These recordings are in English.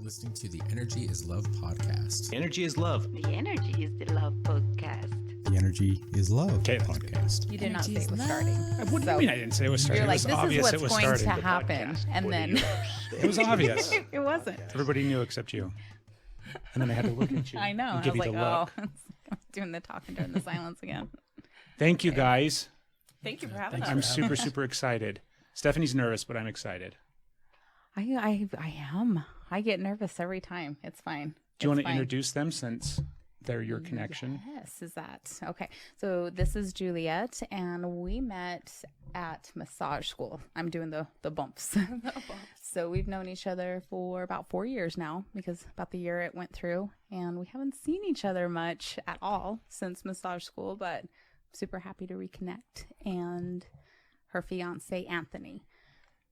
listening to the Energy is Love podcast. The Energy is Love. The Energy is the Love podcast. The Energy is Love Okay, podcast. You did not say it was starting. What do you mean I didn't say it was starting? You're like, it was this is obvious what's it was going to starting. happen. And then It was obvious. it wasn't. Everybody knew except you. And then I had to look at you. I know. And I give was you like, the look. I'm doing the talking during the silence again. Thank you, guys. Thank you for having us. I'm super excited. Stephanie's nervous, but I'm excited. I am. I get nervous every time. It's fine. Do you want to introduce them since they're your connection? Yes, is that okay? So this is Juliet, and we met at massage school. I'm doing the bumps. So we've known each other for about 4 years now, because about the year it went through, and we haven't seen each other much at all since massage school. But I'm super happy to reconnect. And her fiance Anthony.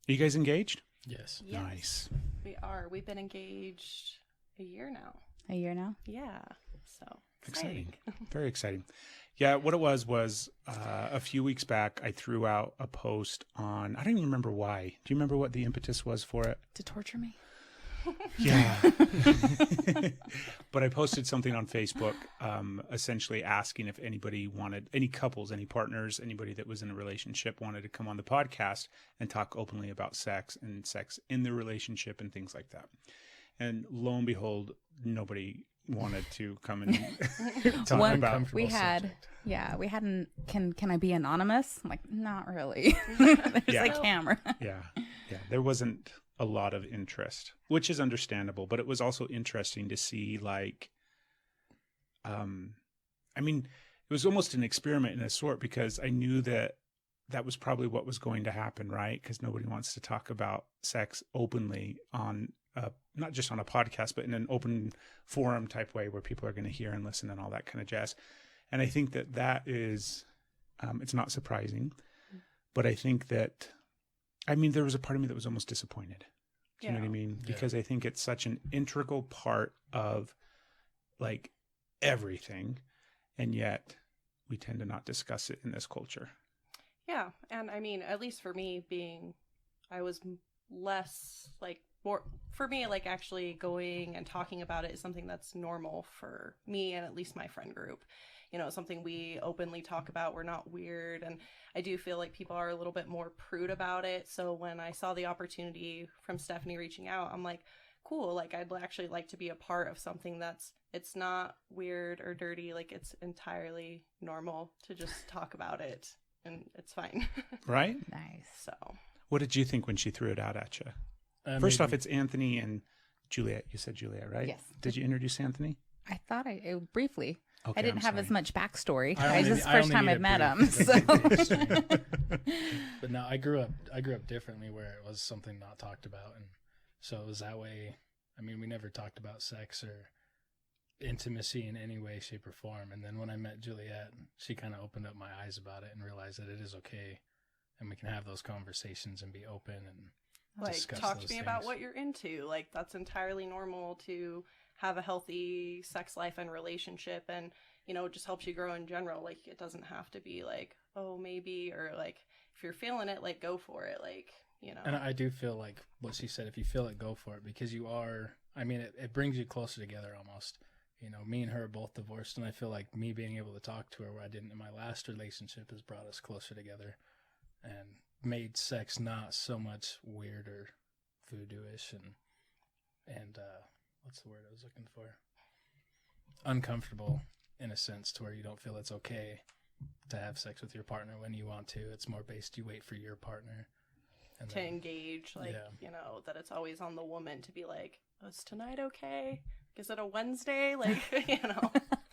Are you guys engaged? Yes. Yes, Nice. we are. We've been engaged a year now. A year now. Yeah. So Exciting. Very exciting. Yeah, what it was a few weeks back, I threw out a post on, I don't even remember why. Do you remember what the impetus was for it? To torture me. Yeah. But I posted something on Facebook, essentially asking if anybody wanted, any couples, any partners, anybody that was in a relationship wanted to come on the podcast and talk openly about sex and sex in the relationship and things like that. And lo and behold, nobody wanted to come and talk about. We had can I be anonymous? I'm like, not really. There's Yeah. a camera. Yeah. There wasn't a lot of interest, which is understandable, but it was also interesting to see, like, it was almost an experiment in a sort, because I knew that was probably what was going to happen, right? Because nobody wants to talk about sex openly on, not just on a podcast, but in an open forum type way where people are going to hear and listen and all that kind of jazz. And I think that is, it's not surprising, but I think that, there was a part of me that was almost disappointed. Do you know what I mean? Yeah. Because I think it's such an integral part of, like, everything, and yet we tend to not discuss it in this culture. yeah, and at least for me, I was less more for me, like, actually going and talking about it is something that's normal for me and at least my friend group. Something we openly talk about. We're not weird. And I do feel like people are a little bit more prude about it. So when I saw the opportunity from Stephanie reaching out, I'm like, cool. Like, I'd actually like to be a part of something it's not weird or dirty. Like, it's entirely normal to just talk about it, and it's fine. Right? Nice. So What did you think when she threw it out at you? First off, it's Anthony and Juliet. You said Juliet, right? Yes. Did you introduce Anthony? I thought briefly. Okay, I didn't have as much backstory. I This is the first time I've met him. So. But no, I grew up differently, where it was something not talked about, and so it was that way. We never talked about sex or intimacy in any way, shape, or form. And then when I met Juliet, she kind of opened up my eyes about it and realized that it is okay, and we can have those conversations and be open and discuss talk those to me things. about what you're into. Like, that's entirely normal to have a healthy sex life and relationship, and it just helps you grow in general. Like, it doesn't have to be like, oh, maybe, or like, if you're feeling it, like, go for it. Like, And I do feel like what she said, if you feel it, go for it, because you are, it brings you closer together almost. Me and her are both divorced, and I feel like me being able to talk to her where I didn't in my last relationship has brought us closer together and made sex not so much weird or voodoo-ish and what's the word I was looking for? Uncomfortable, in a sense, to where you don't feel it's okay to have sex with your partner when you want to. It's more based, you wait for your partner. And to engage, like, that it's always on the woman to be like, oh, is tonight okay? Is it a Wednesday? Like,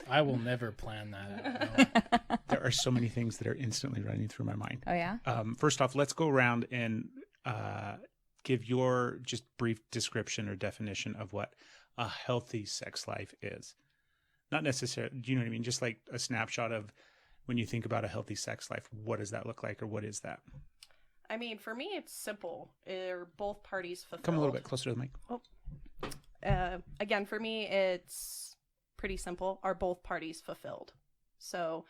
I will never plan that out. No. There are so many things that are instantly running through my mind. Oh, yeah? First off, let's go around and give your just brief description or definition of what a healthy sex life is. Not necessarily, do you know what I mean? Just like a snapshot of when you think about a healthy sex life, what does that look like, or what is that? For me, it's simple. Both parties fulfilled. Come a little bit closer to the mic. Again, for me, it's pretty simple. Are both parties fulfilled? So,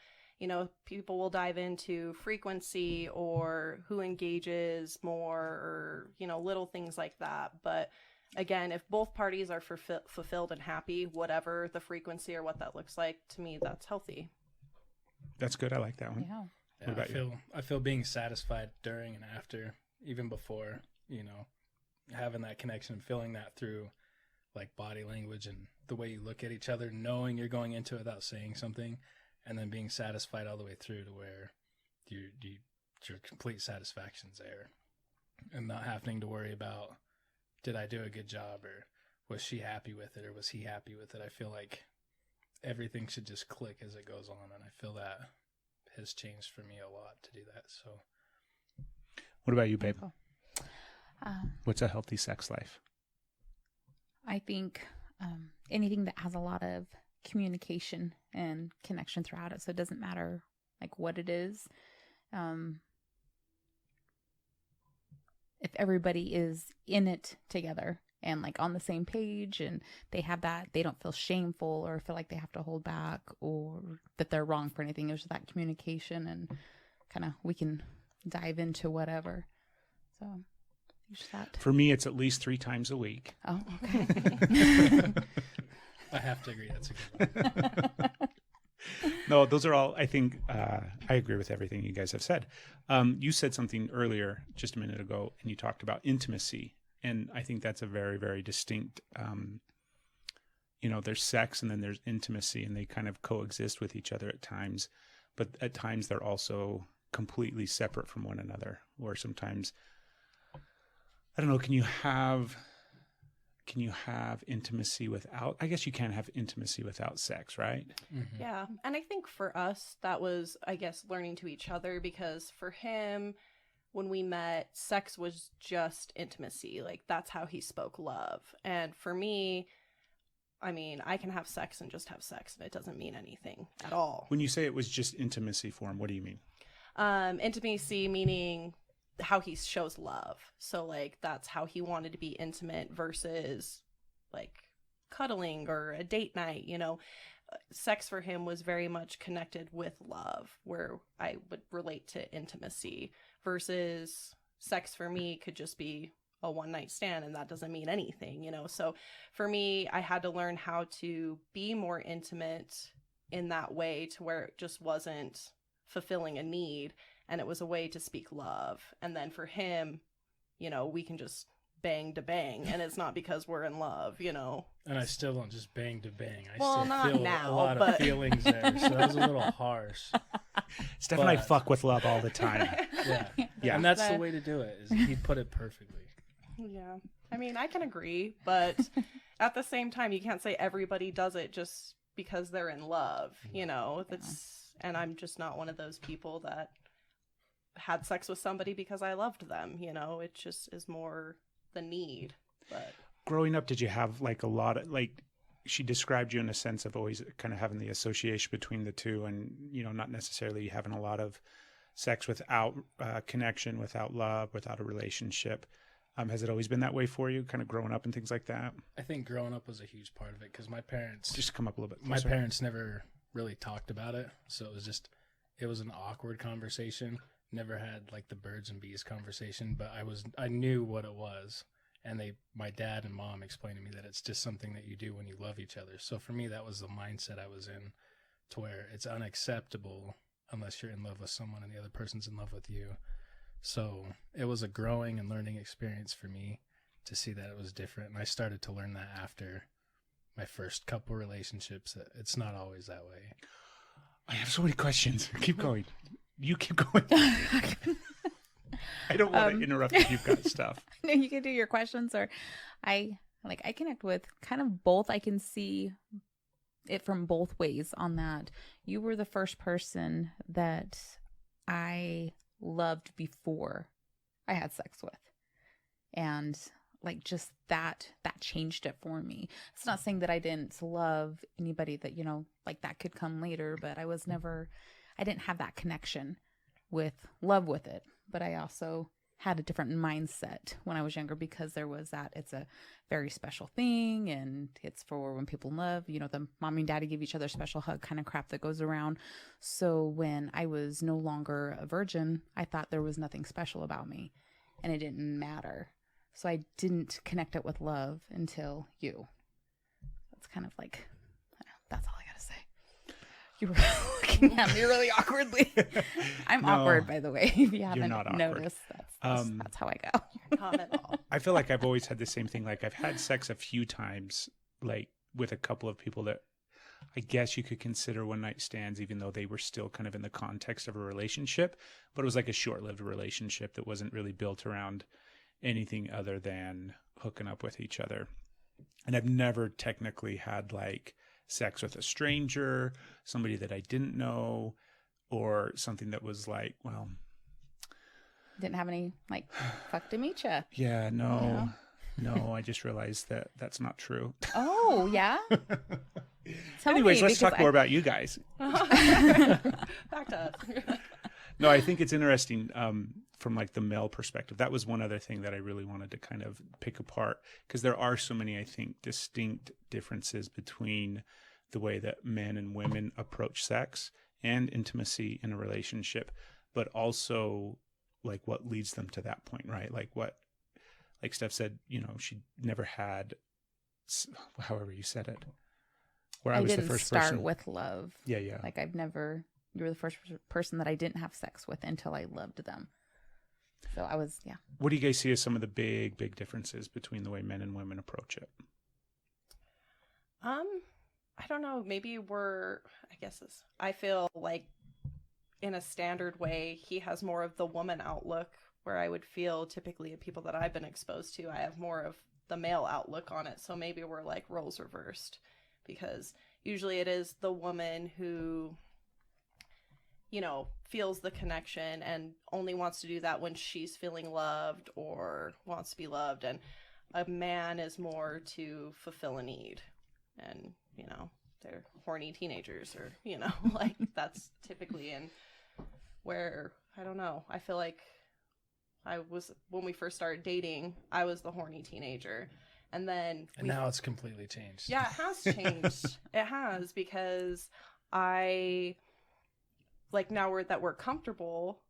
people will dive into frequency or who engages more, or, little things like that. But again, if both parties are fulfilled and happy, whatever the frequency or what that looks like, to me, that's healthy. That's good. I like that one. Yeah. What about you? I feel being satisfied during and after, even before, you know, having that connection, feeling that through like body language and the way you look at each other, knowing you're going into it without saying something, and then being satisfied all the way through to where your complete satisfaction's there, and not having to worry about, did I do a good job, or was she happy with it, or was he happy with it? I feel like everything should just click as it goes on, and I feel that has changed for me a lot to do that. So What about you, babe? Cool. What's a healthy sex life? I think anything that has a lot of communication and connection throughout it. So it doesn't matter like what it is. If everybody is in it together and like on the same page, and they have that, they don't feel shameful or feel like they have to hold back or that they're wrong for anything. There's that communication, and kind of we can dive into whatever. So there's that. For me, it's at least 3 times a week. Oh, okay. I have to agree. That's a good one. No, those are all, I think, I agree with everything you guys have said. You said something earlier, just a minute ago, and you talked about intimacy. And I think that's a very, very distinct, there's sex and then there's intimacy, and they kind of coexist with each other at times. But at times they're also completely separate from one another. Or sometimes, I don't know, can you have intimacy without, I guess you can have intimacy without sex, right? Mm-hmm. Yeah. And I think for us, that was, I guess, learning to each other, because for him, when we met, sex was just intimacy. Like, that's how he spoke love. And for me, I mean, I can have sex and just have sex, and it doesn't mean anything at all. When you say it was just intimacy for him, what do you mean? Intimacy meaning how he shows love. So like, that's how he wanted to be intimate versus like cuddling or a date night, sex for him was very much connected with love, where I would relate to intimacy, versus sex for me could just be a one night stand, and that doesn't mean anything, So for me, I had to learn how to be more intimate in that way, to where it just wasn't fulfilling a need, and it was a way to speak love. And then for him, we can just bang to bang, and it's not because we're in love, And I still don't just bang to bang. I Well, still not feel now, a lot but- of feelings there, so that was a little harsh. Steph and I But- fuck with love all the time. Yeah, Yeah. and that's the way to do it. Is he put it perfectly. Yeah. I mean, I can agree, but at the same time, you can't say everybody does it just because they're in love, and I'm just not one of those people that had sex with somebody because I loved them, it just is more the need. But Growing up, did you have like a lot of, like, she described you in a sense of always kind of having the association between the two, and, not necessarily having a lot of sex without connection, without love, without a relationship. Has it always been that way for you, kind of growing up and things like that? I think growing up was a huge part of it, because my parents Just come up a little bit my closer. parents never really talked about it, so it was an awkward conversation. Never had like the birds and bees conversation, but I knew what it was, and my dad and mom explained to me that it's just something that you do when you love each other. So for me, that was the mindset I was in, to where it's unacceptable unless you're in love with someone and the other person's in love with you. So it was a growing and learning experience for me to see that it was different, and I started to learn that after my first couple relationships, that it's not always that way. I have so many questions. Keep going. You keep going. I don't want to interrupt if you've got stuff. No, you can do your questions, or I connect with kind of both. I can see it from both ways on that. You were the first person that I loved before I had sex with, and like just that changed it for me. It's not saying that I didn't love anybody that, like that could come later, but I didn't have that connection with love with it. But I also had a different mindset when I was younger, because there was that it's a very special thing, and it's for when people love, the mommy and daddy give each other a special hug kind of crap that goes around. So when I was no longer a virgin, I thought there was nothing special about me, and it didn't matter. So I didn't connect it with love until you. That's kind of like, that's all I got to say. You were looking at me really awkwardly. I'm awkward, by the way, if you haven't not awkward. noticed. That's how I go. Not at all. I feel like I've always had the same thing. Like I've had sex a few times, like with a couple of people that I guess you could consider one night stands, even though they were still kind of in the context of a relationship, but it was like a short-lived relationship that wasn't really built around anything other than hooking up with each other. And I've never technically had like sex with a stranger, somebody that I didn't know, or something that was like, well, Didn't have any, like, fuck to meet ya. yeah, no, I just realized that that's not true. Oh, yeah? Anyways, let's talk more about you guys. Back to us. No, I think it's interesting from like the male perspective. That was one other thing that I really wanted to kind of pick apart, because there are so many, I think, distinct differences between the way that men and women approach sex and intimacy in a relationship, but also like what leads them to that point, right? Like Steph said, you know, she never had, however you said it, where I was the first start person. with love. Yeah. Like you were the first person that I didn't have sex with until I loved them. So I was, yeah. What do you guys see as some of the big differences between the way men and women approach it? I don't know. Maybe I feel like in a standard way, he has more of the woman outlook, where I would feel typically in people that I've been exposed to, I have more of the male outlook on it. So maybe we're like roles reversed, because usually it is the woman who, you know, feels the connection and only wants to do that when she's feeling loved or wants to be loved. And a man is more to fulfill a need. And, you know, they're horny teenagers, or, you know, like that's typically in where, I don't know, I feel like when we first started dating, I was the horny teenager. And now it's completely changed. Yeah, it has changed. It has, because now we're comfortable,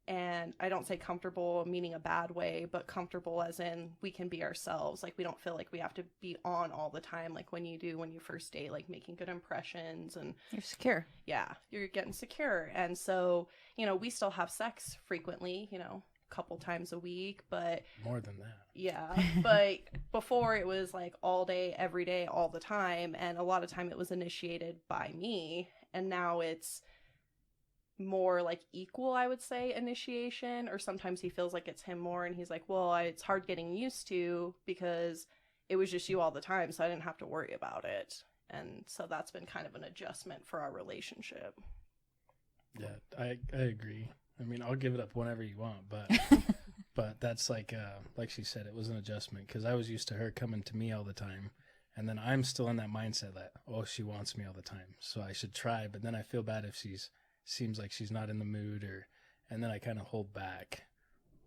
and I don't say comfortable meaning a bad way, but comfortable as in we can be ourselves. Like, we don't feel like we have to be on all the time, like when you first date, like making good impressions, and You're secure. yeah, you're getting secure. And so, you know, we still have sex frequently, you know, a couple times a week, but More than that. yeah, but before it was like all day, every day, all the time, and a lot of time it was initiated by me, and now it's more like equal, I would say, initiation, or sometimes he feels like it's him more, and he's like, well, it's hard getting used to because it was just you all the time, so I didn't have to worry about it. And so that's been kind of an adjustment for our relationship. Yeah, I agree. I mean, I'll give it up whenever you want, but but that's like she said, it was an adjustment, because I was used to her coming to me all the time, and then I'm still in that mindset that, oh, she wants me all the time, so I should try. But then I feel bad if seems like she's not in the mood, and then I kind of hold back.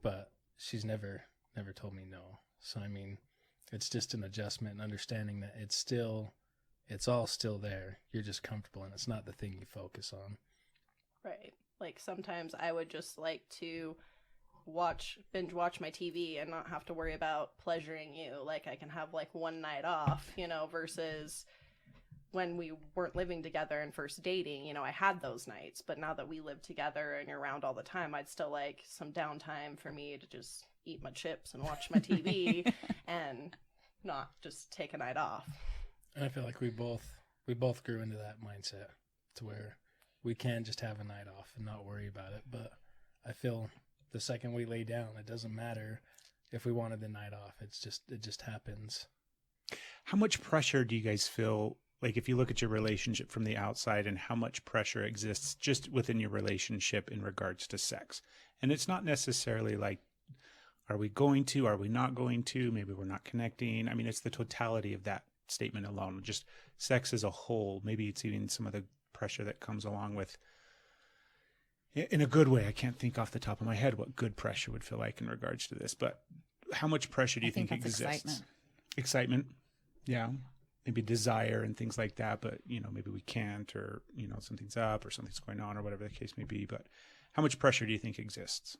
But she's never told me no. So I mean, it's just an adjustment and understanding that it's all still there. You're just comfortable, and it's not the thing you focus on. Right. Like, sometimes I would just like to binge watch my TV and not have to worry about pleasuring you. Like, I can have like one night off, you know, versus when we weren't living together and first dating, you know, I had those nights. But now that we live together and you're around all the time, I'd still like some downtime for me to just eat my chips and watch my TV and not just take a night off. And I feel like we both grew into that mindset to where we can just have a night off and not worry about it. But I feel the second we lay down, it doesn't matter if we wanted the night off. It just happens. How much pressure do you guys feel, like if you look at your relationship from the outside, and how much pressure exists just within your relationship in regards to sex? And it's not necessarily like, are we not going to, maybe we're not connecting. I mean, it's the totality of that statement alone, just sex as a whole. Maybe it's even some of the pressure that comes along with, in a good way. I can't think off the top of my head what good pressure would feel like in regards to this, but how much pressure do you think exists? Excitement. Yeah. Maybe desire and things like that, but you know, maybe we can't, or you know, something's up or something's going on or whatever the case may be. But how much pressure do you think exists?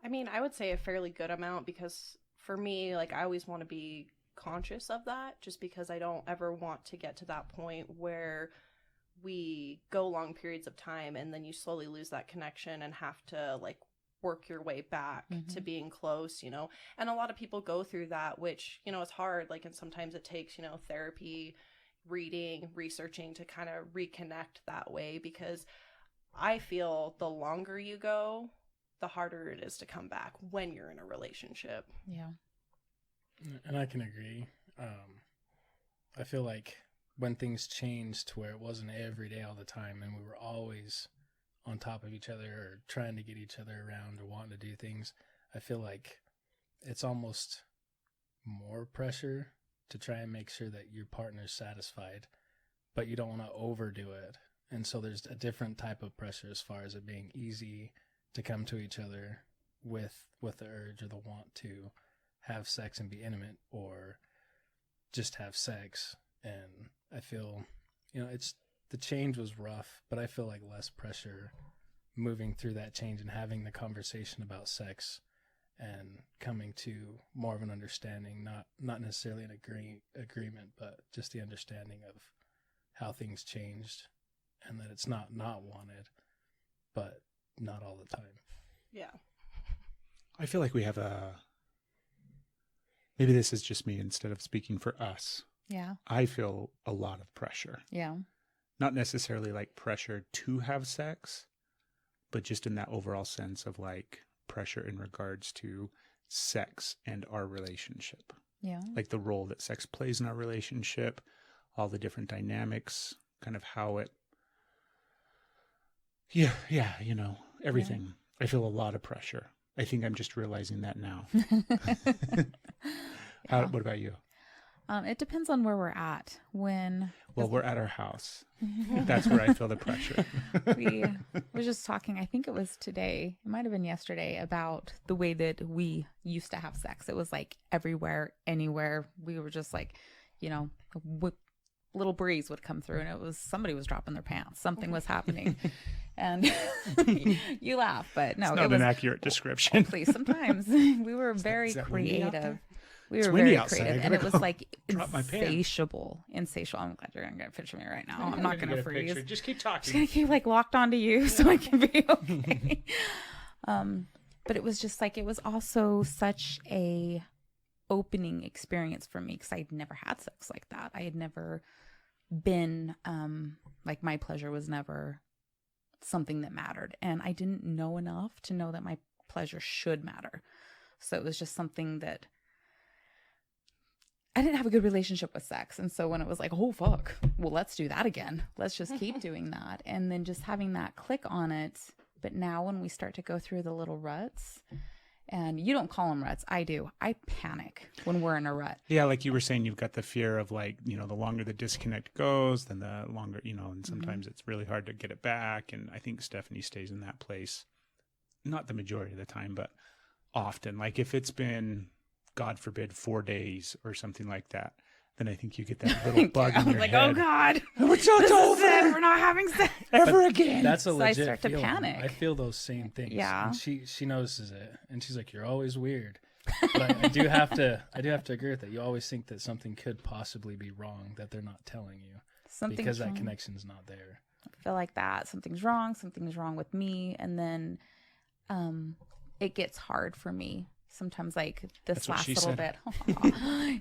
I mean, I would say a fairly good amount, because for me, like, I always want to be conscious of that, just because I don't ever want to get to that point where we go long periods of time and then you slowly lose that connection and have to, like, work your way back to being close, you know. And a lot of people go through that, which, you know, it's hard, like, and sometimes it takes, you know, therapy, reading, researching to kind of reconnect that way, because I feel the longer you go, the harder it is to come back when you're in a relationship. Yeah. And I can agree. I feel like when things changed to where it wasn't every day all the time and we were always on top of each other or trying to get each other around or wanting to do things, I feel like it's almost more pressure to try and make sure that your partner's satisfied, but you don't want to overdo it. And so there's a different type of pressure as far as it being easy to come to each other with the urge or the want to have sex and be intimate, or just have sex. And I feel, you know, the change was rough, but I feel like less pressure moving through that change and having the conversation about sex and coming to more of an understanding, not necessarily an agreement, but just the understanding of how things changed, and that it's not wanted, but not all the time. Yeah. I feel like we have maybe this is just me instead of speaking for us. Yeah. I feel a lot of pressure. Yeah. Not necessarily like pressure to have sex, but just in that overall sense of like pressure in regards to sex and our relationship. Yeah. Like the role that sex plays in our relationship, all the different dynamics, kind of how it, you know, everything. Yeah. I feel a lot of pressure. I think I'm just realizing that now. What about you? It depends on where we're at. Well, we're at our house. That's where I feel the pressure. We were just talking, I think it was today, it might have been yesterday, about the way that we used to have sex. It was like everywhere, anywhere. We were just like, you know, little breeze would come through and it was somebody was dropping their pants. Something was happening. And you laugh, but no, it's not an accurate description. Please, sometimes we were very creative. We were very creative, and it was like insatiable. I'm glad you're gonna get a picture of me right now. I'm not gonna freeze. Just keep talking. Just gonna keep like locked onto you so I can be okay. But it was just like, it was also such a opening experience for me, because I'd never had sex like that. I had never been like, my pleasure was never something that mattered, and I didn't know enough to know that my pleasure should matter. So it was just something that I didn't have a good relationship with sex. And so when it was like, oh fuck, well, let's do that again, let's just keep doing that, and then just having that click on it. But now when we start to go through the little ruts, and you don't call them ruts, I do, I panic when we're in a rut. Yeah, like you were saying, you've got the fear of like, you know, the longer the disconnect goes, then the longer, you know, and sometimes it's really hard to get it back. And I think Stephanie stays in that place, not the majority of the time, but often. Like if it's been, God forbid, 4 days or something like that, then I think you get that little bug in your like, head. oh God, it's over. We're not having sex ever again. That's a legit I start to feeling. panic. I feel those same things. Yeah. And she notices it, and she's like, "You're always weird." But I do have to agree with that. You always think that something could possibly be wrong that they're not telling you, because that connection's not there. I feel like that something's wrong with me, and then it gets hard for me sometimes, like this last little bit.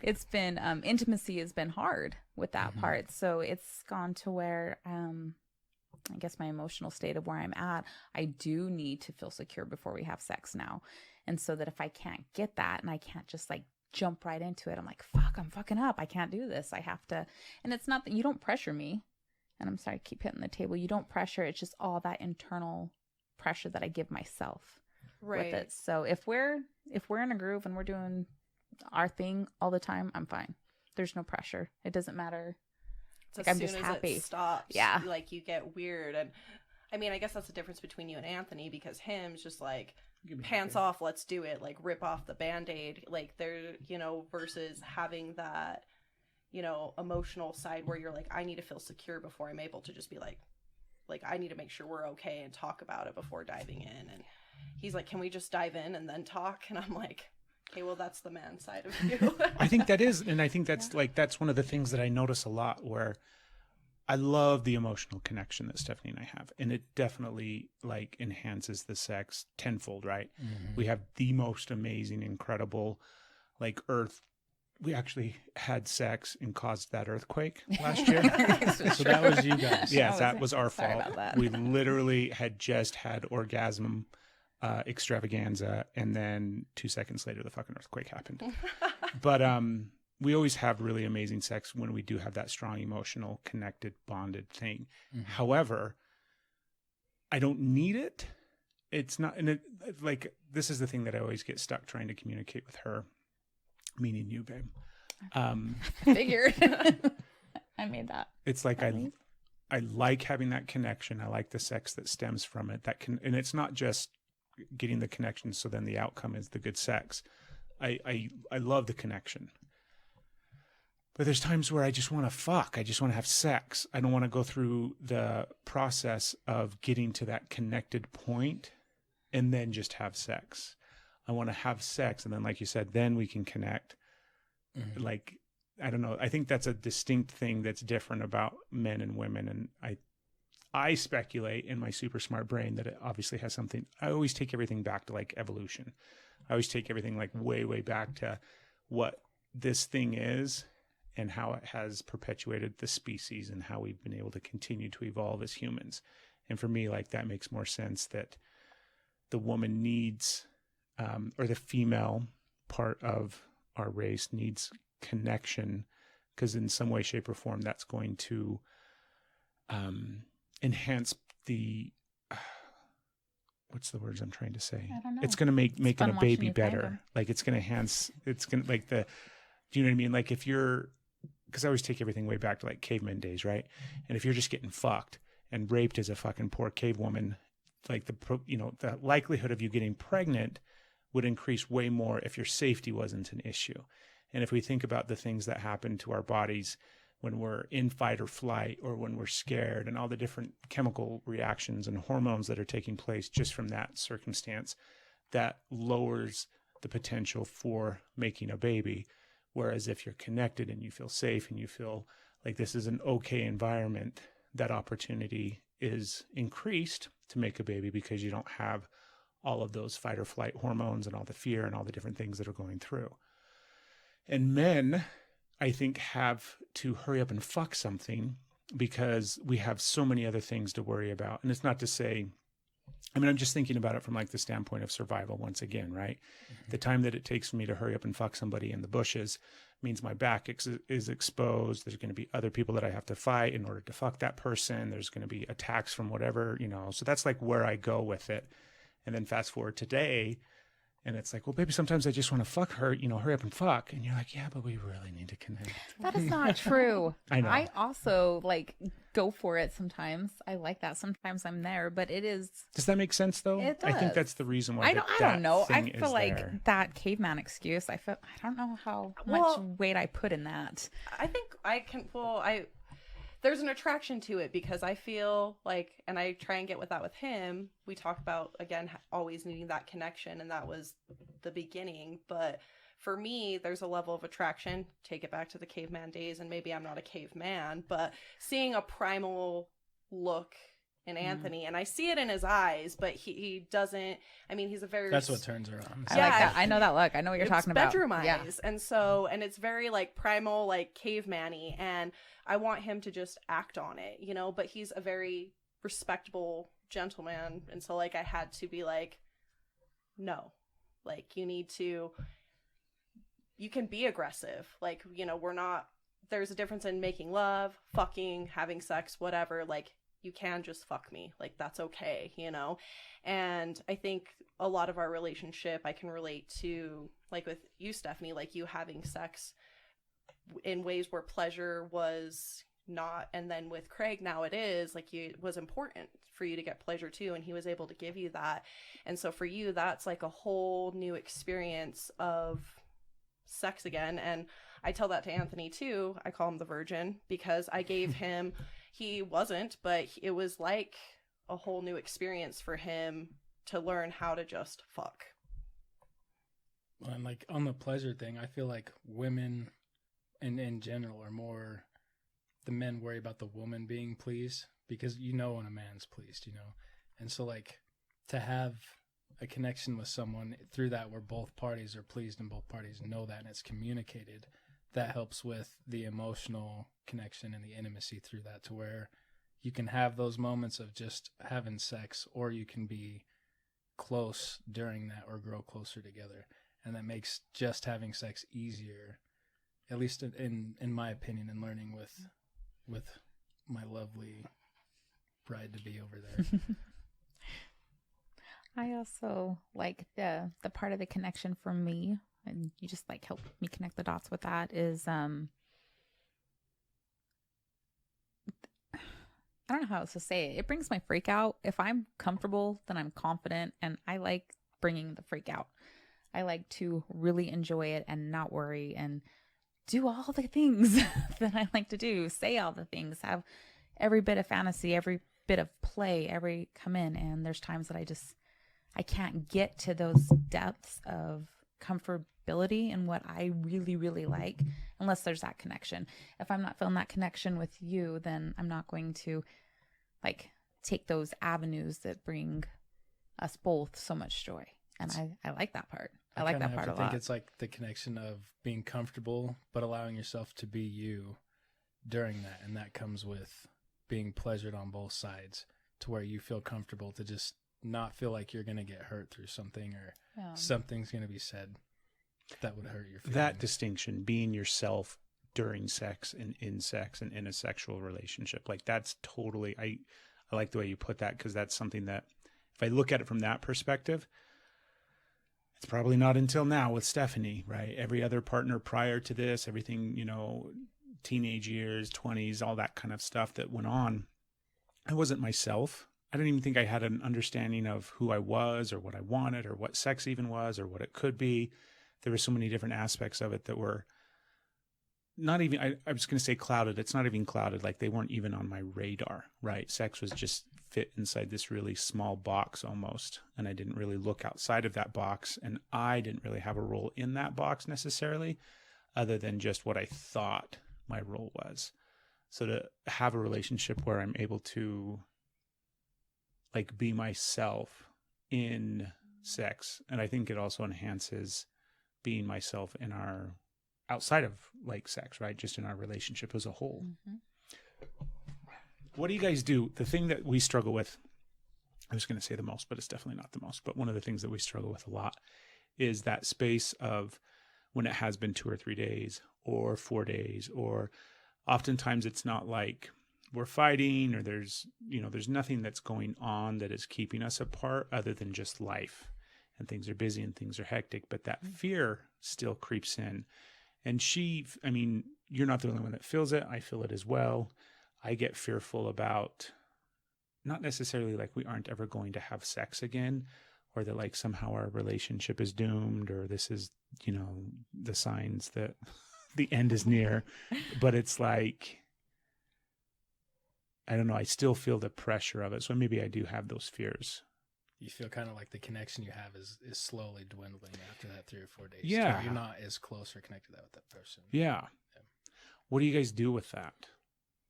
It's been intimacy has been hard with that part, so it's gone to where I guess my emotional state of where I'm at, I do need to feel secure before we have sex now. And so that if I can't get that, and I can't just like jump right into it, I'm like, fuck, I'm fucking up, I can't do this, I have to. And it's not that you don't pressure me, and I'm sorry, I keep hitting the table, you don't pressure, it's just all that internal pressure that I give myself with it. So if we're in a groove and we're doing our thing all the time, I'm fine. There's no pressure. It doesn't matter. It's like, I'm just happy. It stops, yeah, like you get weird. And I mean, I guess that's the difference between you and Anthony, because him's just like, pants off, let's do it, like rip off the band-aid, like they're, you know, versus having that, you know, emotional side where you're like, I need to feel secure before I'm able to just be like I need to make sure we're okay and talk about it before diving in. And he's like, can we just dive in and then talk? And I'm like, okay, well, that's the man side of you. I think that is, and I think that's like, that's one of the things that I notice a lot, where I love the emotional connection that Stephanie and I have, and it definitely like enhances the sex tenfold, right? Mm-hmm. We have the most amazing, incredible, like we actually had sex and caused that earthquake last year. So that was you guys. Yes, that was our Sorry fault. about that. We literally had just had orgasm extravaganza, and then 2 seconds later the fucking earthquake happened. But we always have really amazing sex when we do have that strong emotional connected bonded thing. Mm-hmm. However, I don't need it. It's not, and it, like, this is the thing that I always get stuck trying to communicate with her, meaning you, babe. Figured. I made that. It's like I like having that connection. I like the sex that stems from it. And it's not just getting the connection so then the outcome is the good sex. I love the connection. But there's times where I just want to fuck. I just want to have sex. I don't want to go through the process of getting to that connected point and then just have sex. I want to have sex, and then, like you said, then we can connect. Mm-hmm. Like, I don't know. I think that's a distinct thing that's different about men and women. And I speculate in my super smart brain that it obviously has something. I always take everything back to like evolution. I always take everything like way, way back to what this thing is and how it has perpetuated the species and how we've been able to continue to evolve as humans. And for me, like, that makes more sense, that the woman needs, or the female part of our race needs connection, because in some way, shape, or form, that's going to enhance the, what's the words I'm trying to say? I don't know. It's going to make making a fun watching baby you find better. them. Like, it's going to enhance, it's going to like do you know what I mean? Like, if you're, because I always take everything way back to like caveman days, right? And if you're just getting fucked and raped as a fucking poor cave woman, like the likelihood of you getting pregnant would increase way more if your safety wasn't an issue. And if we think about the things that happen to our bodies when we're in fight or flight, or when we're scared, and all the different chemical reactions and hormones that are taking place just from that circumstance, that lowers the potential for making a baby. Whereas if you're connected and you feel safe and you feel like this is an okay environment, that opportunity is increased to make a baby, because you don't have all of those fight or flight hormones and all the fear and all the different things that are going through. And men, I think, have to hurry up and fuck something because we have so many other things to worry about. And it's not to say, I mean, I'm just thinking about it from like the standpoint of survival once again, right? Mm-hmm. The time that it takes for me to hurry up and fuck somebody in the bushes means my back is exposed. There's going to be other people that I have to fight in order to fuck that person. There's going to be attacks from whatever, so that's like where I go with it. And then fast forward today, and it's like, well, baby, sometimes I just want to fuck her, hurry up and fuck. And you're like, yeah, but we really need to connect. That is not true. I know. I also like go for it sometimes. I like that. Sometimes I'm there, but it is. Does that make sense though? It I think does. that's the reason why I don't know. I thing feel is like there. that caveman excuse. I don't know how much Well, weight I put in that. I think there's an attraction to it, because I feel like, and I try and get with that with him, we talk about, again, always needing that connection, and that was the beginning. But for me, there's a level of attraction, take it back to the caveman days, and maybe I'm not a caveman, but seeing a primal look in Anthony, and I see it in his eyes, but he doesn't, I mean, he's a very... That's what turns her on. I like that. I know that look. I know what you're talking about. Bedroom eyes. Yeah. And it's very like primal, like caveman-y, and I want him to just act on it, but he's a very respectable gentleman. And so like I had to be like, no, like you can be aggressive. Like, there's a difference in making love, fucking, having sex, whatever. Like, you can just fuck me. Like, that's okay, And I think a lot of our relationship, I can relate to, like with you, Stephanie, like you having sex in ways where pleasure was not. And then with Craig, now it is, like, it was important for you to get pleasure too. And he was able to give you that. And so for you, that's like a whole new experience of sex again. And I tell that to Anthony too. I call him the virgin, because I gave him... He wasn't, but it was like a whole new experience for him to learn how to just fuck. And like on the pleasure thing, I feel like women in general are more, the men worry about the woman being pleased, because you know when a man's pleased, you know. And so like to have a connection with someone through that where both parties are pleased and both parties know that and it's communicated, that helps with the emotional connection and the intimacy through that, to where you can have those moments of just having sex, or you can be close during that or grow closer together. And that makes just having sex easier, at least in my opinion, and learning with my lovely bride to be over there. I also like the part of the connection for me, and you just like help me connect the dots with that, is I don't know how else to say it. It brings my freak out. If I'm comfortable, then I'm confident, and I like bringing the freak out. I like to really enjoy it and not worry and do all the things that I like to do, say all the things, have every bit of fantasy, every bit of play, every come in. And there's times that I can't get to those depths of comfortability and what I really, really like unless there's that connection. If I'm not feeling that connection with you, then I'm not going to like take those avenues that bring us both so much joy. And I like that part. I like that part a lot. I think it's like the connection of being comfortable, but allowing yourself to be you during that. And that comes with being pleasured on both sides, to where you feel comfortable to just not feel like you're going to get hurt through something, or something's going to be said that would hurt your feelings. That distinction, being yourself during sex and in a sexual relationship, like that's totally, I like the way you put that, because that's something that if I look at it from that perspective, it's probably not until now with Stephanie, right? Every other partner prior to this, everything, you know, teenage years, 20s, all that kind of stuff that went on, I wasn't myself. I don't even think I had an understanding of who I was or what I wanted or what sex even was or what it could be. There were so many different aspects of it that were not even, I was going to say clouded. It's not even clouded. Like they weren't even on my radar, right? Sex was just fit inside this really small box almost. And I didn't really look outside of that box. And I didn't really have a role in that box necessarily, other than just what I thought my role was. So to have a relationship where I'm able to like be myself in sex. And I think it also enhances being myself in our outside of like sex, right? Just in our relationship as a whole. Mm-hmm. What do you guys do? The thing that we struggle with, I was going to say the most, but it's definitely not the most, but one of the things that we struggle with a lot is that space of when it has been 2 or 3 days or 4 days, or oftentimes it's not like we're fighting or there's nothing that's going on that is keeping us apart other than just life, and things are busy and things are hectic, but that fear still creeps in. And you're not the only one that feels it. I feel it as well. I get fearful about not necessarily like we aren't ever going to have sex again, or that like somehow our relationship is doomed, or this is, the signs that the end is near. But it's like, I don't know, I still feel the pressure of it. So maybe I do have those fears. You feel kind of like the connection you have is slowly dwindling after that 3 or 4 days. Yeah. You're not as close or connected with that person. Yeah. What do you guys do with that?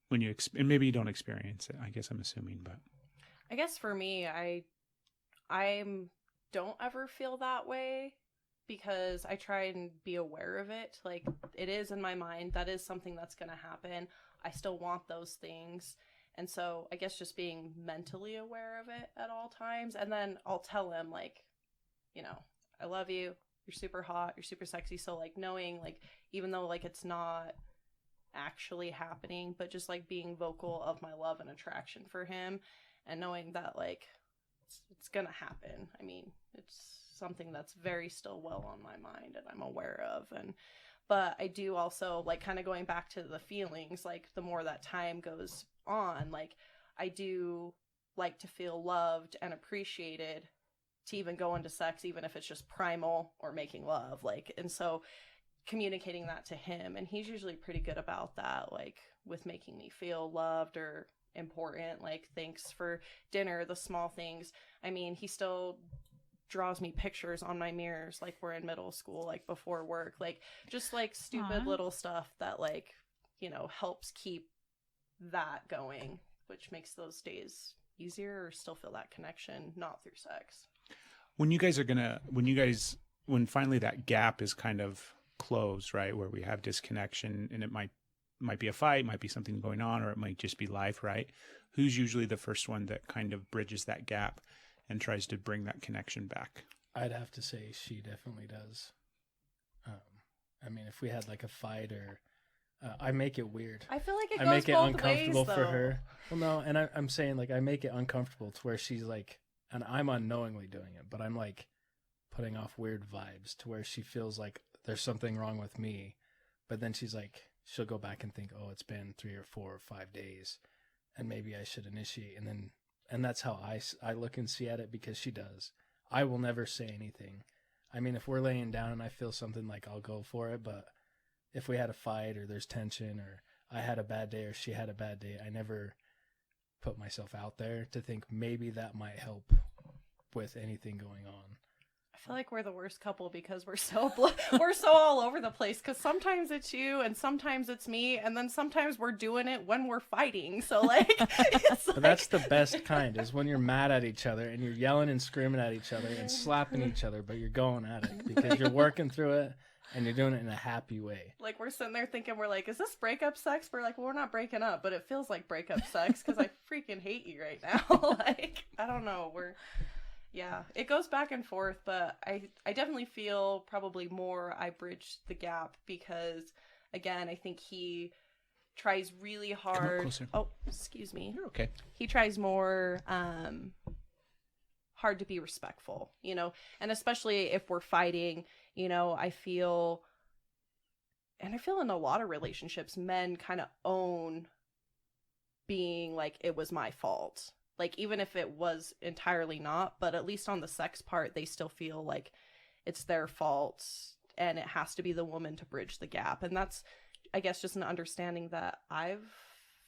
When you, and maybe you don't experience it, I guess I'm assuming, but. I guess for me, I don't ever feel that way because I try and be aware of it. Like, it is in my mind. That is something that's going to happen. I still want those things. And so I guess just being mentally aware of it at all times. And then I'll tell him, like, I love you. You're super hot. You're super sexy. So, like, knowing, like, even though, like, it's not actually happening, but just, like, being vocal of my love and attraction for him and knowing that, like, it's going to happen. I mean, it's something that's very still well on my mind and I'm aware of. But I do also, like, kind of going back to the feelings, like, the more that time goes on, like, I do like to feel loved and appreciated to even go into sex, even if it's just primal or making love, like, and so communicating that to him, and he's usually pretty good about that, like, with making me feel loved or important. Like, thanks for dinner, the small things. I mean, he still draws me pictures on my mirrors like we're in middle school, like before work, like just like stupid little stuff that, like, you know, helps keep that going, which makes those days easier, or still feel that connection, not through sex. When finally that gap is kind of closed, right, where we have disconnection, and it might be a fight, might be something going on, or it might just be life, right? Who's usually the first one that kind of bridges that gap and tries to bring that connection back? I'd have to say she definitely does. I mean, if we had like a fight, or I make it weird. I feel like it I goes make it both uncomfortable ways, for though. her. Well, no, and I'm saying, like, I make it uncomfortable to where she's like, and I'm unknowingly doing it, but I'm like putting off weird vibes to where she feels like there's something wrong with me. But then she's like, she'll go back and think, oh, it's been 3 or 4 or 5 days, and maybe I should initiate. And that's how I look and see at it, because she does. I will never say anything. I mean, if we're laying down and I feel something, like, I'll go for it. But if we had a fight, or there's tension, or I had a bad day or she had a bad day, I never put myself out there to think maybe that might help with anything going on. I feel like we're the worst couple because we're so we're so all over the place, because sometimes it's you and sometimes it's me, and then sometimes we're doing it when we're fighting. So like, it's But that's the best kind, is when you're mad at each other and you're yelling and screaming at each other and slapping each other, but you're going at it because you're working through it and you're doing it in a happy way. like, we're sitting there thinking, we're like, is this breakup sex? We're like, well, we're not breaking up, but it feels like breakup sex because I freaking hate you right now. Like, I don't know. Yeah, it goes back and forth, but I definitely feel probably more I bridged the gap because, again, I think he tries really hard. closer. Oh, excuse me. You're okay. He tries more hard to be respectful, you know, and especially if we're fighting, you know, I feel in a lot of relationships, men kind of own being like, it was my fault. Like, even if it was entirely not, but at least on the sex part, they still feel like it's their fault and it has to be the woman to bridge the gap. And that's, I guess, just an understanding that I've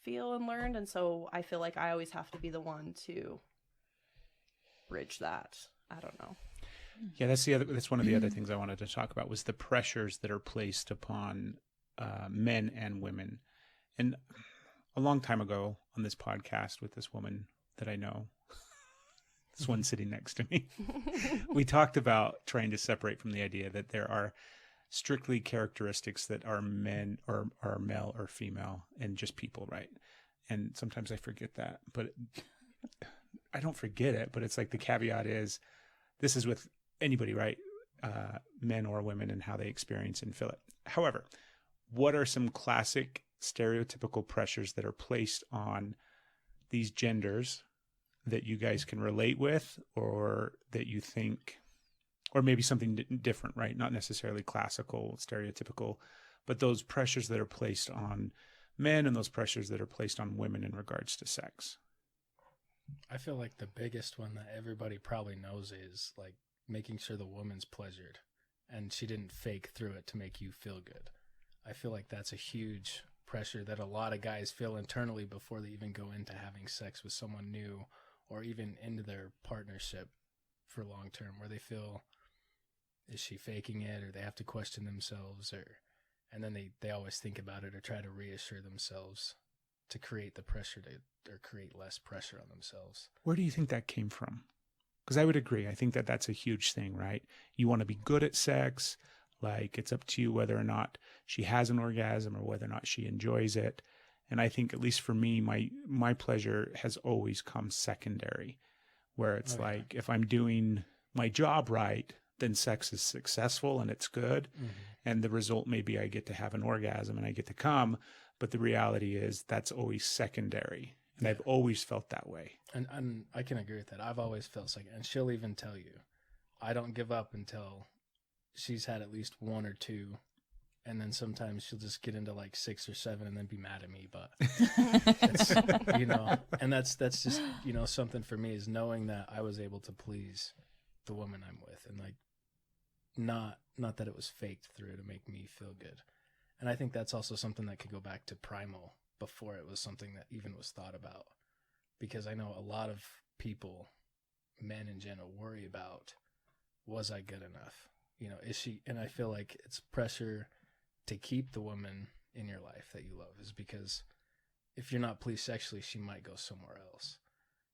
feel and learned. And so I feel like I always have to be the one to bridge that. I don't know. Yeah, that's one of the other things I wanted to talk about, was the pressures that are placed upon men and women. And a long time ago on this podcast with this woman that I know, this one sitting next to me, we talked about trying to separate from the idea that there are strictly characteristics that are men or are male or female and just people, right? And sometimes I forget that, but I don't forget it, but it's like the caveat is this is with anybody, right? Men or women, and how they experience and feel it. However, what are some classic stereotypical pressures that are placed on these genders that you guys can relate with, or that you think, or maybe something different, right? Not necessarily classical, stereotypical, but those pressures that are placed on men and those pressures that are placed on women in regards to sex. I feel like the biggest one that everybody probably knows is like making sure the woman's pleasured and she didn't fake through it to make you feel good. I feel like that's a huge pressure that a lot of guys feel internally before they even go into having sex with someone new, or even into their partnership for long term, where they feel, is she faking it, or they have to question themselves, and then they always think about it or try to reassure themselves to create the pressure or create less pressure on themselves. Where do you think that came from? Because I would agree. I think that that's a huge thing, right? You want to be good at sex. Like, it's up to you whether or not she has an orgasm or whether or not she enjoys it. And I think, at least for me, my pleasure has always come secondary, where it's like, if I'm doing my job right, then sex is successful and it's good. Mm-hmm. And the result may be I get to have an orgasm and I get to come. But the reality is that's always secondary. And I've always felt that way. And I can agree with that. I've always felt secondary. And she'll even tell you, I don't give up until she's had at least 1 or 2. And then sometimes she'll just get into like 6 or 7 and then be mad at me. But, it's, you know, and that's just, you know, something for me is knowing that I was able to please the woman I'm with, and like, not that it was faked through to make me feel good. And I think that's also something that could go back to primal before it was something that even was thought about. Because I know a lot of people, men in general, worry about, was I good enough? You know, is she? And I feel like it's pressure to keep the woman in your life that you love, is because if you're not pleased sexually, she might go somewhere else.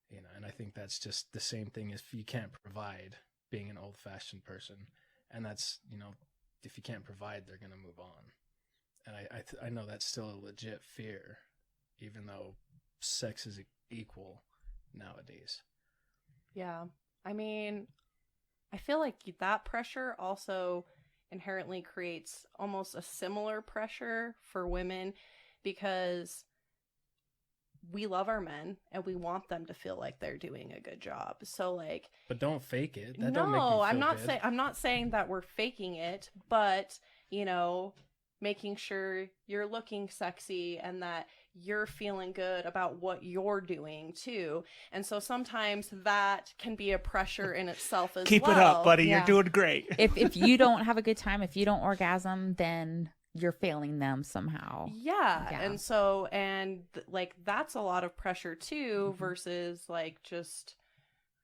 You know, and I think that's just the same thing if you can't provide, being an old-fashioned person. And that's, you know, if you can't provide, they're going to move on. And I know that's still a legit fear, even though sex is equal nowadays. Yeah. I mean, I feel like that pressure also inherently creates almost a similar pressure for women, because we love our men and we want them to feel like they're doing a good job. So like, but don't fake it. That don't make me feel I'm not good. saying, I'm not saying that we're faking it, but you know, making sure you're looking sexy and that you're feeling good about what you're doing too. And so sometimes that can be a pressure in itself as Keep well. it up, buddy. Yeah. You're doing great. If you don't have a good time, if you don't orgasm, then you're failing them somehow. Yeah. Yeah. And so, like, that's a lot of pressure too, versus like, just,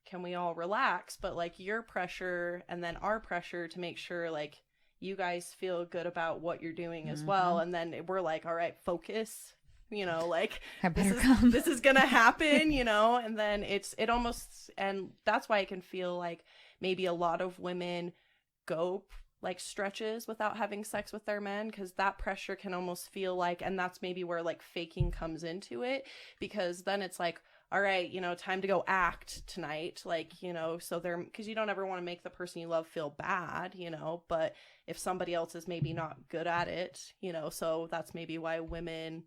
can we all relax? But like your pressure and then our pressure to make sure like you guys feel good about what you're doing as well. And then we're like, all right, focus, you know, like I better come. this is gonna happen, you know. And then it almost, and that's why I can feel like maybe a lot of women go like stretches without having sex with their men, because that pressure can almost feel like, and that's maybe where like faking comes into it, because then it's like, all right, you know, time to go act tonight, like, you know, so they're, because you don't ever want to make the person you love feel bad, you know, but if somebody else is maybe not good at it, you know, so that's maybe why women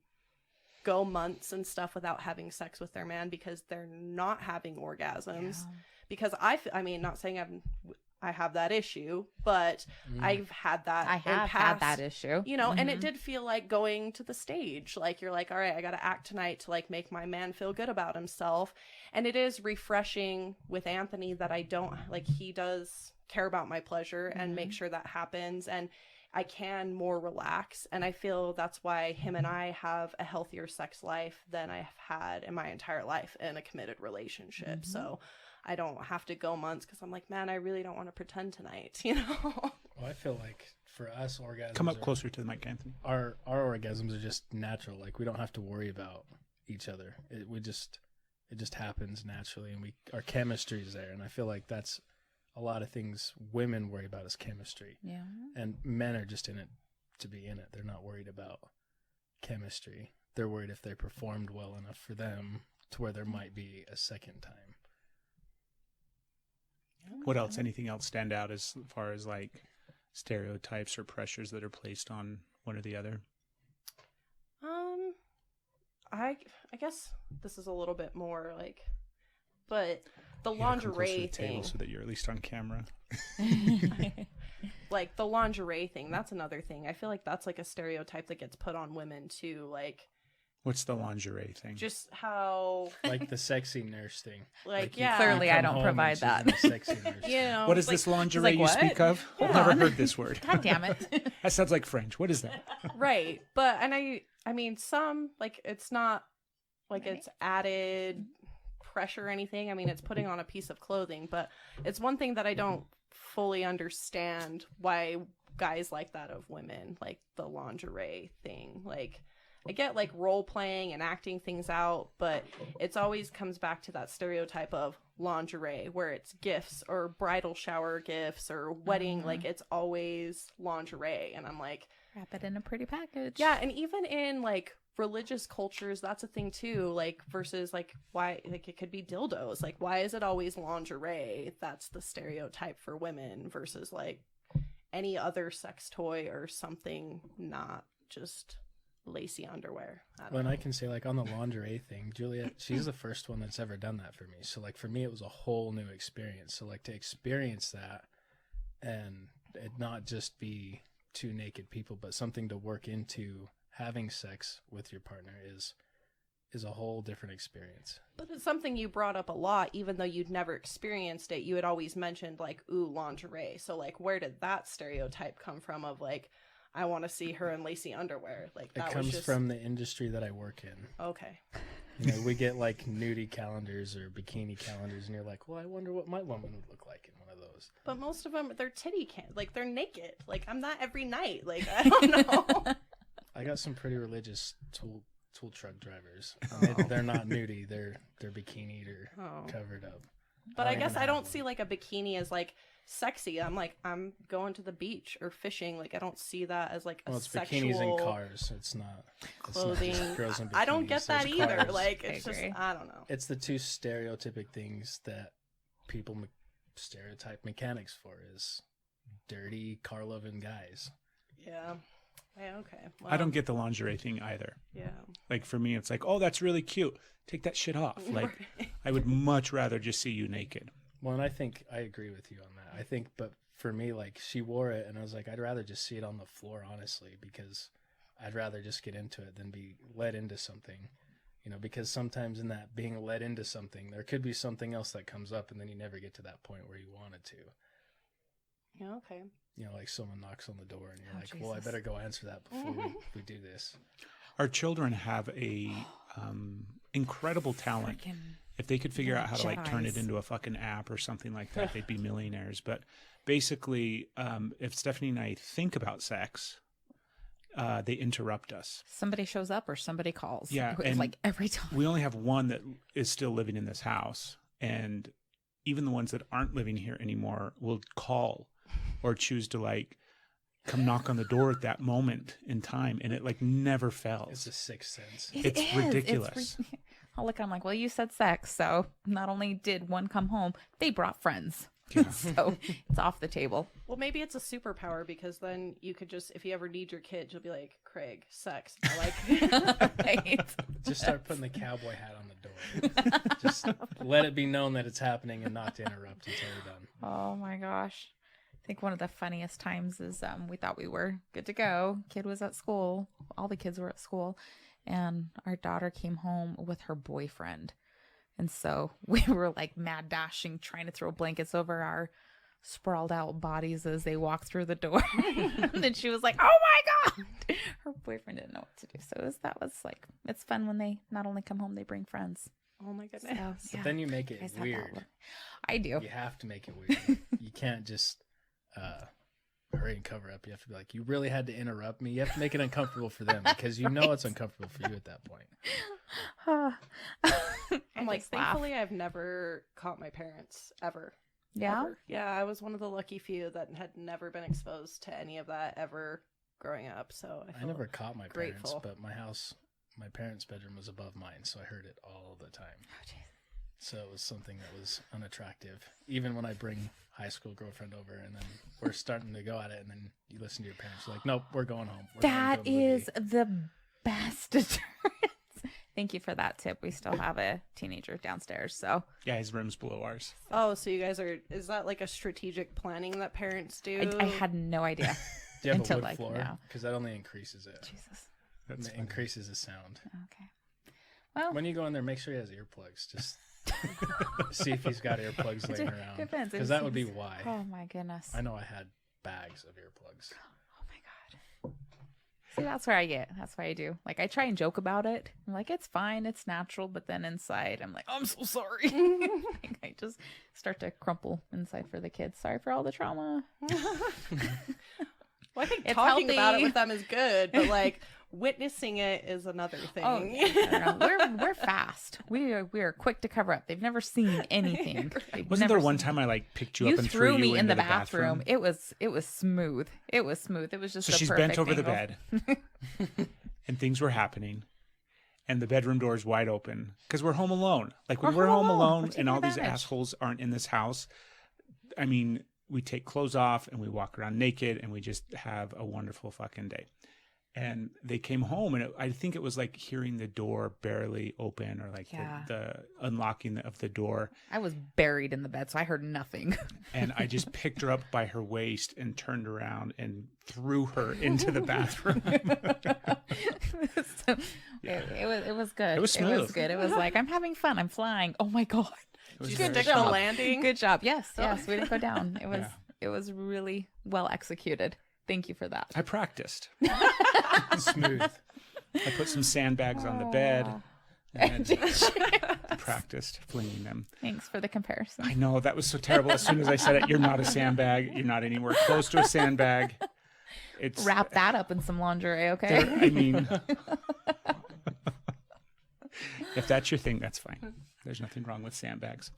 go months and stuff without having sex with their man, because they're not having orgasms. Yeah. Because I mean, not saying I have that issue, but I've had that. I have had that issue. You know, and it did feel like going to the stage. Like, you're like, all right, I got to act tonight to like make my man feel good about himself. And it is refreshing with Anthony that I don't, like, he does care about my pleasure and make sure that happens. And I can more relax. And I feel that's why him and I have a healthier sex life than I've had in my entire life in a committed relationship. So I don't have to go months because I'm like, man, I really don't want to pretend tonight, you know? Well, I feel like for us, orgasms Come up closer to the mic, Anthony. Our orgasms are just natural. Like, we don't have to worry about each other. It just happens naturally, and our chemistry is there. And I feel like that's a lot of things women worry about, is chemistry. Yeah. And men are just in it to be in it. They're not worried about chemistry. They're worried if they performed well enough for them to where there might be a second time. What else? Anything else stand out as far as like stereotypes or pressures that are placed on one or the other? I guess this is a little bit more like, but the You gotta come closer to lingerie the table thing, so that you're at least on camera. like the lingerie thing, that's another thing. I feel like that's like a stereotype that gets put on women too. Like, What's the lingerie thing? just how, Like the sexy nurse thing. like, you yeah. Clearly, come I don't home provide and she's that. in a sexy nurse. You know, What is like, this lingerie like, you what? speak of? I've Hold never on. heard this word. God damn it. That sounds like French. What is that? right? But and I mean, some, like, it's not like it's added pressure or anything. I mean, it's putting on a piece of clothing, but it's one thing that I don't fully understand why guys like that of women, like the lingerie thing. Like, I get like role playing and acting things out, but it's always comes back to that stereotype of lingerie where it's gifts or bridal shower gifts or wedding. Like, it's always lingerie. And I'm like, Wrap it in a pretty package. yeah. And even in like religious cultures, that's a thing too. Like, versus like, why, like, it could be dildos. Like, why is it always lingerie? That's the stereotype for women versus like any other sex toy or something, not just lacy underwear. Well, and I can say, like, on the lingerie thing, Juliet, she's the first one that's ever done that for me. So, like, for me, it was a whole new experience. So, like, to experience that and it not just be two naked people, but something to work into having sex with your partner is a whole different experience. But it's something you brought up a lot, even though you'd never experienced it. You had always mentioned like, ooh, lingerie. So like, where did that stereotype come from of like, I want to see her in lacy underwear. Like that It comes was just from the industry that I work in. okay. You know, we get like nudie calendars or bikini calendars, and you're like, well, I wonder what my woman would look like in one of those. But most of them, they're like they're naked. Like I'm not every night. Like I don't know. I got some pretty religious tool truck drivers. And they're not nudie. They're bikinied or covered up. But I guess I don't see like a bikini as like sexy. I'm like, I'm going to the beach or fishing. Like I don't see that as like a Well, it's sexual bikinis in cars. It's not clothing. It's not just girls in bikinis. I don't get that There's either. cars. Like it's just I don't know. It's the two stereotypic things that people stereotype mechanics for is dirty car loving guys. Yeah. Yeah. Okay. Well, I don't get the lingerie thing either. Yeah. Like for me, it's like, oh, that's really cute. Take that shit off. Like, I would much rather just see you naked. Well, and I think I agree with you on that. I think, but for me, like she wore it and I was like, I'd rather just see it on the floor, honestly, because I'd rather just get into it than be led into something, you know, because sometimes in that being led into something, there could be something else that comes up and then you never get to that point where you wanted to. Yeah. Okay. You know, like someone knocks on the door and you're like, Jesus. well, I better go answer that before we do this. Our children have a incredible talent. If they could figure out how to like turn it Jedis. into a fucking app or something like that, they'd be millionaires. But basically, if Stephanie and I think about sex, they interrupt us. Somebody shows up or somebody calls. Yeah, It's and like every time. We only have one that is still living in this house, and even the ones that aren't living here anymore will call or choose to like come knock on the door at that moment in time, and it like never fails. It's a sixth sense. It It's is. ridiculous. I'll look, I'm like, well, you said sex, so not only did one come home, they brought friends. So it's off the table. Well, maybe it's a superpower because then you could just, if you ever need your kid, you'll be like, Craig, sex. I like. Right? Just start putting the cowboy hat on the door. Just let it be known that it's happening and not to interrupt until you're done. Oh my gosh. I think one of the funniest times is we thought we were good to go. Kid was at school. All the kids were at school. And our daughter came home with her boyfriend. And so we were like mad dashing, trying to throw blankets over our sprawled out bodies as they walked through the door. And then she was like, oh my God. Her boyfriend didn't know what to do. So that was like, it's fun when they not only come home, they bring friends. Oh my goodness. So, But then you make it guys have that weird. one. I do. You have to make it weird. You can't just hurry and cover up. You have to be like, you really had to interrupt me. You have to make it uncomfortable for them because you know it's uncomfortable for you at that point. I'm like, just laugh. thankfully, I've never caught my parents ever. Yeah. Ever. Yeah, I was one of the lucky few that had never been exposed to any of that ever growing up. So I never caught my grateful. parents, but my parents' bedroom was above mine, so I heard it all the time. Oh, jeez. So it was something that was unattractive. Even when I bring high school girlfriend over and then we're starting to go at it and then you listen to your parents, you're like, nope, we're going home. We're That going to a movie." is the best deterrent. Thank you for that tip. We still have a teenager downstairs, so Yeah, his room's below ours. Oh, so you guys is that like a strategic planning that parents do? I had no idea. Do you have until, a wood like, floor? now. Because that only increases it. Jesus. That's It funny. increases the sound. Okay. Well, When you go in there, make sure he has earplugs. Just see if he's got earplugs laying around. depends. Because that would be why. Oh my goodness. I know I had bags of earplugs. Oh my god. See, that's where I get. That's why I do. Like, I try and joke about it. I'm like, it's fine, it's natural. But then inside, I'm like, I'm so sorry. Like, I just start to crumple inside for the kids. Sorry for all the trauma. Well, I think It's talking about it healthy. with them is good, but like witnessing it is another thing. Oh, yeah. we're fast. We are quick to cover up. They've never seen anything. They've Wasn't never there one seen- time I like picked you You up and threw me you in into the bathroom. It was smooth. It was smooth. It was just So the she's perfect bent over the angle. bed, and things were happening, and the bedroom door is wide open because we're home alone. Like when We're we're home home alone. We're alone taking and all these advantage. assholes aren't in this house, I mean, we take clothes off and we walk around naked and we just have a wonderful fucking day. And they came home, and I think it was like hearing the door barely open, or like Yeah. the unlocking of the door. I was buried in the bed, so I heard nothing. And I just picked her up by her waist and turned around and threw her into the bathroom. So, it was good. It was It was smooth. good. It was like, I'm having fun. I'm flying. Oh my god. It was Did you very stick job. the landing? Good job. Yes, we didn't go down. It was Yeah. it was really well executed. Thank you for that. I practiced. Smooth. I put some sandbags on the bed and practiced flinging them. Thanks for the comparison. I know, that was so terrible. As soon as I said it, you're not a sandbag. You're not anywhere close to a sandbag. It's Wrap that up in some lingerie, okay? I mean, if that's your thing, that's fine. There's nothing wrong with sandbags.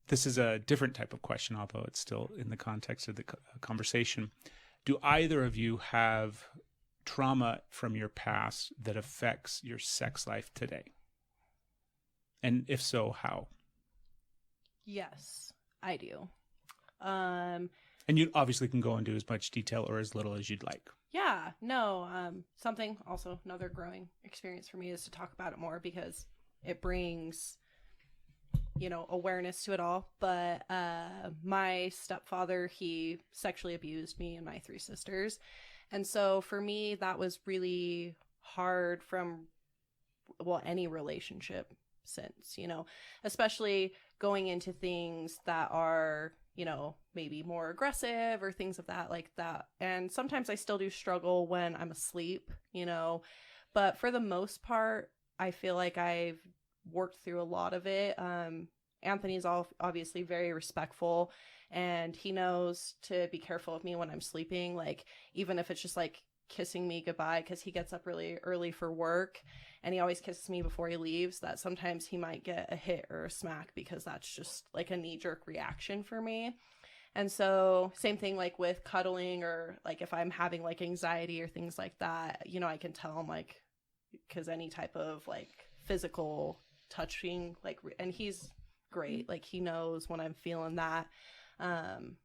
This is a different type of question, although it's still in the context of the conversation. Do either of you have trauma from your past that affects your sex life today? And if so, how? Yes, I do. And you obviously can go into as much detail or as little as you'd like. Yeah, no, something also another growing experience for me is to talk about it more because it brings, awareness to it all. But my stepfather, he sexually abused me and my 3 sisters. And so for me, that was really hard from, any relationship since, especially going into things that are, maybe more aggressive or things of that like that. And sometimes I still do struggle when I'm asleep, but for the most part, I feel like I've worked through a lot of it. Anthony's obviously very respectful, and he knows to be careful of me when I'm sleeping, like even if it's just like kissing me goodbye, because he gets up really early for work and he always kisses me before he leaves, that sometimes he might get a hit or a smack because that's just like a knee-jerk reaction for me. And so same thing like with cuddling, or like if I'm having like anxiety or things like that, I can tell him, like, because any type of like physical touching, like, and he's great, like he knows when I'm feeling that.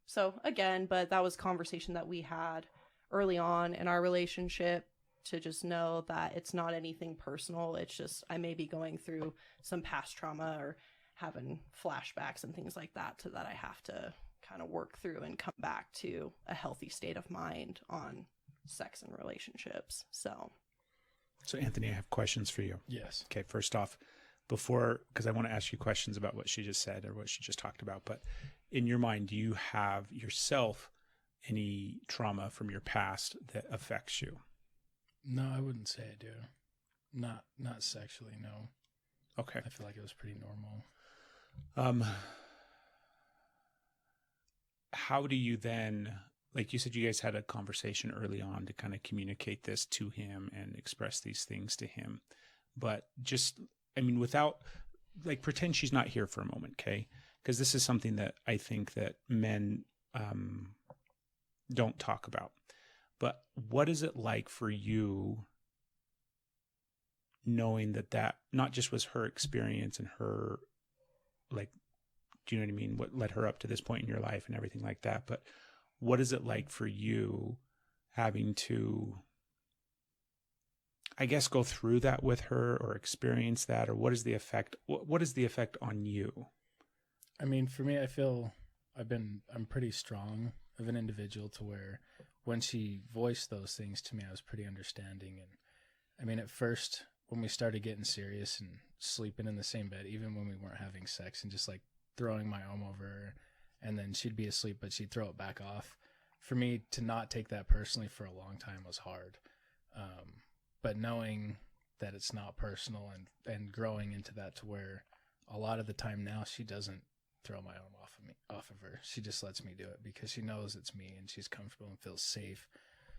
So again, but that was conversation that we had early on in our relationship, to just know that it's not anything personal. It's just I may be going through some past trauma or having flashbacks and things like that, that I have to kind of work through and come back to a healthy state of mind on sex and relationships. So Anthony, I have questions for you. Yes. Okay, first off, because I want to ask you questions about what she just said or what she just talked about, but in your mind, do you have yourself any trauma from your past that affects you? No, I wouldn't say I do. Not sexually, no. Okay. I feel like it was pretty normal. How do you then, like you said, you guys had a conversation early on to kind of communicate this to him and express these things to him, but just, without, like, pretend she's not here for a moment, okay? Because this is something that I think that men don't talk about. But what is it like for you knowing that not just was her experience and her, like, do you know what I mean? What led her up to this point in your life and everything like that. But what is it like for you having to, I guess, go through that with her or experience that, or what is the effect? What is the effect on you? For me, I feel I'm pretty strong of an individual to where when she voiced those things to me, I was pretty understanding. And at first, when we started getting serious and sleeping in the same bed, even when we weren't having sex, and just like throwing my arm over her, and then she'd be asleep, but she'd throw it back off. For me to not take that personally for a long time was hard. But knowing that it's not personal and growing into that to where a lot of the time now she doesn't throw my arm off of her. She just lets me do it because she knows it's me and she's comfortable and feels safe.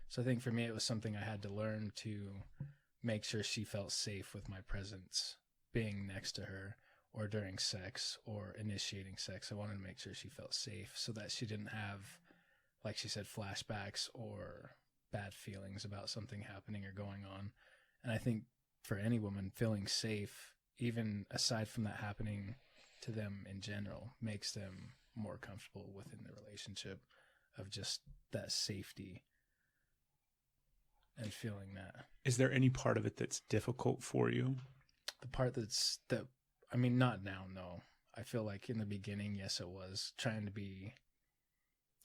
So I think for me, it was something I had to learn to make sure she felt safe with my presence, being next to her, or during sex or initiating sex. I wanted to make sure she felt safe so that she didn't have, like she said, flashbacks or bad feelings about something happening or going on. And I think for any woman, feeling safe, even aside from that happening to them in general, makes them more comfortable within the relationship, of just that safety and feeling that. Is there any part of it that's difficult for you? The part not now, no. I feel like in the beginning, yes, it was trying to be,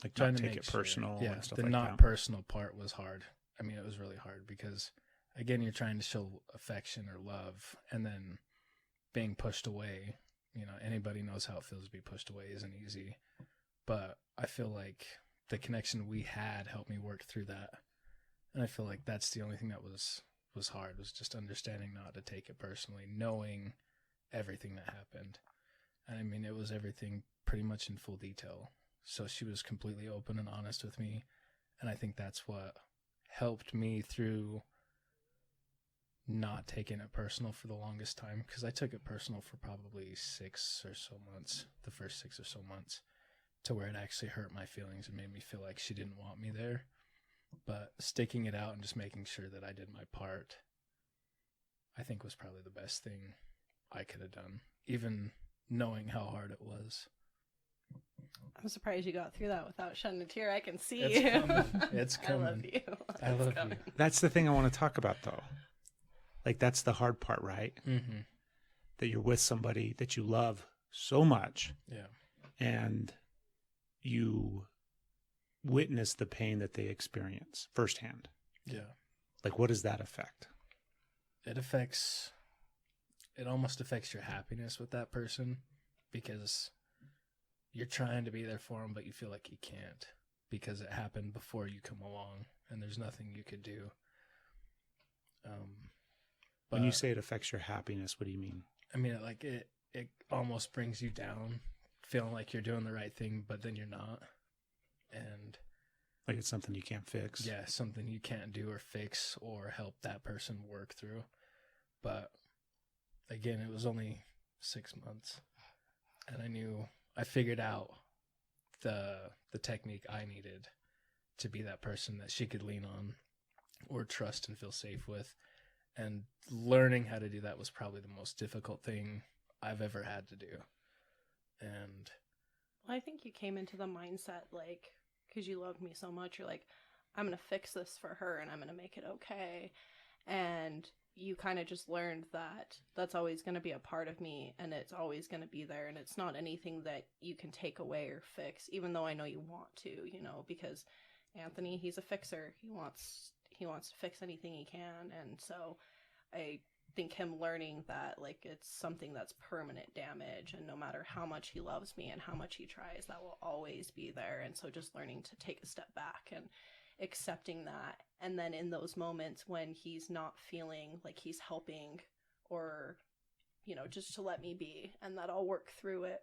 like, trying not to take make it sure. personal Yeah, and stuff the like not that. personal part was hard. It was really hard because, again, you're trying to show affection or love, and then being pushed away. Anybody knows how it feels to be pushed away isn't easy. But I feel like the connection we had helped me work through that. And I feel like that's the only thing that was hard, was just understanding not to take it personally, knowing everything that happened. And I mean, it was everything pretty much in full detail. So she was completely open and honest with me. And I think that's what helped me through not taking it personal for the longest time, because I took it personal for probably 6 or so months, the first 6 or so months, to where it actually hurt my feelings and made me feel like she didn't want me there. But sticking it out and just making sure that I did my part, I think was probably the best thing I could have done, even knowing how hard it was. I'm surprised you got through that without shedding a tear. I can see It's you. coming. It's coming. I love you. I love coming. you. That's the thing I want to talk about, though. Like, that's the hard part, right? Mm-hmm. That you're with somebody that you love so much, Yeah. and you witness the pain that they experience firsthand. Yeah. Like, what does that affect? It almost affects your happiness with that person, because you're trying to be there for them, but you feel like you can't because it happened before you come along and there's nothing you could do. When you say it affects your happiness, what do you mean? I mean, like it almost brings you down, feeling like you're doing the right thing, but then you're not. And Like it's something you can't fix. yeah, something you can't do or fix or help that person work through. But again, it was only 6 months, and I figured out the technique I needed to be that person that she could lean on or trust and feel safe with. And learning how to do that was probably the most difficult thing I've ever had to do. And Well, I think you came into the mindset, like, because you loved me so much, you're like, I'm going to fix this for her and I'm going to make it okay. And you kind of just learned that that's always going to be a part of me and it's always going to be there. And it's not anything that you can take away or fix, even though I know you want to, because Anthony, he's a fixer. He wants to fix anything he can. And so I think him learning that, like, it's something that's permanent damage, and no matter how much he loves me and how much he tries, that will always be there. And so just learning to take a step back and accepting that. And then in those moments when he's not feeling like he's helping, or just to let me be, and that I'll work through it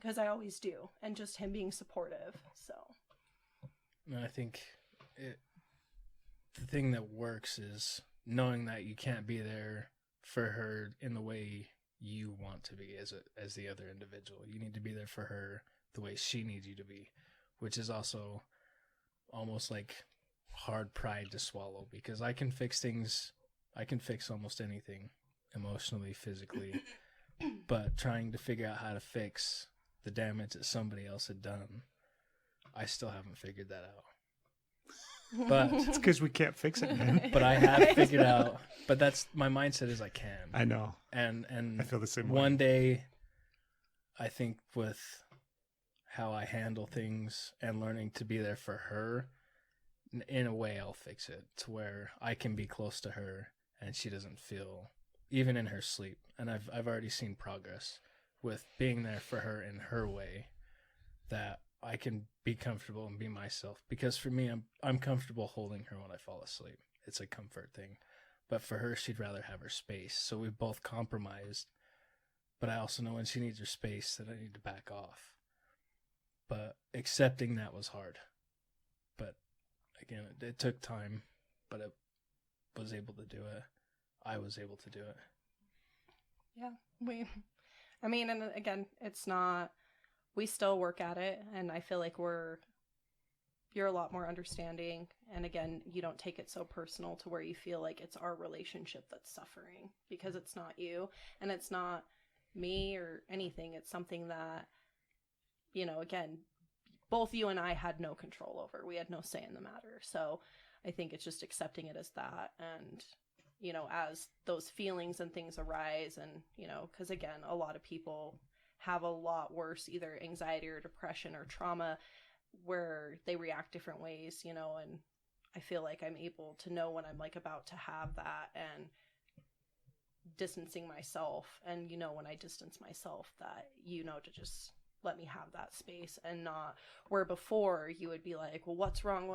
because I always do. And just him being supportive. So and I think the thing that works is knowing that you can't be there for her in the way you want to be as the other individual. You need to be there for her the way she needs you to be, which is also almost like hard pride to swallow, because I can fix things. I can fix almost anything emotionally, physically, but trying to figure out how to fix the damage that somebody else had done, I still haven't figured that out. But It's because we can't fix it, man. but I have figured out, but that's my mindset is I can. I know. And I feel the same way. one day, I think with how I handle things and learning to be there for her, in a way I'll fix it to where I can be close to her and she doesn't feel, even in her sleep. And I've already seen progress with being there for her in her way, that I can be comfortable and be myself. Because for me, I'm comfortable holding her when I fall asleep. It's a comfort thing. But for her, she'd rather have her space. So we've both compromised. But I also know when she needs her space that I need to back off. But accepting that was hard. But again, it took time. But it was able to do it. I was able to do it. Yeah. And again, it's not, we still work at it, and I feel like you're a lot more understanding, and again, you don't take it so personal to where you feel like it's our relationship that's suffering, because it's not you, and it's not me or anything. It's something that, again, both you and I had no control over. We had no say in the matter. So I think it's just accepting it as that, and as those feelings and things arise, and because again, a lot of people have a lot worse, either anxiety or depression or trauma, where they react different ways, and I feel like I'm able to know when I'm like about to have that, and distancing myself, and when I distance myself, that to just let me have that space, and not where before you would be like, well, what's wrong,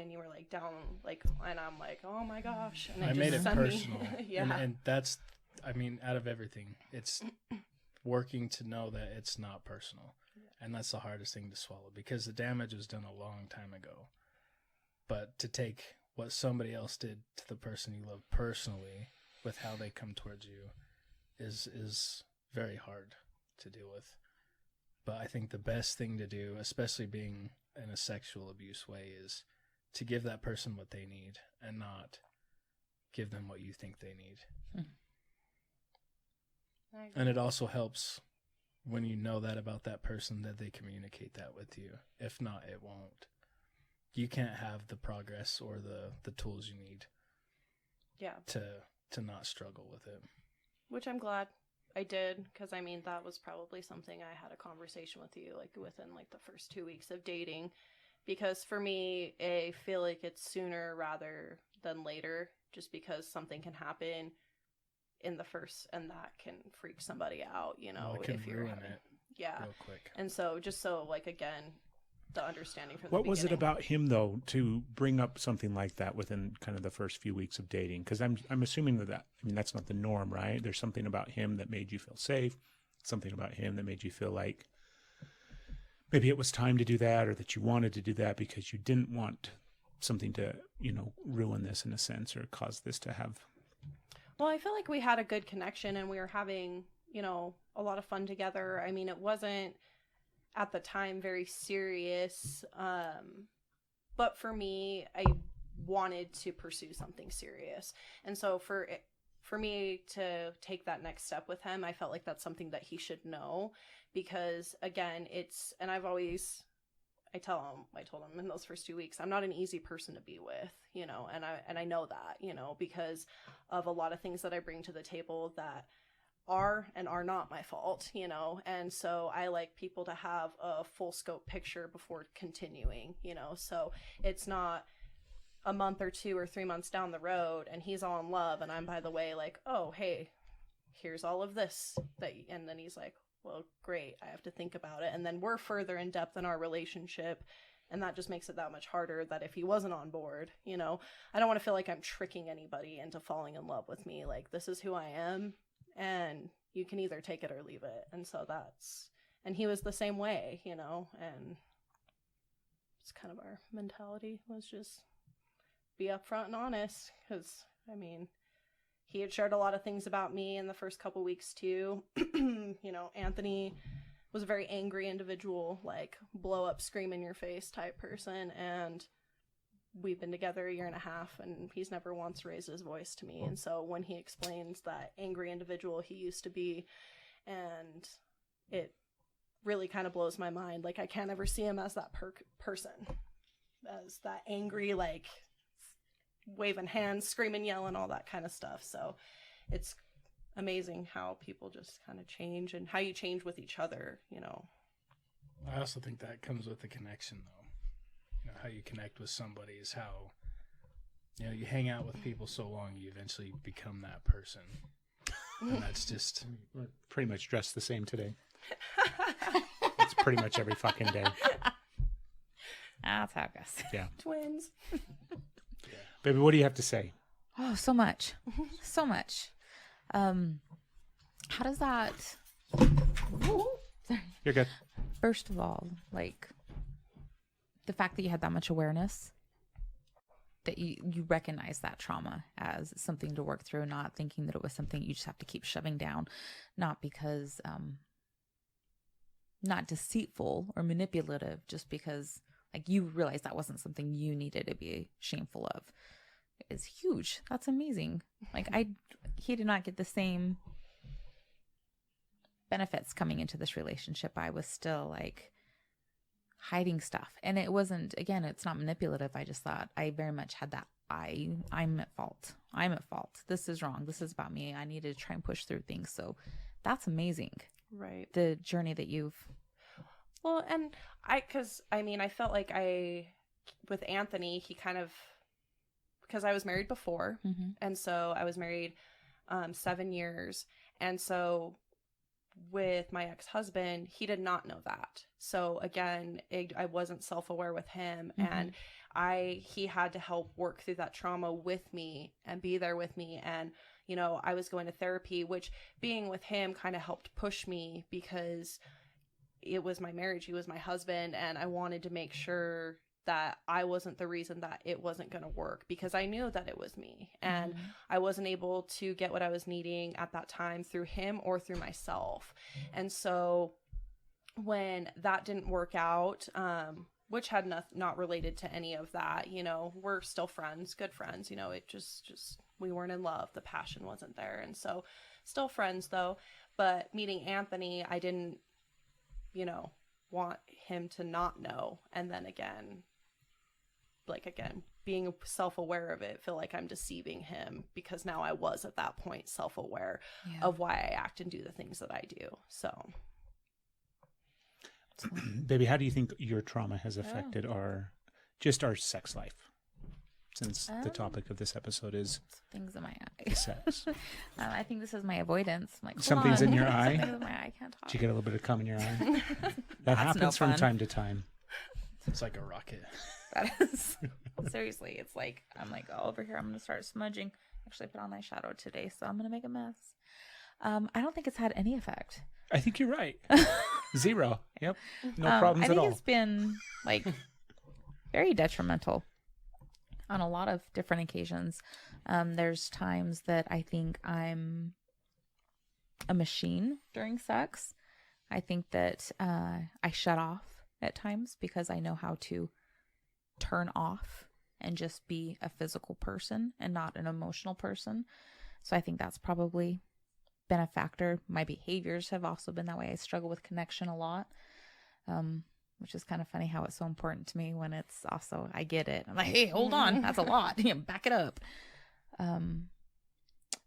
and you were like down, like, and I'm like, oh my gosh, and I just made it sent me- personal. yeah. And that's, I mean, out of everything, it's working to know that it's not personal. And that's the hardest thing to swallow, because the damage was done a long time ago. But to take what somebody else did to the person you love personally with how they come towards you is very hard to deal with. But I think the best thing to do, especially being in a sexual abuse way, is to give that person what they need and not give them what you think they need. I agree. And it also helps when you know that about that person, that they communicate that with you. If not, it won't. You can't have the progress or the tools you need Yeah, to not struggle with it. which I'm glad I did, because I mean, that was probably something I had a conversation with you, like, within like the first 2 weeks of dating, because for me, I feel like it's sooner rather than later, just because something can happen in the first, and that can freak somebody out, you know, Well, it can if you're ruin having, it yeah. real quick. And so, just so, like, again, the understanding from What the was it beginning. about him, though, to bring up something like that within kind of the first few weeks of dating? Because I'm assuming that, I mean, that's not the norm, right? There's something about him that made you feel safe, something about him that made you feel like maybe it was time to do that, or that you wanted to do that because you didn't want something to, you know, ruin this in a sense, or cause this to have. Well, I feel like we had a good connection, and we were having, you know, a lot of fun together. I mean, it wasn't at the time very serious, but for me, I wanted to pursue something serious. And so for me to take that next step with him, I felt like that's something that he should know, because again, and I told him in those first 2 weeks, I'm not an easy person to be with, you know, and I know that, you know, because of a lot of things that I bring to the table that are and are not my fault, you know, and so I like people to have a full scope picture before continuing, you know, so it's not a month or 2 or 3 months down the road and he's all in love and I'm, by the way, like, oh, hey, here's all of this, and then he's like, well, great, I have to think about it, and then we're further in depth in our relationship, and that just makes it that much harder, that if he wasn't on board, you know, I don't want to feel like I'm tricking anybody into falling in love with me. Like, this is who I am, and you can either take it or leave it. And so and he was the same way, you know, and it's kind of our mentality was just be upfront and honest, because, I mean, he had shared a lot of things about me in the first couple weeks too. You know, Anthony was a very angry individual, like blow up, scream in your face type person, and we've been together 1.5 years, and he's never once raised his voice to me. And so when he explains that angry individual he used to be, and it really kind of blows my mind. Like, I can't ever see him as that person, as that angry, like waving hands, screaming, yelling, all that kind of stuff. So it's amazing how people just kind of change, and how you change with each other, you know. I also think that comes with the connection, though. You know, how you connect with somebody is how, you know, you hang out with people so long, you eventually become that person. And that's just... We're pretty much dressed the same today. It's pretty much every fucking day. That's how it goes. Yeah. Twins. Baby, what do you have to say? Oh, so much. So much. How does that... Sorry. You're good. First of all, like, the fact that you had that much awareness, that you recognize that trauma as something to work through, not thinking that it was something you just have to keep shoving down, not because, not deceitful or manipulative, just because, like, you realize that wasn't something you needed to be shameful of, is huge. That's amazing. Like, he did not get the same benefits coming into this relationship. I was still, like, hiding stuff, and it wasn't, again, it's not manipulative. I just thought I very much had that I'm at fault. This is wrong. This is about me. I need to try and push through things. So that's amazing, Right. the journey that you've... Well, and I felt like with Anthony, he kind of, because I was married before, Mm-hmm. and so I was married 7 years, and so with my ex-husband, he did not know that. So again, I wasn't self-aware with him, and he had to help work through that trauma with me and be there with me. And, you know, I was going to therapy, which being with him kind of helped push me, because it was my marriage. He was my husband, and I wanted to make sure that I wasn't the reason that it wasn't going to work, because I knew that it was me, and I wasn't able to get what I was needing at that time through him or through myself. And so when that didn't work out, which had not related to any of that, you know, we're still friends, good friends, you know, it just we weren't in love. The passion wasn't there. And so still friends though. But meeting Anthony, I didn't, you know, want him to not know. And then again, being self-aware of it, feel like I'm deceiving him, because now I was at that point self-aware of why I act and do the things that I do. So Baby, how do you think your trauma has affected our sex life? Since the topic of this episode is things in my eye. Sex. I think this is my avoidance. I'm like, Something's in your eye? Something's in my eye. I can't talk. Did you get a little bit of cum in your eye? That happens from time to time. It's like a rocket. That is. Seriously, it's like, I'm like, oh, over here, I'm going to start smudging. Actually, I put on eyeshadow today, so I'm going to make a mess. I don't think it's had any effect. I think you're right. 0. Yep. No problems at all. I think it's been like very detrimental on a lot of different occasions. There's times that I think I'm a machine during sex. I think that I shut off at times because I know how to turn off and just be a physical person and not an emotional person. So I think that's probably been a factor. My behaviors have also been that way. I struggle with connection a lot, which is kind of funny how it's so important to me when it's also, I get it. I'm like, hey, hold on. That's a lot. Back it up.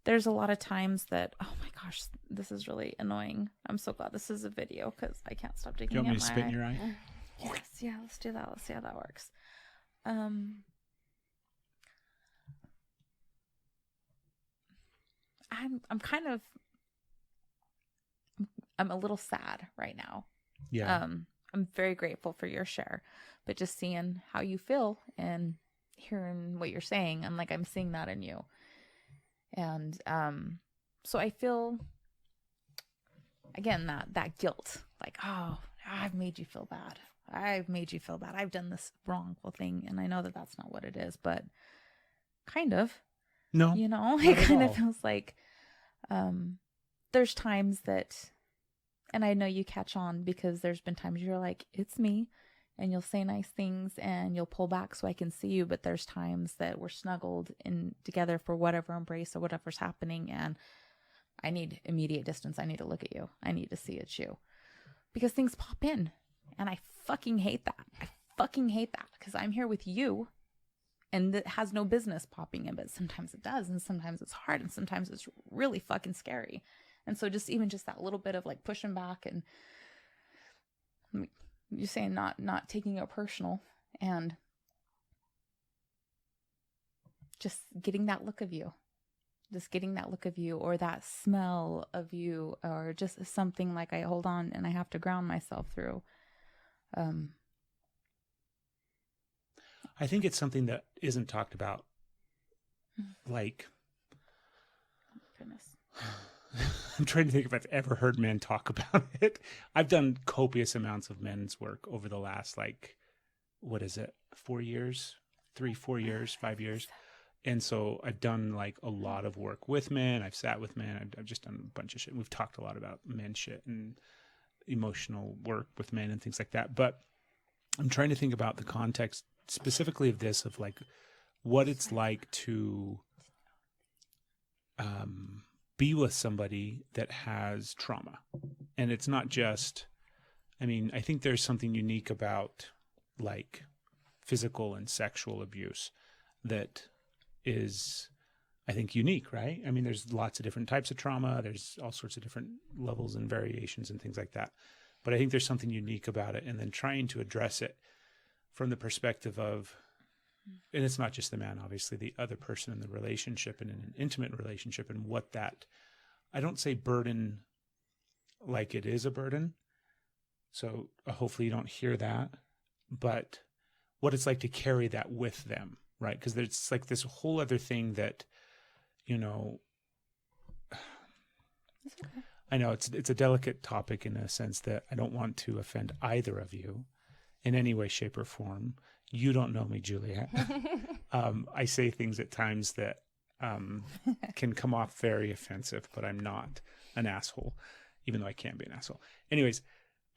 There's a lot of times that, oh my gosh, this is really annoying. I'm so glad this is a video because I can't stop taking it. Do you want me to spit in your eye? Yes. Yeah, let's do that. Let's see how that works. I'm a little sad right now. Yeah. I'm very grateful for your share, but just seeing how you feel and hearing what you're saying, I'm like, I'm seeing that in you. And, so I feel again, that guilt, like, oh, I've made you feel bad. I've made you feel bad. I've done this wrongful thing. And I know that that's not what it is, but kind of, no, you know, it kind of feels like, there's times that, and I know you catch on because there's been times you're like, it's me, and you'll say nice things and you'll pull back so I can see you. But there's times that we're snuggled in together for whatever embrace or whatever's happening. And I need immediate distance. I need to look at you. I need to see it's you, because things pop in and I fucking hate that. I fucking hate that because I'm here with you and it has no business popping in, but sometimes it does. And sometimes it's hard and sometimes it's really fucking scary. And so just that little bit of like pushing back and you're saying not taking it personal and just getting that look of you. Just getting that look of you or that smell of you or just something like I hold on and I have to ground myself through. I think it's something that isn't talked about. Like, goodness. I'm trying to think if I've ever heard men talk about it. I've done copious amounts of men's work over the last, 4 years, 3, 4 years, 5 years. And so I've done a lot of work with men. I've sat with men. I've just done a bunch of shit. We've talked a lot about men shit and emotional work with men and things like that. But I'm trying to think about the context specifically of this, of what it's like to be with somebody that has trauma. And it's not just, I think there's something unique about physical and sexual abuse that is, I think, unique, right? There's lots of different types of trauma. There's all sorts of different levels and variations and things like that. But I think there's something unique about it. And then trying to address it from the perspective of, and it's not just the man, obviously, the other person in the relationship and in an intimate relationship, and what that, I don't say burden like it is a burden. So hopefully you don't hear that, but what it's like to carry that with them, right? Because there's like this whole other thing that, you know, Okay. I know it's a delicate topic in a sense that I don't want to offend either of you in any way, shape, or form. You don't know me, Juliet. I say things at times that can come off very offensive, but I'm not an asshole, even though I can be an asshole. Anyways,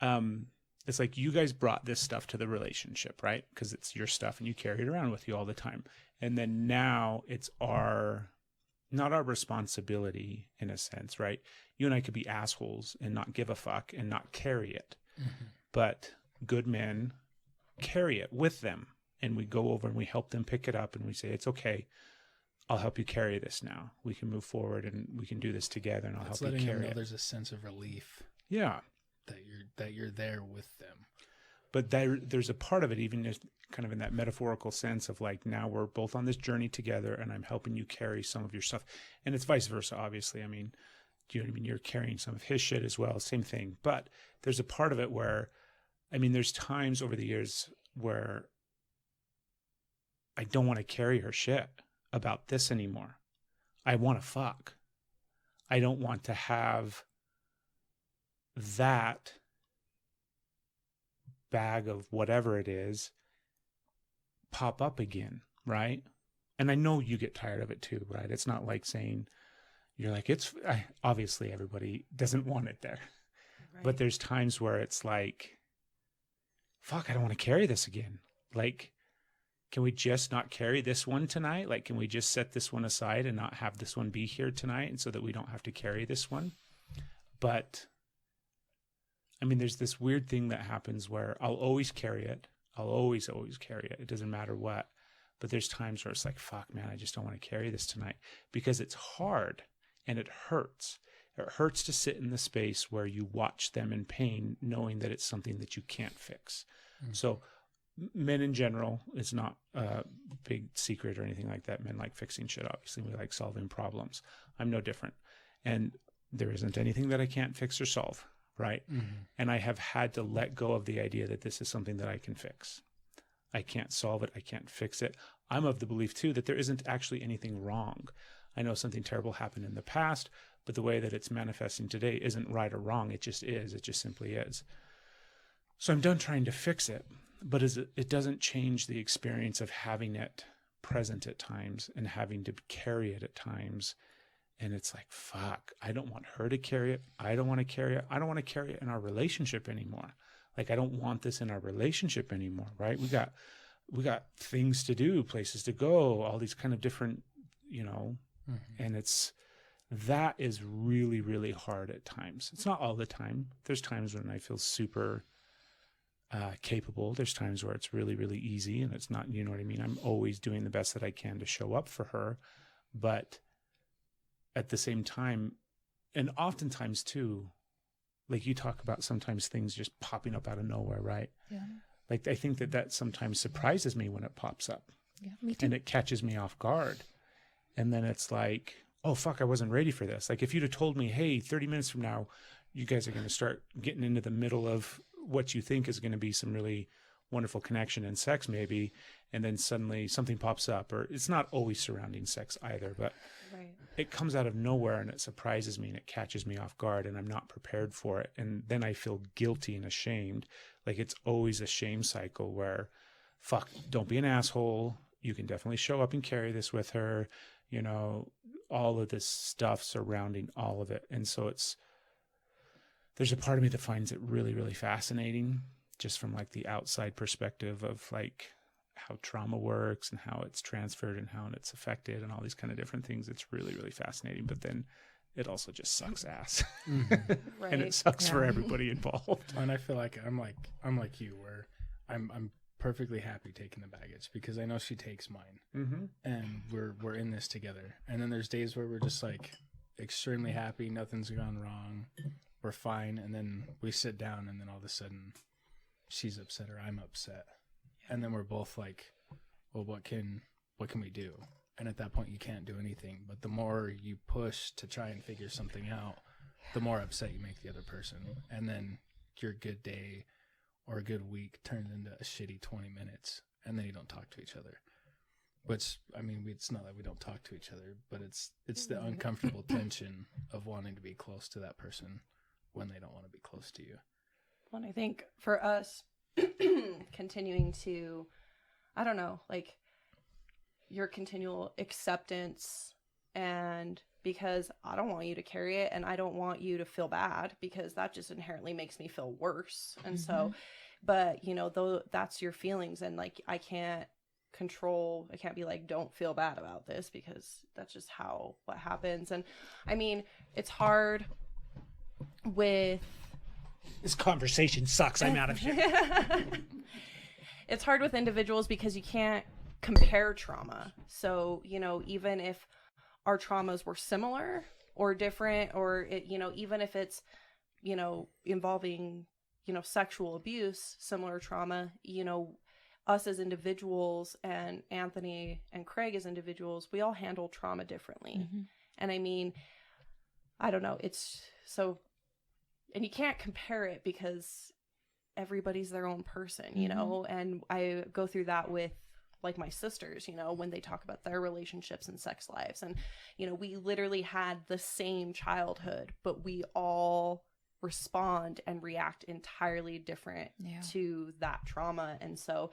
it's like you guys brought this stuff to the relationship, right? Because it's your stuff and you carry it around with you all the time. And then now it's not our responsibility in a sense, right? You and I could be assholes and not give a fuck and not carry it. Mm-hmm. But good men carry it with them. And we go over and we help them pick it up and we say, it's okay. I'll help you carry this now. We can move forward and we can do this together and I'll help you carry it. There's a sense of relief. Yeah. That you're there with them. But there's a part of it, even just kind of in that metaphorical sense of like, now we're both on this journey together and I'm helping you carry some of your stuff. And it's vice versa, obviously. I mean, do you know what I mean? You're carrying some of his shit as well, same thing. But there's a part of it where, I mean, there's times over the years where I don't want to carry her shit about this anymore. I want to fuck. I don't want to have that bag of whatever it is pop up again, right? And I know you get tired of it too, right? It's not like saying you're like, obviously everybody doesn't want it there. Right. But there's times where it's like, fuck, I don't want to carry this again. Like, can we just not carry this one tonight? Like, can we just set this one aside and not have this one be here tonight, and so that we don't have to carry this one? But I mean, there's this weird thing that happens where I'll always carry it. I'll always carry it. It doesn't matter what. But there's times where it's like, fuck, man, I just don't want to carry this tonight, because it's hard and it hurts. It hurts to sit in the space where you watch them in pain, knowing that it's something that you can't fix. Mm-hmm. So men in general, it's not a big secret or anything like that. Men like fixing shit, obviously. We like solving problems. I'm no different. And there isn't anything that I can't fix or solve, right? Mm-hmm. And I have had to let go of the idea that this is something that I can fix. I can't solve it. I can't fix it. I'm of the belief, too, that there isn't actually anything wrong. I know something terrible happened in the past, but the way that it's manifesting today isn't right or wrong. It just is. It just simply is. So I'm done trying to fix it, but it doesn't change the experience of having it present at times and having to carry it at times. And it's like, fuck, I don't want her to carry it. I don't want to carry it. I don't want to carry it in our relationship anymore. Like, I don't want this in our relationship anymore, right? We got things to do, places to go, all these kind of different, mm-hmm. And that is really, really hard at times. It's not all the time. There's times when I feel super capable. There's times where it's really, really easy and it's not, you know what I mean? I'm always doing the best that I can to show up for her. But at the same time, and oftentimes too, like you talk about sometimes things just popping up out of nowhere, right? Yeah. Like, I think that sometimes surprises me when it pops up. Yeah, me too. And it catches me off guard. And then it's like, oh, fuck, I wasn't ready for this. Like, if you'd have told me, hey, 30 minutes from now, you guys are going to start getting into the middle of what you think is going to be some really wonderful connection and sex maybe, and then suddenly something pops up, or it's not always surrounding sex either, but Right. It comes out of nowhere and it surprises me and it catches me off guard and I'm not prepared for it. And then I feel guilty and ashamed. Like, it's always a shame cycle where, fuck, don't be an asshole. You can definitely show up and carry this with her, all of this stuff surrounding all of it. And so there's a part of me that finds it really, really fascinating, just from like the outside perspective of like how trauma works and how it's transferred and how it's affected and all these kind of different things. It's really, really fascinating. But then it also just sucks ass. Mm-hmm. Right. And it sucks for everybody involved. And I feel like I'm like you, where I'm perfectly happy taking the baggage because I know she takes mine, mm-hmm. and we're in this together. And then there's days where we're just like extremely happy, nothing's gone wrong, we're fine, and then we sit down, and then all of a sudden she's upset or I'm upset, and then we're both like, well, what can we do? And at that point you can't do anything. But the more you push to try and figure something out, the more upset you make the other person. And then your good day or a good week turns into a shitty 20 minutes, and then you don't talk to each other. Which, I mean, it's not that we don't talk to each other, but it's the uncomfortable tension of wanting to be close to that person when they don't want to be close to you. Well, and I think for us, continuing to, I don't know, like your continual acceptance, and because I don't want you to carry it and I don't want you to feel bad, because that just inherently makes me feel worse. And so, but you know, though that's your feelings, and like I can't be like, don't feel bad about this, because that's just what happens. And I mean, it's hard with This conversation sucks. I'm out of here. It's hard with individuals because you can't compare trauma. So, you know, even if our traumas were similar or different, or it, you know, even if it's, you know, involving, you know, sexual abuse, similar trauma, you know, us as individuals and Anthony and Craig as individuals, we all handle trauma differently. And I mean, I don't know, it's so, and you can't compare it because everybody's their own person, you know, and I go through that with like my sisters, you know, when they talk about their relationships and sex lives. And, you know, we literally had the same childhood, but we all respond and react entirely different to that trauma. And so,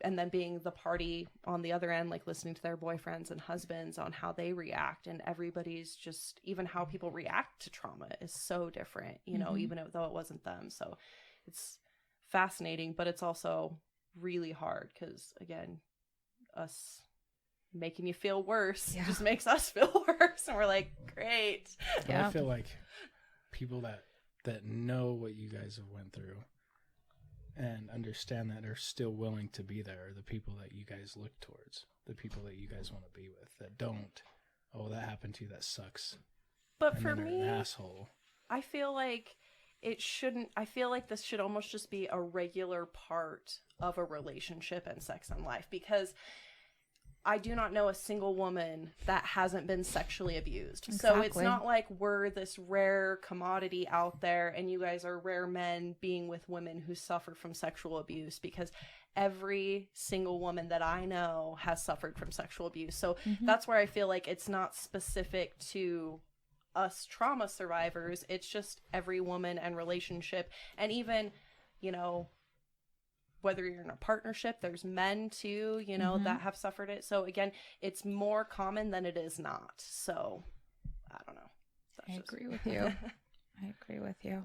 and then being the party on the other end, like listening to their boyfriends and husbands on how they react, and everybody's just, even how people react to trauma is so different, you know, even though it wasn't them. So it's fascinating, but it's also really hard because, again, us making you feel worse just makes us feel worse, and we're like, great. I feel like people that know what you guys have went through and understand that are still willing to be there are the people that you guys look towards, the people that you guys want to be with, that don't, oh, that happened to you, that sucks. But and for me, an asshole. I feel like I feel like this should almost just be a regular part of a relationship and sex and life, because I do not know a single woman that hasn't been sexually abused. So it's not like we're this rare commodity out there and you guys are rare men being with women who suffer from sexual abuse, because every single woman that I know has suffered from sexual abuse. So that's where I feel like it's not specific to us trauma survivors. It's just every woman and relationship. And even, you know, whether you're in a partnership, there's men too, you know, that have suffered it. So again, it's more common than it is not. So I don't know. I agree with you. I agree with you.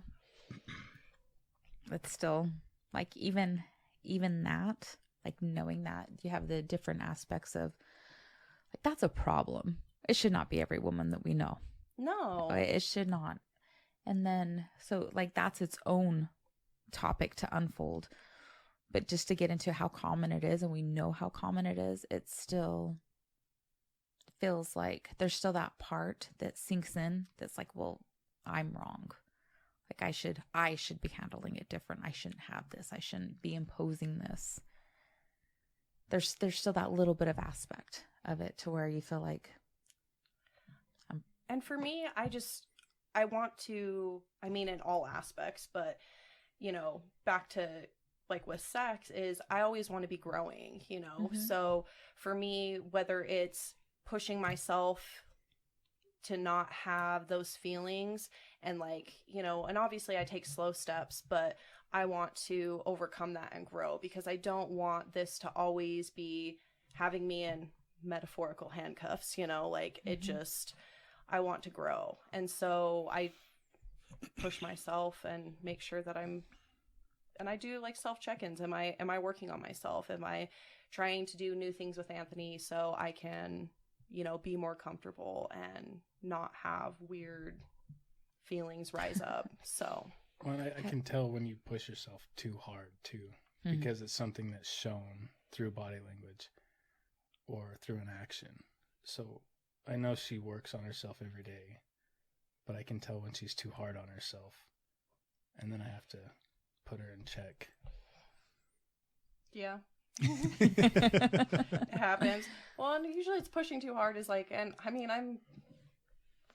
But still, like even that, like knowing that you have the different aspects of, like, that's a problem. It should not be every woman that we know. No, it should not. And then, so like that's its own topic to unfold. But just to get into how common it is, and we know how common it is, it still feels like there's still that part that sinks in that's like, well, I'm wrong. Like I should be handling it different. I shouldn't have this. I shouldn't be imposing this. There's still that little bit of aspect of it to where you feel like. And for me, I want to, I mean, in all aspects, but, you know, back to like with sex is I always want to be growing, you know? So for me, whether it's pushing myself to not have those feelings and like, you know, and obviously I take slow steps, but I want to overcome that and grow, because I don't want this to always be having me in metaphorical handcuffs, you know, like it just, I want to grow. And so I push myself and make sure that and I do like self check-ins. Am I working on myself? Am I trying to do new things with Anthony so I can, you know, be more comfortable and not have weird feelings rise up? So, well, I can tell when you push yourself too hard too, because it's something that's shown through body language or through an action. So I know she works on herself every day, but I can tell when she's too hard on herself, and then I have to put her in check. Yeah. It happens. Well, and usually it's pushing too hard is like, and I mean, I'm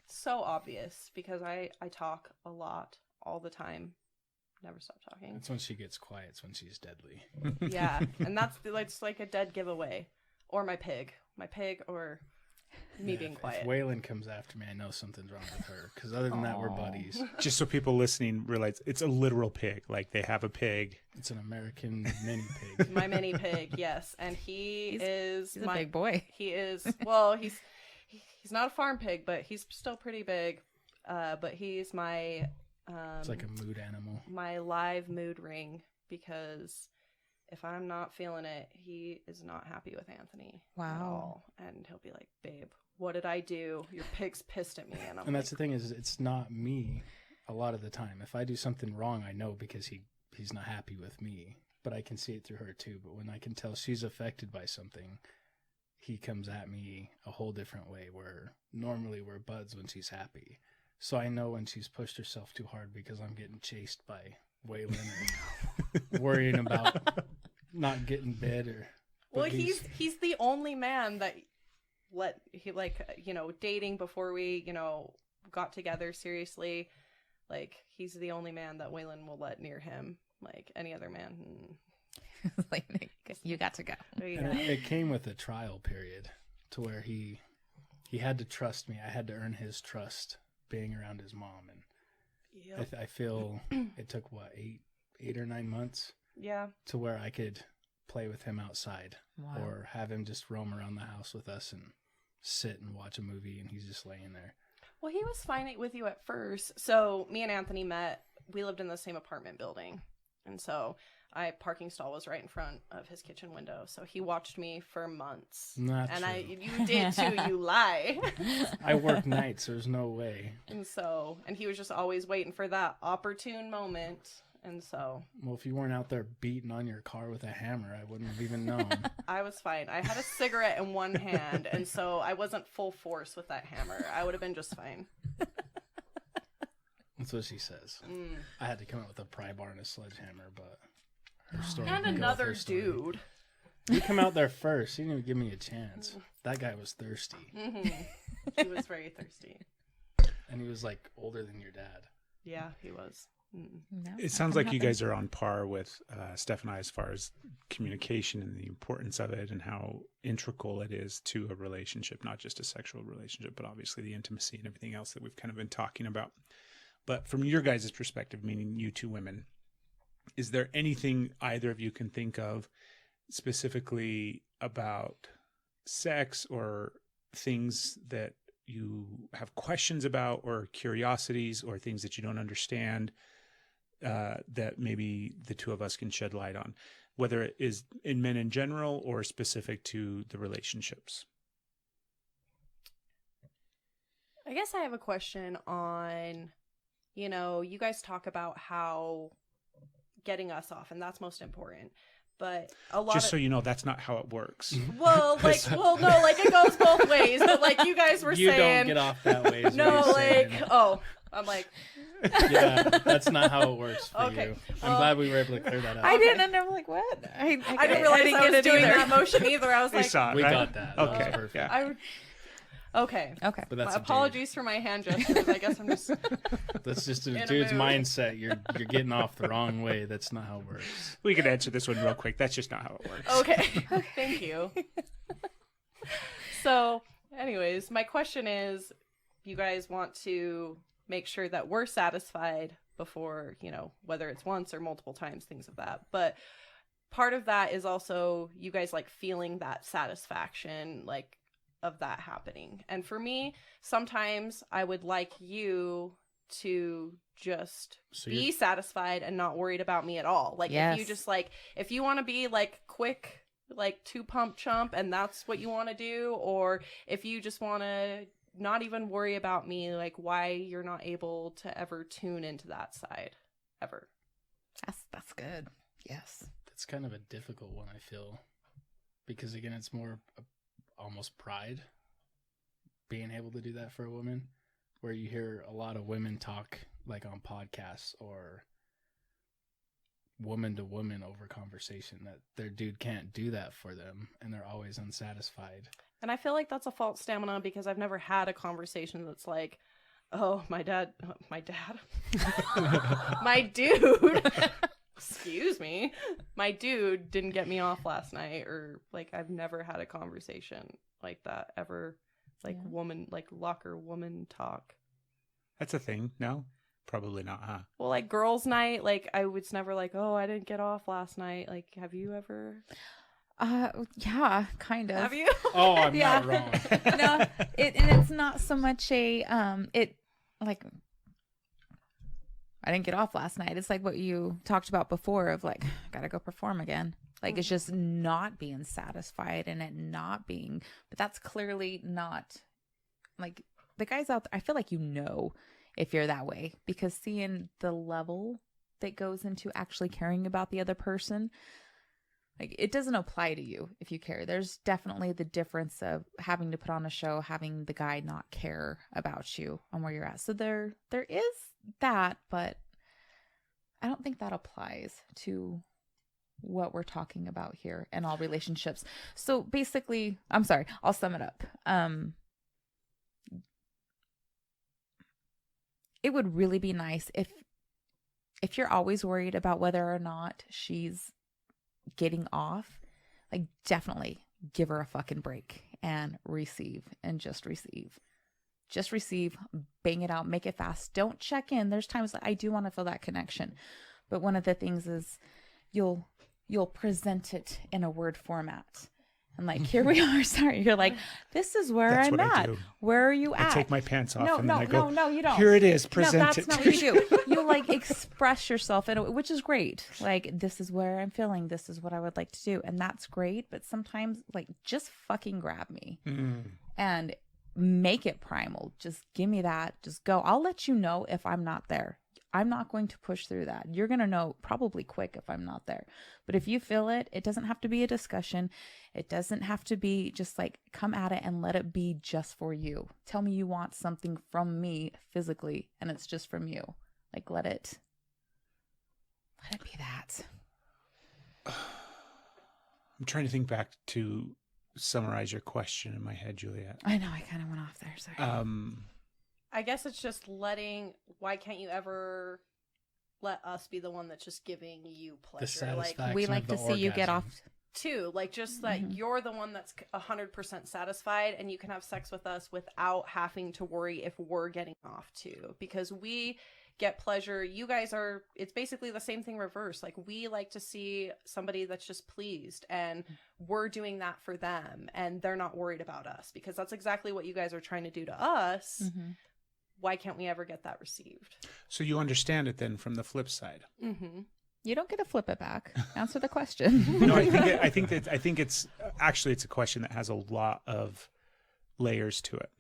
so obvious because I talk a lot all the time. Never stop talking. It's when she gets quiet. It's when she's deadly. Yeah, and that's like a dead giveaway. Or my pig, or me being quiet. If Waylon comes after me, I know something's wrong with her. Because other than that, we're buddies. Just so people listening realize, it's a literal pig. Like, they have a pig. It's an American mini pig. My mini pig, yes, and he's a big boy. He is. Well, he's not a farm pig, but he's still pretty big. But he's my. It's like a mood animal. My live mood ring, because if I'm not feeling it, he is not happy with Anthony at all. And he'll be like, babe, what did I do? Your pig's pissed at me. And that's the thing is, it's not me a lot of the time. If I do something wrong, I know because he's not happy with me. But I can see it through her too. But when I can tell she's affected by something, he comes at me a whole different way, where normally we're buds when she's happy. So I know when she's pushed herself too hard because I'm getting chased by Waylon and worrying about not getting bed or. Well, he's the only man that dating before we got together seriously. Like, he's the only man that Waylon will let near him. Like, any other man. Like, you got to go. And it came with a trial period to where he had to trust me. I had to earn his trust being around his mom, and yep. I feel it took 8 or 9 months to where I could play with him outside or have him just roam around the house with us and sit and watch a movie, and he's just laying there. Well, he was fine with you at first. So me and Anthony met. We lived in the same apartment building, and so parking stall was right in front of his kitchen window. So he watched me for months. Not true. You did too. You lie. I work nights. There's no way. And he was just always waiting for that opportune moment. And so. Well, if you weren't out there beating on your car with a hammer, I wouldn't have even known. I was fine. I had a cigarette in one hand, and so I wasn't full force with that hammer. I would have been just fine. That's what she says. I had to come up with a pry bar and a sledgehammer, but. And another dude. You come out there first. He didn't even give me a chance. That guy was thirsty. Mm-hmm. He was very thirsty. And he was like older than your dad. Yeah, he was. No, it sounds like you guys are on par with Steph and I as far as communication and the importance of it and how integral it is to a relationship, not just a sexual relationship, but obviously the intimacy and everything else that we've kind of been talking about. But from your guys' perspective, meaning you two women, is there anything either of you can think of specifically about sex or things that you have questions about or curiosities or things that you don't understand that maybe the two of us can shed light on, whether it is in men in general or specific to the relationships? I guess I have a question on, you guys talk about how getting us off, and that's most important. But so you know, that's not how it works. Well, it goes both ways. But like you guys were saying, you don't get off that way. I'm like, yeah, that's not how it works for okay, you. I'm glad we were able to clear that up. I didn't, and I'm like, what? I didn't realize I was doing that motion either. I was like, we got that. Okay, that was perfect. yeah. Okay. But that's my apologies for my hand gestures. I guess I'm just. That's just a dude's mindset. You're getting off the wrong way. That's not how it works. We can answer this one real quick. That's just not how it works. Okay. Thank you. So, anyways, my question is, you guys want to make sure that we're satisfied before, whether it's once or multiple times, things of that. But part of that is also you guys like feeling that satisfaction, like, of that happening. And for me, sometimes I would like you to just be satisfied and not worried about me at all. Like, if you just if you want to be like quick, like 2 pump chump and that's what you want to do, or if you just want to not even worry about me, like why you're not able to ever tune into that side ever. That's good. Yes. That's kind of a difficult one, I feel, because again, it's more almost pride being able to do that for a woman, where you hear a lot of women talk like on podcasts or woman to woman over conversation that their dude can't do that for them and they're always unsatisfied. And I feel like that's a false stamina because I've never had a conversation that's like, Oh, my dad, my dude, excuse me, my dude didn't get me off last night, or like I've never had a conversation like that ever, like woman, like locker woman talk. That's a thing. No, probably not, huh? Well, like girls' night, like I was never like, oh, I didn't get off last night. Like, have you ever? Yeah, kind of. Have you? Oh, I'm Yeah. not wrong. No, and it's not so much a like I didn't get off last night. It's like what you talked about before of like, gotta go perform again. Like it's just not being satisfied and it not being, but that's clearly not like the guys out there. I feel like if you're that way, because seeing the level that goes into actually caring about the other person, like it doesn't apply to you if you care. There's definitely the difference of having to put on a show, having the guy not care about you and where you're at. So there is that, but I don't think that applies to what we're talking about here in all relationships. So basically, I'm sorry, I'll sum it up. It would really be nice if you're always worried about whether or not she's getting off, like definitely give her a fucking break and receive, bang it out, make it fast. Don't check in. There's times that I do want to feel that connection, but one of the things is you'll present it in a word format. And like, here we are. Sorry. You're like, this is where That's I'm what I at. do. Where are you I at? take my pants off and then I no, go, you don't. here it is, present no, it. that's not what you do. You like express yourself, which is great. Like, this is where I'm feeling. This is what I would like to do. And that's great. But sometimes like, just fucking grab me and make it primal. Just give me that. Just go. I'll let you know if I'm not there. I'm not going to push through that. You're going to know probably quick if I'm not there. But if you feel it, it doesn't have to be a discussion. It doesn't have to be just like, come at it and let it be just for you. Tell me you want something from me physically and it's just from you. Like, let it be that. I'm trying to think back to summarize your question in my head, Juliet. I know I kind of went off there. Sorry. I guess it's just why can't you ever let us be the one that's just giving you pleasure? Satisfaction we like of the to see you get off. orgasm. Too, like just that you're the one that's 100% satisfied and you can have sex with us without having to worry if we're getting off too, because we get pleasure. You guys are, it's basically the same thing reverse. Like we like to see somebody that's just pleased and we're doing that for them and they're not worried about us, because that's exactly what you guys are trying to do to us. Why can't we ever get that received? So you understand it then from the flip side. You don't get to flip it back. Answer the question. No, I think it's actually, it's a question that has a lot of layers to it.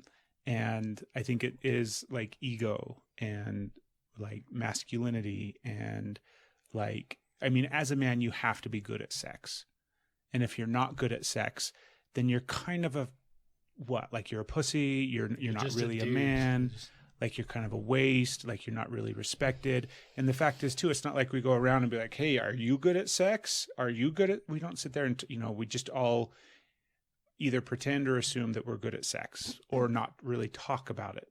And I think it is like ego and like masculinity and like, I mean, as a man, you have to be good at sex. And if you're not good at sex, then you're kind of like you're a pussy, you're not really a man. Like you're kind of a waste, like you're not really respected. And the fact is too, it's not like we go around and be like, hey, are you good at sex? Are you good at, we don't sit there and, we just all either pretend or assume that we're good at sex or not really talk about it.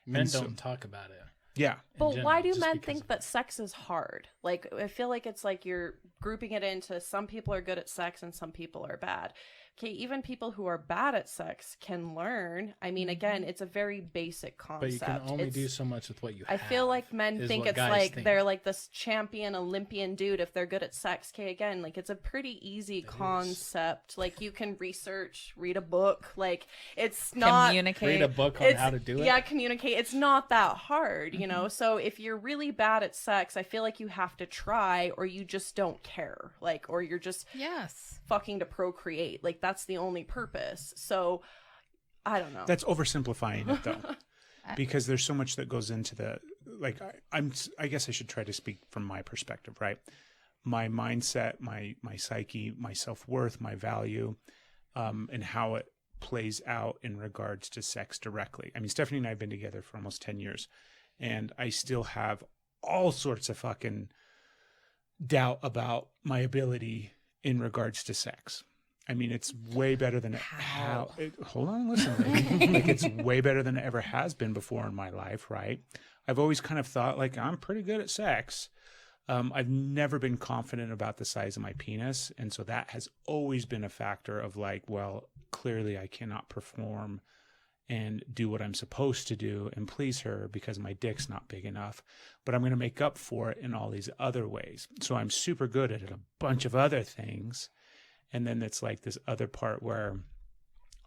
Men don't talk about it. Yeah. But why do men think that sex is hard? Like, I feel like it's like you're grouping it into some people are good at sex and some people are bad. Okay, even people who are bad at sex can learn. I mean, again, it's a very basic concept. But you can only do so much with what you have. I feel like men think it's like think. they're like this champion Olympian dude if they're good at sex. Okay, again, like it's a pretty easy concept. Like you can research, read a book. Like it's not communicate. Read a book on how to do it. Yeah, communicate. It's not that hard, you know. So if you're really bad at sex, I feel like you have to try, or you just don't care. Like, or you're just fucking to procreate. Like that's the only purpose. So I don't know. That's oversimplifying it though. Because there's so much that goes into the, like, I guess I should try to speak from my perspective, right? My mindset, my psyche, my self-worth, my value, and how it plays out in regards to sex directly. I mean, Stephanie and I have been together for almost 10 years and I still have all sorts of fucking doubt about my ability in regards to sex. I mean, it's way better than hold on, listen. Like, it's way better than it ever has been before in my life, right? I've always kind of thought, like, I'm pretty good at sex. I've never been confident about the size of my penis. And so that has always been a factor of like, well, clearly I cannot perform and do what I'm supposed to do and please her because my dick's not big enough. But I'm going to make up for it in all these other ways. So I'm super good at a bunch of other things. And then it's like this other part where,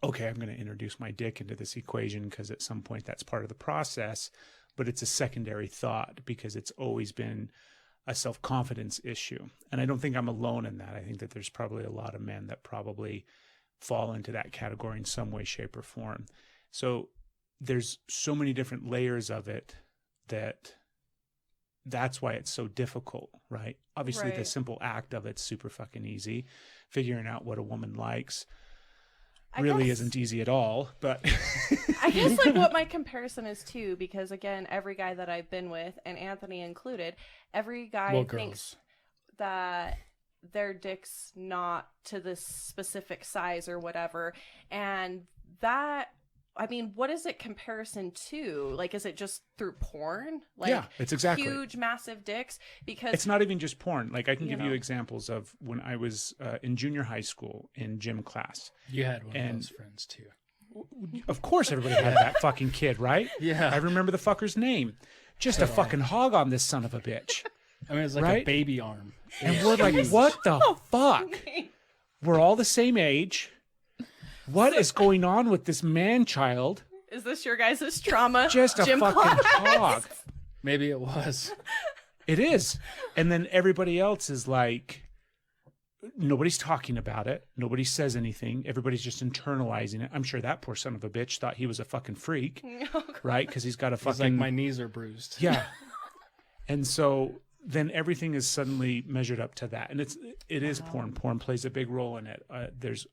okay, I'm going to introduce my dick into this equation because at some point that's part of the process, but it's a secondary thought because it's always been a self-confidence issue. And I don't think I'm alone in that. I think that there's probably a lot of men that probably fall into that category in some way, shape, or form. So there's so many different layers of it that's why it's so difficult, right? Obviously, the simple act of it's super fucking easy. Figuring out what a woman likes really isn't easy at all. But I guess like what my comparison is too, because again, every guy that I've been with, and Anthony included, every guy thinks that their dick's not to this specific size or whatever. And that, I mean, what is it comparison to? Like, is it just through porn? Like, yeah, it's exactly huge, massive dicks. Because it's not even just porn. Like, I can give you examples of when I was in junior high school in gym class. You had one of those friends too. Of course, everybody had that fucking kid, right? Yeah, I remember the fucker's name. Just a fucking hog on this son of a bitch. I mean, it's like a baby arm. And we're like, what the fuck? We're all the same age. What is going on with this man-child? Is this your guys' trauma? Just a gym fucking class? hog. Maybe it was. It is. And then everybody else is like, nobody's talking about it. Nobody says anything. Everybody's just internalizing it. I'm sure that poor son of a bitch thought he was a fucking freak, right? Because he's got a fucking... He's like, my knees are bruised. Yeah. And so then everything is suddenly measured up to that. And it is porn. Porn plays a big role in it. There's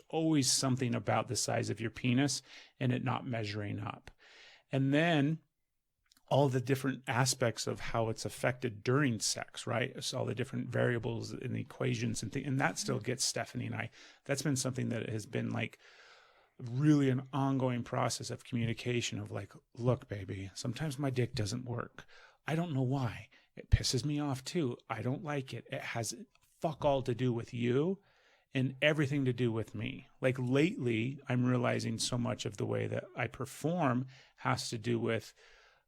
always something about the size of your penis and it not measuring up. And then all the different aspects of how it's affected during sex, right? So all the different variables in the equations and that still gets Stephanie and I. That's been something that has been like really an ongoing process of communication of like, look, baby, sometimes my dick doesn't work. I don't know why. It pisses me off too. I don't like it. It has fuck all to do with you and everything to do with me. Like lately, I'm realizing so much of the way that I perform has to do with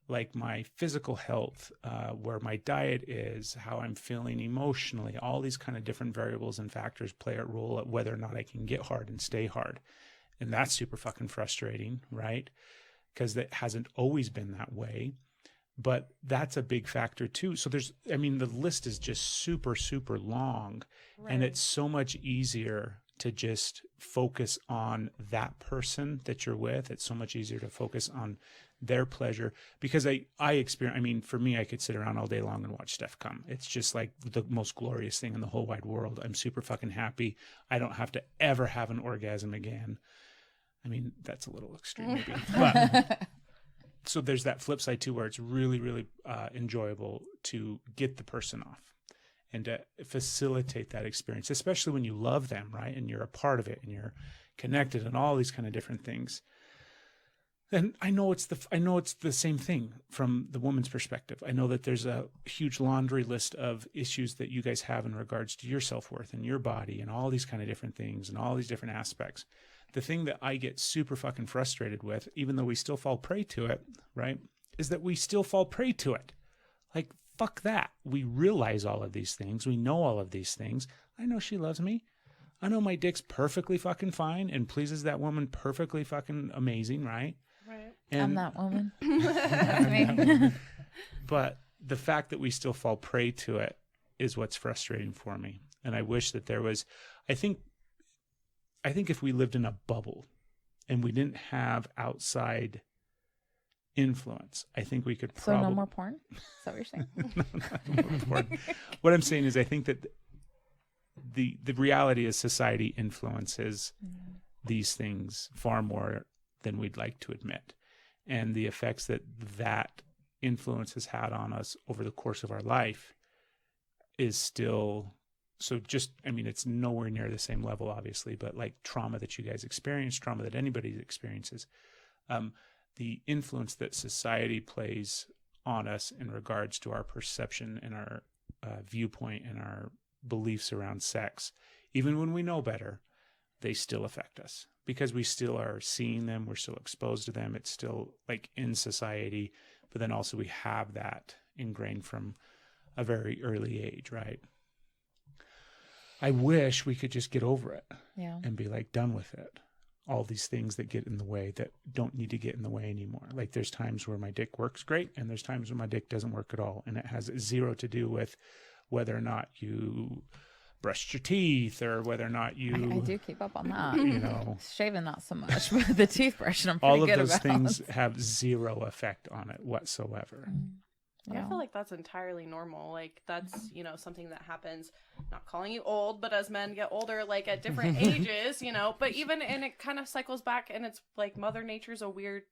like my physical health, where my diet is, how I'm feeling emotionally. All these kind of different variables and factors play a role at whether or not I can get hard and stay hard. And that's super fucking frustrating, right? Because that hasn't always been that way. But that's a big factor too. So the list is just super, super long. Right. And it's so much easier to just focus on that person that you're with. It's so much easier to focus on their pleasure because I experience, for me, I could sit around all day long and watch Steph come. It's just like the most glorious thing in the whole wide world. I'm super fucking happy. I don't have to ever have an orgasm again. I mean, that's a little extreme maybe, but so there's that flip side too, where it's really, really enjoyable to get the person off and to facilitate that experience, especially when you love them, right? And you're a part of it and you're connected and all these kind of different things. And I know it's the same thing from the woman's perspective. I know that there's a huge laundry list of issues that you guys have in regards to your self-worth and your body and all these kind of different things and all these different aspects. The thing that I get super fucking frustrated with, even though we still fall prey to it, right, is that we still fall prey to it. Like, fuck that. We realize all of these things. We know all of these things. I know she loves me. I know my dick's perfectly fucking fine and pleases that woman perfectly fucking amazing, right? Right. I'm that woman. That's me. But the fact that we still fall prey to it is what's frustrating for me. And I wish that there was, I think if we lived in a bubble and we didn't have outside influence, I think we could probably... So no more porn? Is that what you're saying? No more porn. What I'm saying is I think that the reality is society influences these things far more than we'd like to admit. And the effects that influence has had on us over the course of our life is still so just, I mean, it's nowhere near the same level, obviously, but like trauma that you guys experience, trauma that anybody experiences, the influence that society plays on us in regards to our perception and our viewpoint and our beliefs around sex, even when we know better, they still affect us because we still are seeing them. We're still exposed to them. It's still like in society, but then also we have that ingrained from a very early age, right? I wish we could just get over it and be like done with it. All these things that get in the way that don't need to get in the way anymore. Like there's times where my dick works great and there's times when my dick doesn't work at all. And it has zero to do with whether or not you brushed your teeth or whether or not you... I do keep up on that. You know. Shaving not so much, but the toothbrushing I'm pretty all of good those about. things have zero effect on it whatsoever. And I feel like that's entirely normal. Like that's, you know, something that happens, not calling you old, but as men get older, like at different ages, you know, but even, and it kind of cycles back and it's like Mother Nature's a weird,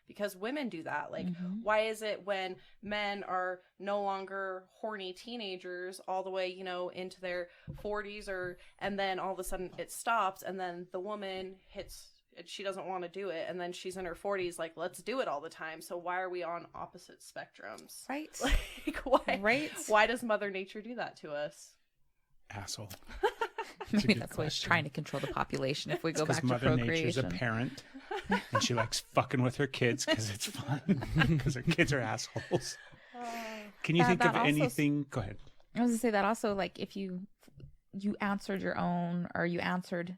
because women do that. Like, why is it when men are no longer horny teenagers all the way, you know, into their 40s and then all of a sudden it stops and then the woman hits, she doesn't want to do it, and then she's in her 40s like, let's do it all the time. So why are we on opposite spectrums? Right. Like why? Right. Why does Mother Nature do that to us? Asshole. Maybe that's why he's trying to control the population if we go back to Mother Nature's a procreation. parent and she likes fucking with her kids because it's fun because her kids are assholes. Can you think of anything? Go ahead. I was gonna say that also, like if you answered your own, or you answered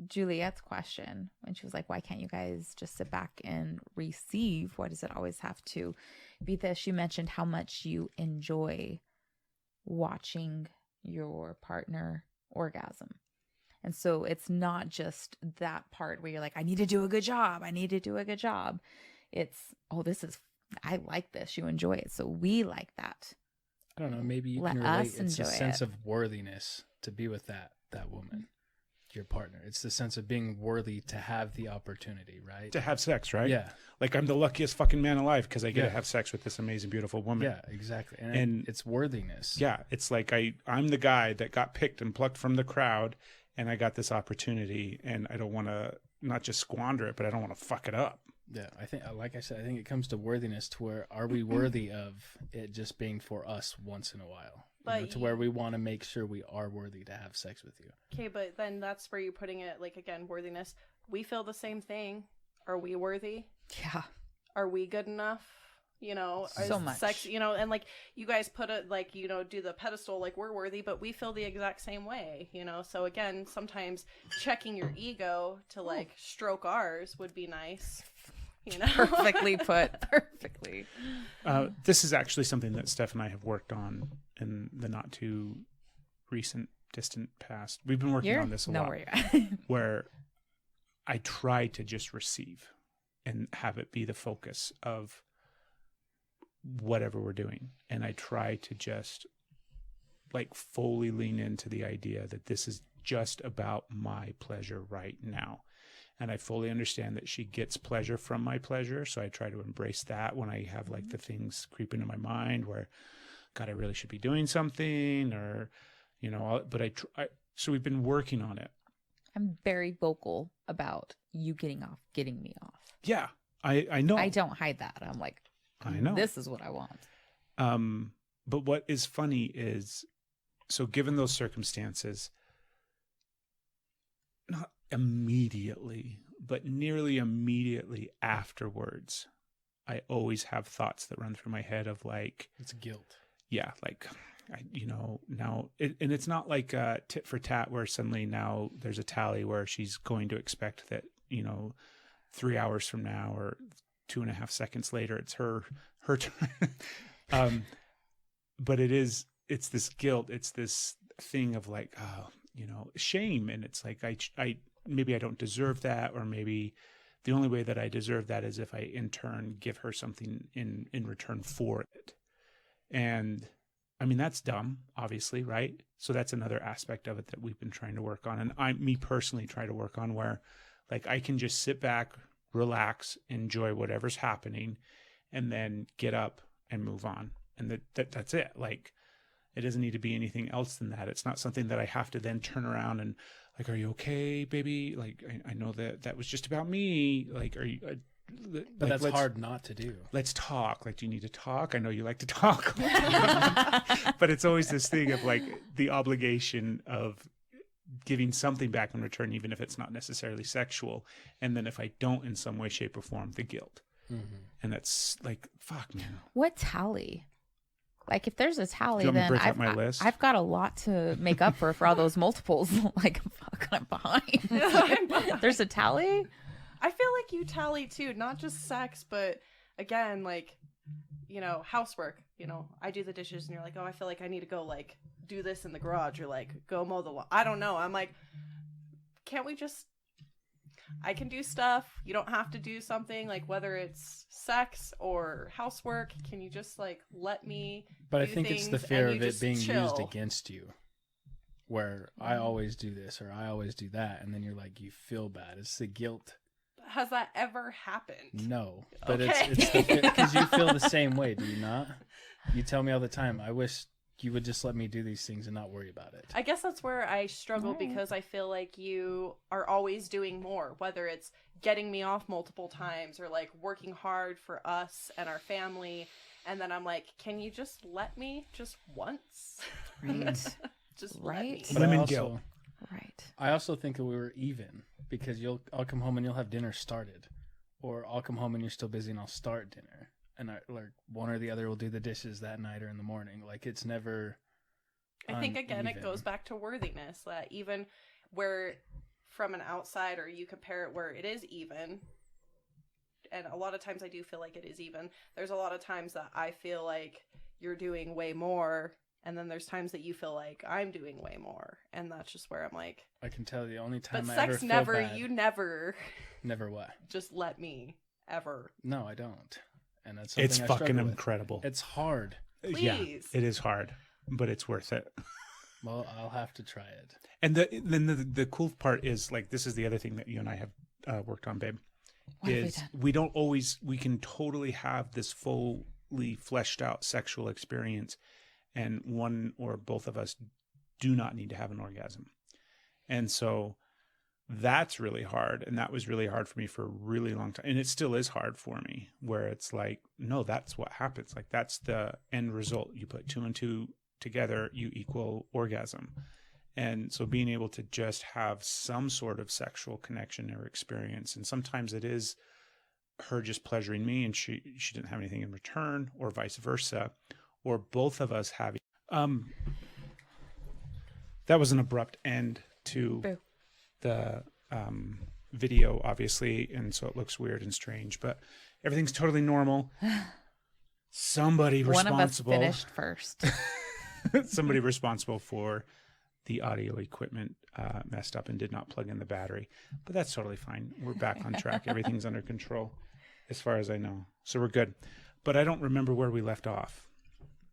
Juliet's question when she was like, why can't you guys just sit back and receive? Why does it always have to be this? You mentioned how much you enjoy watching your partner orgasm. And so it's not just that part where you're like, I need to do a good job. I need to do a good job. It's, oh, I like this. You enjoy it. So we like that. I don't know. Maybe you Let can us relate. It's a enjoy sense it. of worthiness to be with that woman, your partner. It's the sense of being worthy to have the opportunity, right? To have sex, right? Yeah. Like I'm the luckiest fucking man alive because I get to have sex with this amazing, beautiful woman. Yeah, exactly. And it's worthiness. Yeah. It's like I'm the guy that got picked and plucked from the crowd and I got this opportunity and I don't want to not just squander it, but I don't want to fuck it up. Yeah, I think, like I said, I think it comes to worthiness to where are we worthy of it just being for us once in a while? But to where we want to make sure we are worthy to have sex with you. Okay, but then that's where you're putting it, like, again, worthiness. We feel the same thing. Are we worthy? Yeah. Are we good enough? You know, so much sex, you know, and like you guys put it like, you know, do the pedestal like we're worthy, but we feel the exact same way, you know. So again, sometimes checking your ego to like stroke ours would be nice, you know. Perfectly put. Perfectly. This is actually something that Steph and I have worked on in the not too recent, distant past. We've been working on this a lot. Where you're at. Where I try to just receive and have it be the focus of whatever we're doing. And I try to just like fully lean into the idea that this is just about my pleasure right now. And I fully understand that she gets pleasure from my pleasure. So I try to embrace that when I have like the things creep into my mind where, God, I really should be doing something or, you know, but so we've been working on it. I'm very vocal about you getting me off. Yeah, I know. I don't hide that. I'm like, I know. This is what I want. But what is funny is, so given those circumstances, not immediately, but nearly immediately afterwards, I always have thoughts that run through my head of like, it's guilt. Yeah, like, you know, now, and it's not like tit for tat where suddenly now there's a tally where she's going to expect that, you know, 3 hours from now or 2.5 seconds later, it's her turn. But it's this guilt. It's this thing of like, oh, you know, shame. And it's like, I maybe I don't deserve that. Or maybe the only way that I deserve that is if I in turn give her something in return for it. And I mean, that's dumb, obviously. Right. So that's another aspect of it that we've been trying to work on. And me personally try to work on where like, I can just sit back, relax, enjoy whatever's happening, and then get up and move on. And that's it. Like, It doesn't need to be anything else than that. It's not something that I have to then turn around and like, are you okay, baby? Like, I know that was just about me. Like, are you, but that's hard not to do. Let's talk. Like, do you need to talk? I know you like to talk. But it's always this thing of like the obligation of giving something back in return, even if it's not necessarily sexual. And then if I don't in some way, shape, or form, the guilt. Mm-hmm. And that's like, fuck, man. What tally? Like, if there's a tally, Do you want me to then break out my list? I've got a lot to make up for all those multiples. Like, fuck, I'm behind. There's a tally? I feel like you tally too, not just sex, but again, like, you know, housework. You know, I do the dishes and you're like, oh, I feel like I need to go, like, do this in the garage, or like, go mow the lawn. I don't know. I'm like, can't we just, I can do stuff. You don't have to do something, like, whether it's sex or housework. Can you just, like, let me But I do think it's the things fear and of you it just being chill? used against you, where I always do this or I always do that, and then you're like, you feel bad. It's the guilt. Has that ever happened? No, but Okay. it's because you feel the same way, do you not? You tell me all the time, I wish you would just let me do these things and not worry about it. I guess that's where I struggle, Right. because I feel like you are always doing more, whether it's getting me off multiple times or like working hard for us and our family. And then I'm like, can you just let me just once? Just let me. Right. But Women I also, guilt. Right. I also think that we were even, because I'll come home and you'll have dinner started, or I'll come home and you're still busy and I'll start dinner, and like one or the other will do the dishes that night or in the morning. Like, it's never. I think again, it uneven. goes back to worthiness, that even where from an outsider you compare it where it is even, and a lot of times I do feel like it is even. There's a lot of times that I feel like you're doing way more, and then there's times that you feel like I'm doing way more, and that's just where I'm like, I can tell the only time but I ever sex feel never, bad, you never never what? just let me ever. No, I don't, and that's something It's I fucking struggle with. incredible. It's hard. Yeah, Please. it is hard, but it's worth it. Well, I'll have to try it. And then the cool part is, like, this is the other thing that you and I have worked on, babe. What have we is done? we don't always, we can totally have this fully fleshed out sexual experience, and one or both of us do not need to have an orgasm. And so that's really hard. And that was really hard for me for a really long time. And it still is hard for me, where it's like, no, that's what happens. Like, that's the end result. You put 2 and 2 together, you equal orgasm. And so being able to just have some sort of sexual connection or experience, and sometimes it is her just pleasuring me and she didn't have anything in return, or vice versa, or both of us having that was an abrupt end to Boo. the video, obviously, and so it looks weird and strange, but everything's totally normal. Somebody One of us responsible finished first. somebody responsible for the audio equipment messed up and did not plug in the battery, but that's totally fine. We're back on track. Everything's under control as far as I know, so we're good. But I don't remember where we left off.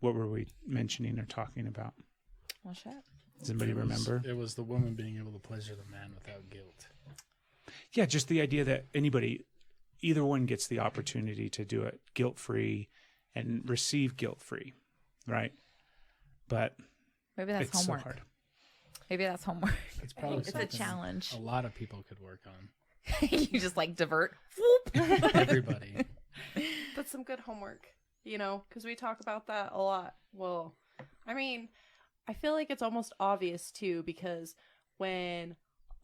What were we mentioning or talking about? Well, shit. Does anybody remember? It was the woman being able to pleasure the man without guilt. Yeah, just the idea that either one gets the opportunity to do it guilt-free and receive guilt-free, right? But Maybe that's it's homework. so hard. Maybe that's homework. It's probably It's a something challenge. a lot of people could work on. You just like divert. Whoop. Everybody. That's some good homework, you know, because we talk about that a lot. Well, I mean, I feel like it's almost obvious too, because when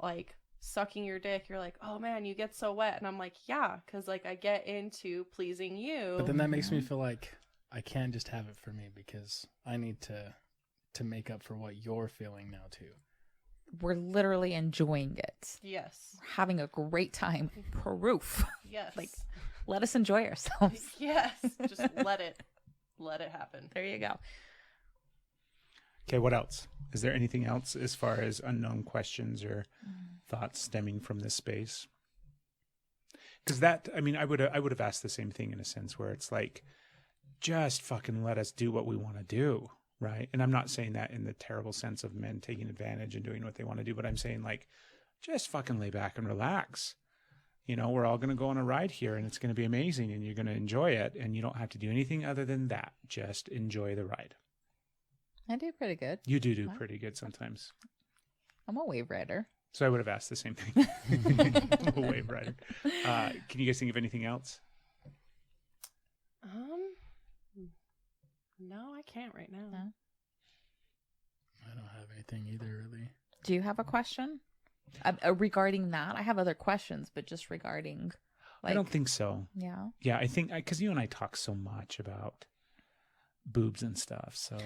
like sucking your dick, you're like, oh man, you get so wet. And I'm like, yeah, because like I get into pleasing you. But then that makes me feel like I can't just have it for me, because I need to make up for what you're feeling now too. We're literally enjoying it. Yes. We're having a great time. Proof. Yes. Like, let us enjoy ourselves. Yes. Just let it happen. There you go. Okay, what else? Is there anything else as far as unknown questions or thoughts stemming from this space? Because I would have asked the same thing in a sense, where it's like, just fucking let us do what we want to do, right? And I'm not saying that in the terrible sense of men taking advantage and doing what they want to do, but I'm saying, like, just fucking lay back and relax. You know, we're all going to go on a ride here, and it's going to be amazing, and you're going to enjoy it, and you don't have to do anything other than that. Just enjoy the ride. I do pretty good. You do pretty good sometimes. I'm a wave rider. So I would have asked the same thing. I'm a wave rider. Can you guys think of anything else? No, I can't right now. No? I don't have anything either, really. Do you have a question regarding that? I have other questions, but just regarding, like, I don't think so. Yeah. Yeah, I think because you and I talk so much about boobs and stuff. So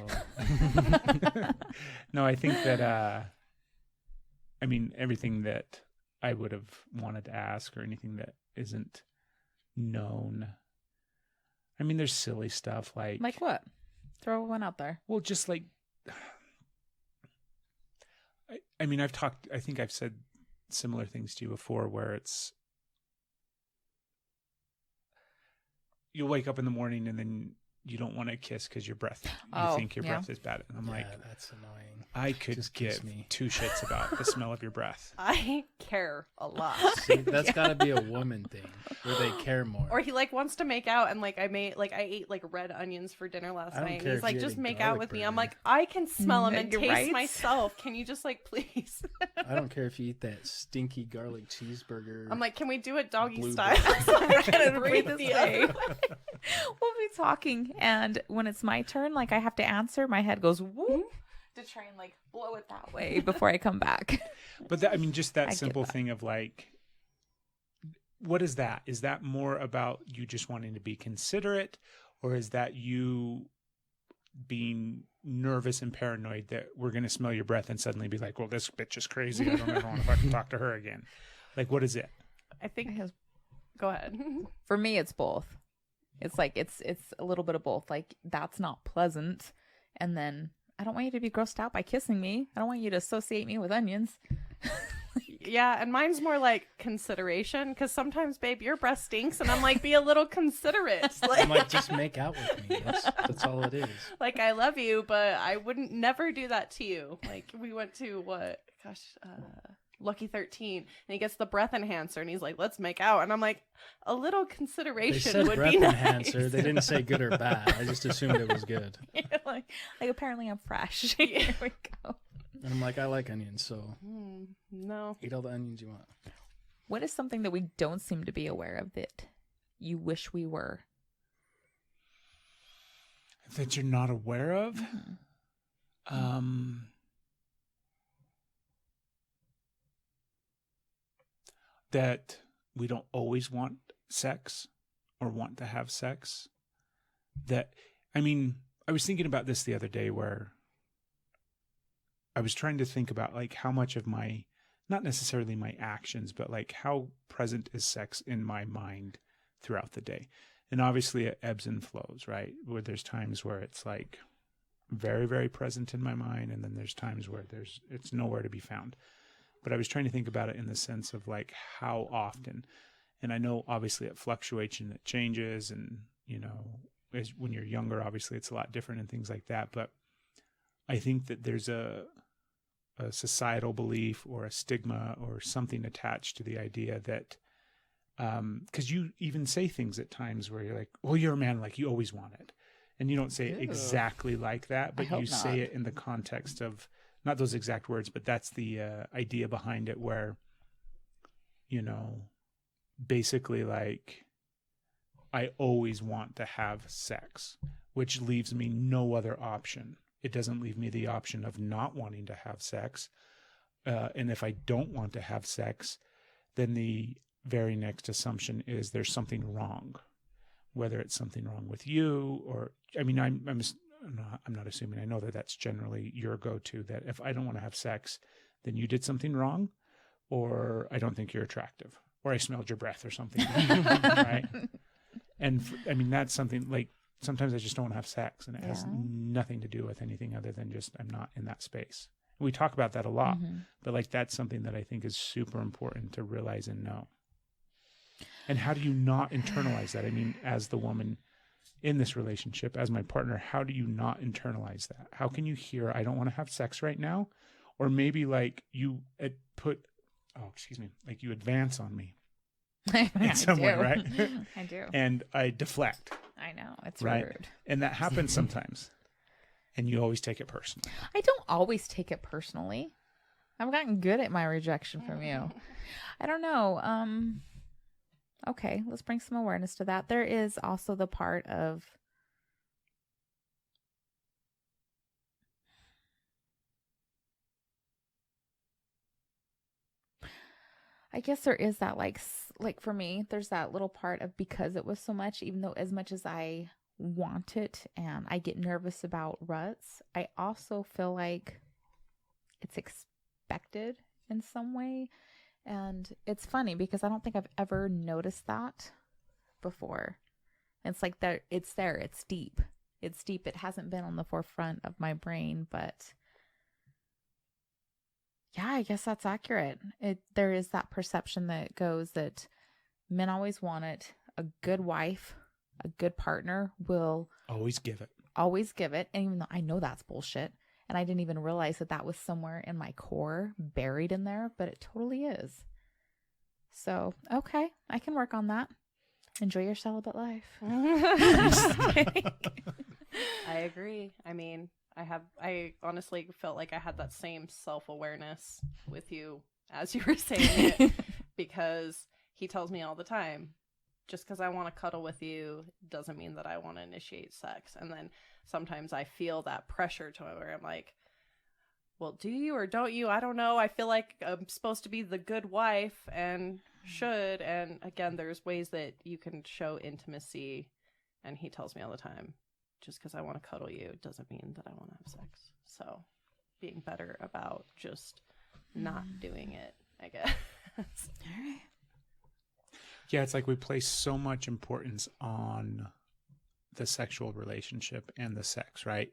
no, I think that I mean everything that I would have wanted to ask or anything that isn't known. I mean, there's silly stuff like what? Throw one out there. well, just like I mean, I think I've said similar things to you before where it's you'll wake up in the morning and then you don't want to kiss because you think your breath is bad. And I'm like, that's annoying. I could Just give kiss me. two shits about the smell of your breath. I care a lot. See, that's got to be a woman thing where they care more. Or he like wants to make out, and like I ate like red onions for dinner last I don't night. And care he's if like, you just ate a make out garlic with me. burger. I'm like, I can smell them and You're taste right. myself. Can you just like please? I don't care if you eat that stinky garlic cheeseburger. I'm like, can we do it doggy Blue style? burger. So I'm gonna Breathe breathe this the way. other way. We'll be talking, and when it's my turn, like I have to answer, my head goes whoop to try and like blow it that way before I come back. But I mean, just I that get simple that. thing of like, what is that? Is that more about you just wanting to be considerate, or is that you being nervous and paranoid that we're going to smell your breath and suddenly be like, well, this bitch is crazy. I don't ever want to fucking talk to her again. Like, what is it? I think. Go ahead. For me, it's both. It's like it's a little bit of both. Like that's not pleasant, and then I don't want you to be grossed out by kissing me. I don't want you to associate me with onions. Yeah, and mine's more like consideration because sometimes, babe, your breath stinks, and I'm like, be a little considerate. I'm like, just make out with me. That's all it is. Like I love you, but I wouldn't never do that to you. Like we went to Lucky 13, and he gets the breath enhancer, and he's like, let's make out, and I'm like, a little They consideration said would breath be nice. enhancer. They didn't say good or bad. I just assumed it was good. like apparently I'm fresh. Here we go. And I'm like, I like onions, so No. eat all the onions you want. What is something that we don't seem to be aware of that you wish we were? That you're not aware of? That we don't always want sex or want to have sex. That, I mean, I was thinking about this the other day where I was trying to think about like how much of my, not necessarily my actions, but like how present is sex in my mind throughout the day. And obviously it ebbs and flows, right? Where there's times where it's like very, very present in my mind. And then there's times where it's nowhere to be found. But I was trying to think about it in the sense of like how often. And I know obviously it fluctuates and it changes. And, you know, when you're younger, obviously it's a lot different and things like that. But I think that there's a societal belief or a stigma or something attached to the idea that, because you even say things at times where you're like, well, you're a man, like you always want it. And you don't say it exactly like that, but you say it in the context of, not those exact words, but that's the idea behind it where, you know, basically like, I always want to have sex, which leaves me no other option. It doesn't leave me the option of not wanting to have sex. And if I don't want to have sex, then the very next assumption is there's something wrong, whether it's something wrong with you or, I mean, I'm not assuming. I know that that's generally your go-to, that if I don't want to have sex, then you did something wrong, or I don't think you're attractive, or I smelled your breath or something, right? And I mean, that's something like, sometimes I just don't want to have sex, and it has nothing to do with anything other than just I'm not in that space. And we talk about that a lot, but like that's something that I think is super important to realize and know. And how do you not internalize that? I mean, as the woman in this relationship, as my partner, how do you not internalize that? How can you hear, I don't want to have sex right now? Or maybe like you like you advance on me in some way, right? I do. And I deflect. I know. It's right? rude. And that happens sometimes. and you always take it personally. I don't always take it personally. I've gotten good at my rejection from you. I don't know. Okay, let's bring some awareness to that. There is also the part of I guess there is that like for me, there's that little part of because it was so much, even though as much as I want it and I get nervous about ruts, I also feel like it's expected in some way. And it's funny because I don't think I've ever noticed that before. It's like it's there, it's deep. It's deep. It hasn't been on the forefront of my brain, but yeah, I guess that's accurate. There is that perception that goes that men always want it. A good wife, a good partner will Always give it. And even though I know that's bullshit, and I didn't even realize that was somewhere in my core buried in there, but it totally is. So, okay, I can work on that. Enjoy your celibate life. I agree. I mean, I honestly felt like I had that same self-awareness with you as you were saying it, because he tells me all the time, just because I want to cuddle with you doesn't mean that I want to initiate sex. And then sometimes I feel that pressure to where I'm like, well, do you or don't you? I don't know. I feel like I'm supposed to be the good wife and should. And again, there's ways that you can show intimacy. And he tells me all the time, just because I want to cuddle you doesn't mean that I want to have sex. So being better about just not doing it, I guess. All right. Yeah, it's like we place so much importance on the sexual relationship and the sex, right?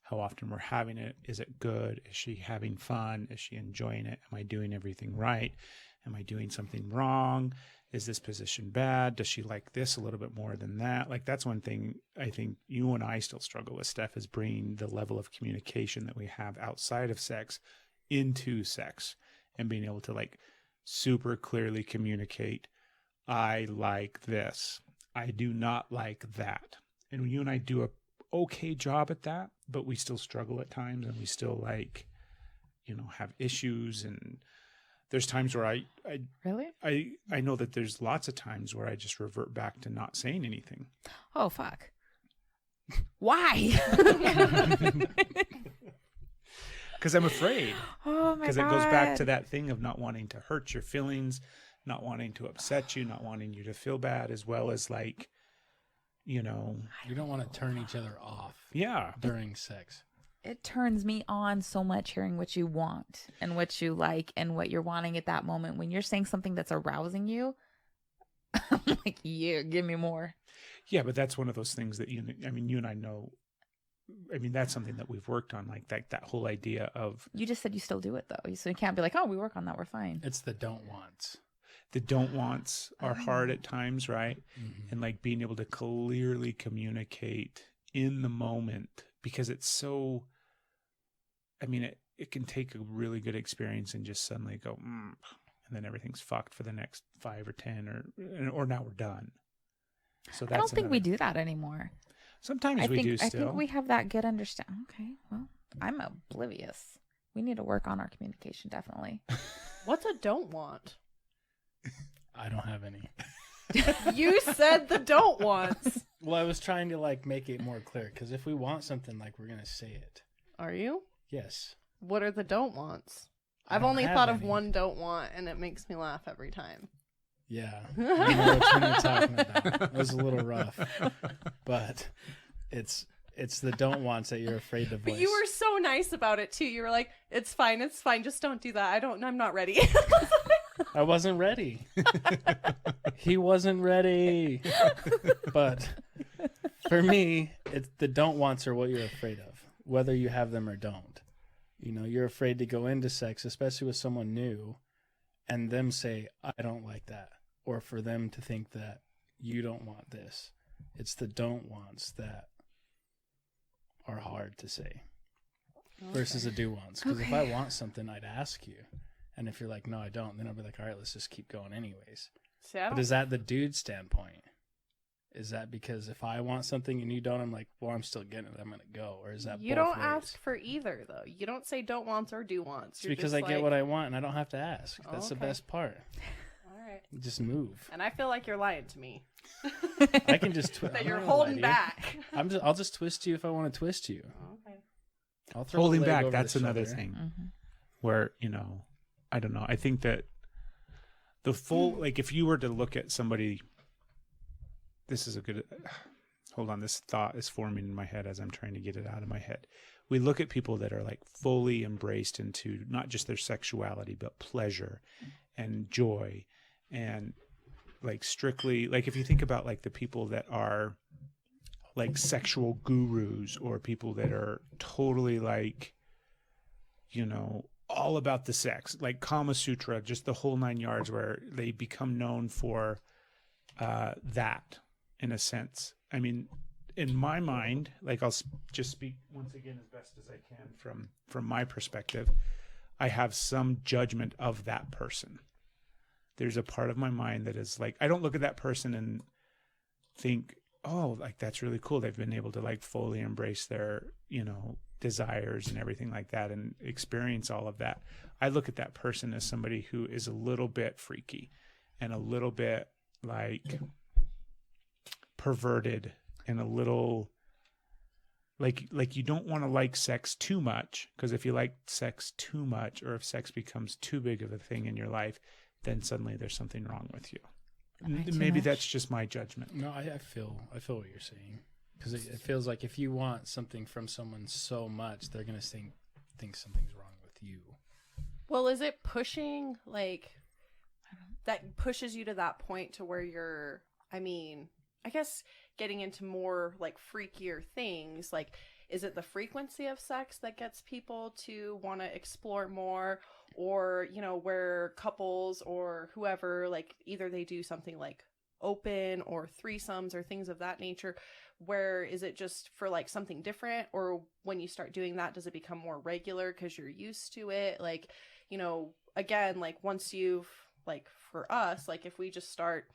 How often we're having it. Is it good? Is she having fun? Is she enjoying it? Am I doing everything right? Am I doing something wrong? Is this position bad? Does she like this a little bit more than that? Like, that's one thing I think you and I still struggle with, Steph, is bringing the level of communication that we have outside of sex into sex and being able to like super clearly communicate, I like this. I do not like that. And you and I do a okay job at that, but we still struggle at times, and we still like, have issues. And there's times where I know that there's lots of times where I just revert back to not saying anything. Oh, fuck. Why? Because I'm afraid. Oh, my God. Because it goes back to that thing of not wanting to hurt your feelings, not wanting to upset you, not wanting you to feel bad, as well as like, you don't want to turn each other off. Yeah. During sex. It turns me on so much hearing what you want and what you like and what you're wanting at that moment. When you're saying something that's arousing you, I'm like, yeah, give me more. Yeah, but that's one of those things that you and I know. I mean, that's something that we've worked on, like that whole idea of. You just said you still do it though, so you can't be like, oh, we work on that, we're fine. It's the don't wants. The don't wants are hard at times, right? Mm-hmm. And like being able to clearly communicate in the moment, because it's so. I mean, it can take a really good experience and just suddenly go, and then everything's fucked for the next 5 or 10 or now we're done. So that's. I don't think we do that anymore. Sometimes we do still. I think we have that good understanding. Okay, well, I'm oblivious. We need to work on our communication, definitely. What's a don't want? I don't have any. You said the don't wants. Well, I was trying to like make it more clear, because if we want something, like, we're going to say it. Are you? Yes. What are the don't wants? I've don't only have thought of any. one don't want, and it makes me laugh every time. Yeah. I know which one you're talking about. It was a little rough. But it's the don't wants that you're afraid to voice. But you were so nice about it too. You were like, it's fine, just don't do that. I'm not ready. I wasn't ready. He wasn't ready. But for me, it's the don't wants are what you're afraid of, whether you have them or don't. You're afraid to go into sex, especially with someone new, and them say, I don't like that. Or for them to think that you don't want this. It's the don't wants that are hard to say versus the do wants. Because if I want something, I'd ask you. And if you're like, no, I don't, then I'll be like, all right, let's just keep going anyways. See, but is that the dude standpoint? is that because if I want something and you don't, I'm like, well, I'm still getting it, I'm gonna go? Or is that You both don't ways? ask for either, though. You don't say don't wants or do wants. It's because I get what I want and I don't have to ask. That's the Okay. best part. All right. Just move. And I feel like you're lying to me. I can just that you're holding back. I'll just twist you if I want to twist you. Okay. I'll throw Holding a leg back, over that's the another shoulder. thing Mm-hmm. where, I don't know. I think that the full, like if you were to look at somebody, this is a good, hold on, this thought is forming in my head as I'm trying to get it out of my head. We look at people that are like fully embraced into not just their sexuality, but pleasure and joy and like strictly, like if you think about like the people that are like sexual gurus or people that are totally like, all about the sex, like Kama Sutra, just the whole 9 yards, where they become known for that in a sense. I mean, in my mind, like I'll just speak once again as best as I can from my perspective, I have some judgment of that person. There's a part of my mind that is like, I don't look at that person and think, oh, like that's really cool. They've been able to like fully embrace their, desires and everything like that and experience all of that. I look at that person as somebody who is a little bit freaky and a little bit like perverted and a little like you don't want to like sex too much, because if you like sex too much, or if sex becomes too big of a thing in your life, then suddenly there's something wrong with you. Maybe that's just my judgment. No, I feel what you're saying, because it feels like if you want something from someone so much, they're gonna think something's wrong with you. Well, is it pushing, like, that pushes you to that point to where you're, I guess getting into more, like, freakier things, like, is it the frequency of sex that gets people to want to explore more? Or, where couples or whoever, like, either they do something like open or threesomes or things of that nature, where is it just for like something different? Or when you start doing that, does it become more regular because you're used to it? Like, again, like once you've, like for us, like if we just start,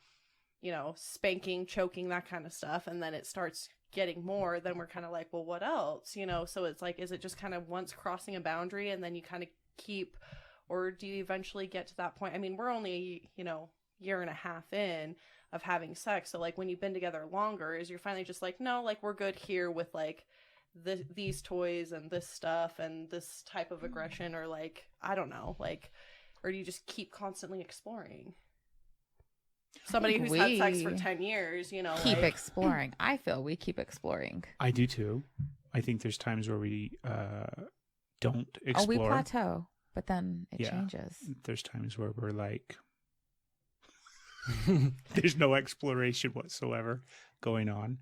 spanking, choking, that kind of stuff, and then it starts getting more, then we're kind of like, well, what else? So it's like, is it just kind of once crossing a boundary and then you kind of keep, or do you eventually get to that point? I mean, we're only, year and a half in of having sex. So like when you've been together longer, is you're finally just like, no, like we're good here with like these toys and this stuff and this type of aggression, or like, I don't know, like, or do you just keep constantly exploring? Somebody who's had sex for 10 years, keep like, exploring. I feel we keep exploring. I do too. I think there's times where we don't explore. Oh, we plateau, but then it changes. There's times where we're like, there's no exploration whatsoever going on.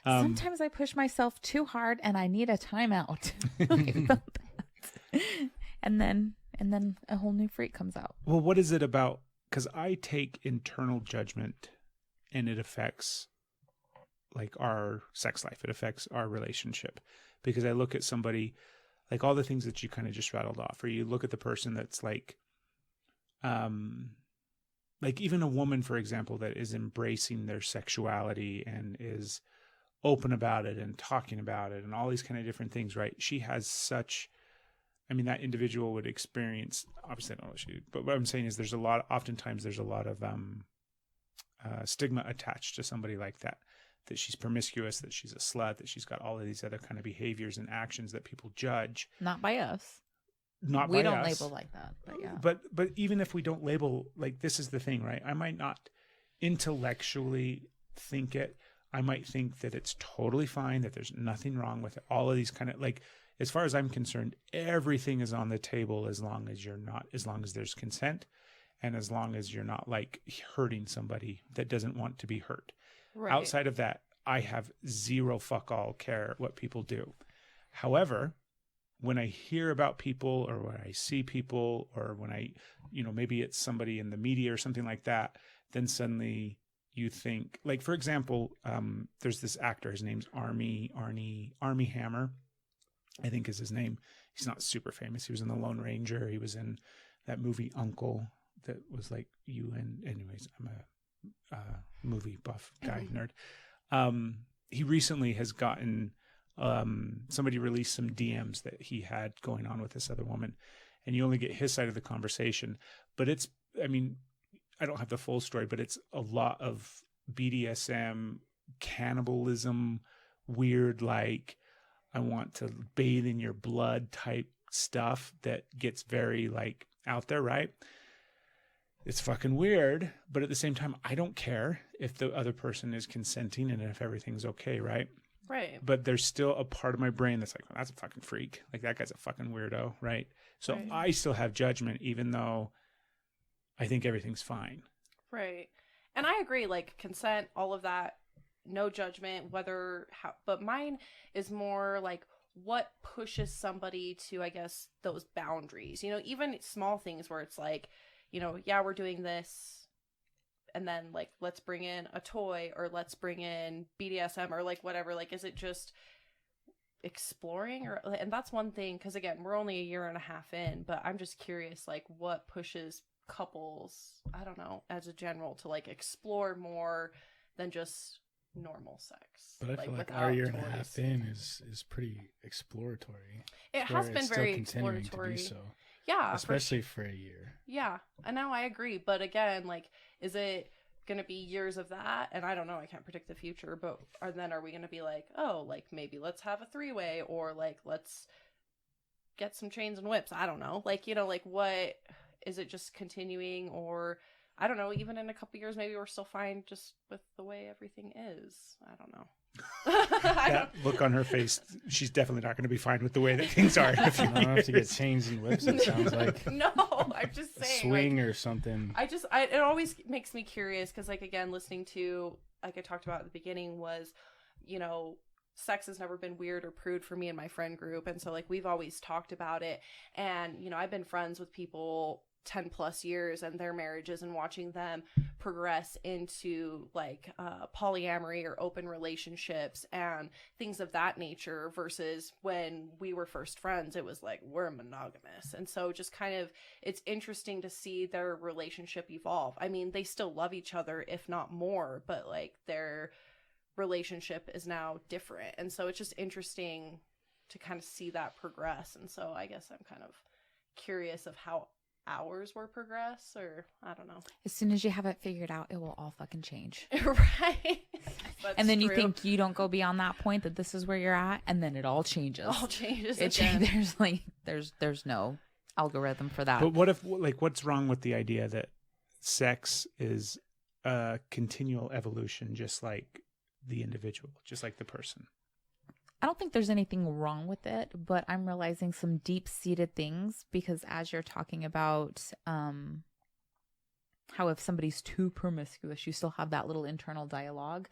Sometimes I push myself too hard and I need a timeout. and then a whole new freak comes out. Well, what is it about? Because I take internal judgment and it affects like our sex life. It affects our relationship, because I look at somebody, like all the things that you kind of just rattled off, or you look at the person that's like even a woman, for example, that is embracing their sexuality and is open about it and talking about it and all these kind of different things, right? She has such, that individual would experience, obviously I don't know but what I'm saying is oftentimes there's a lot of stigma attached to somebody like that she's promiscuous, that she's a slut, that she's got all of these other kind of behaviors and actions that people judge. Not by us. We don't label like that, but yeah. But even if we don't label, like, this is the thing, right? I might not intellectually think it. I might think that it's totally fine, that there's nothing wrong with it. All of these kind of, like, as far as I'm concerned, everything is on the table as long as there's consent, and as long as you're not like hurting somebody that doesn't want to be hurt. Right. Outside of that, I have zero fuck all care what people do. However, when I hear about people, or when I see people, or when I, maybe it's somebody in the media or something like that, then suddenly you think, like, for example, there's this actor, his name's Armie Hammer, I think is his name. He's not super famous. He was in The Lone Ranger. He was in that movie Uncle that was like anyways, I'm a movie buff guy, nerd. He recently has gotten, somebody released some DMs that he had going on with this other woman, and you only get his side of the conversation. But it's, I mean, I don't have the full story, but it's a lot of BDSM, cannibalism, weird, like, I want to bathe in your blood type stuff that gets very like out there, right? It's fucking weird, but at the same time, I don't care if the other person is consenting and if everything's okay, right? Right. But there's still a part of my brain that's like, well, that's a fucking freak. Like, that guy's a fucking weirdo, right? So Right. I still have judgment, even though I think everything's fine. Right. And I agree, like, consent, all of that, no judgment, but mine is more like, what pushes somebody to, I guess, those boundaries, you know, even small things where it's like, you know, yeah, we're doing this, and then like, let's bring in a toy, or let's bring in BDSM, or like whatever. Like, is it just exploring? And that's one thing, because again, we're only a year and a half in, but I'm just curious, like, what pushes couples, I don't know, as a general, to like explore more than just normal sex. But I feel like without our year and a toys. half in is pretty exploratory. It has been very exploratory. To be so. Yeah, Especially for a year. Yeah, and now I agree. But again, like, is it going to be years of that? And I don't know. I can't predict the future. But are we going to be like, oh, like, maybe let's have a 3-way, or like, let's get some chains and whips? I don't know. Like, you know, like, what is it, just continuing? Or I don't know, even in a couple years, maybe we're still fine just with the way everything is. I don't know. That look on her face, she's definitely not going to be fine with the way that things are. I don't have to get chains and whips. It sounds like No, I'm just a saying. swing like, or something. it always makes me curious, because, like, again, listening to, like I talked about at the beginning, was, you know, sex has never been weird or prude for me and my friend group. And so, like, we've always talked about it. And, you know, I've been friends with people 10 plus years and their marriages, and watching them progress into like polyamory or open relationships and things of that nature, versus when we were first friends, it was like, we're monogamous. And so just kind of, it's interesting to see their relationship evolve. I mean, they still love each other, if not more, but like, their relationship is now different. And so it's just interesting to kind of see that progress. And so I guess I'm kind of curious of how ours will progress, or I don't know. As soon as you have it figured out, it will all fucking change. Right. And then you think you don't go beyond that point, that this is where you're at, and then it all changes. All changes. There's like there's no algorithm for that. But what if, like, what's wrong with the idea that sex is a continual evolution, just like the individual, just like the person? I don't think there's anything wrong with it, but I'm realizing some deep-seated things, because as you're talking about how if somebody's too promiscuous, you still have that little internal dialogue.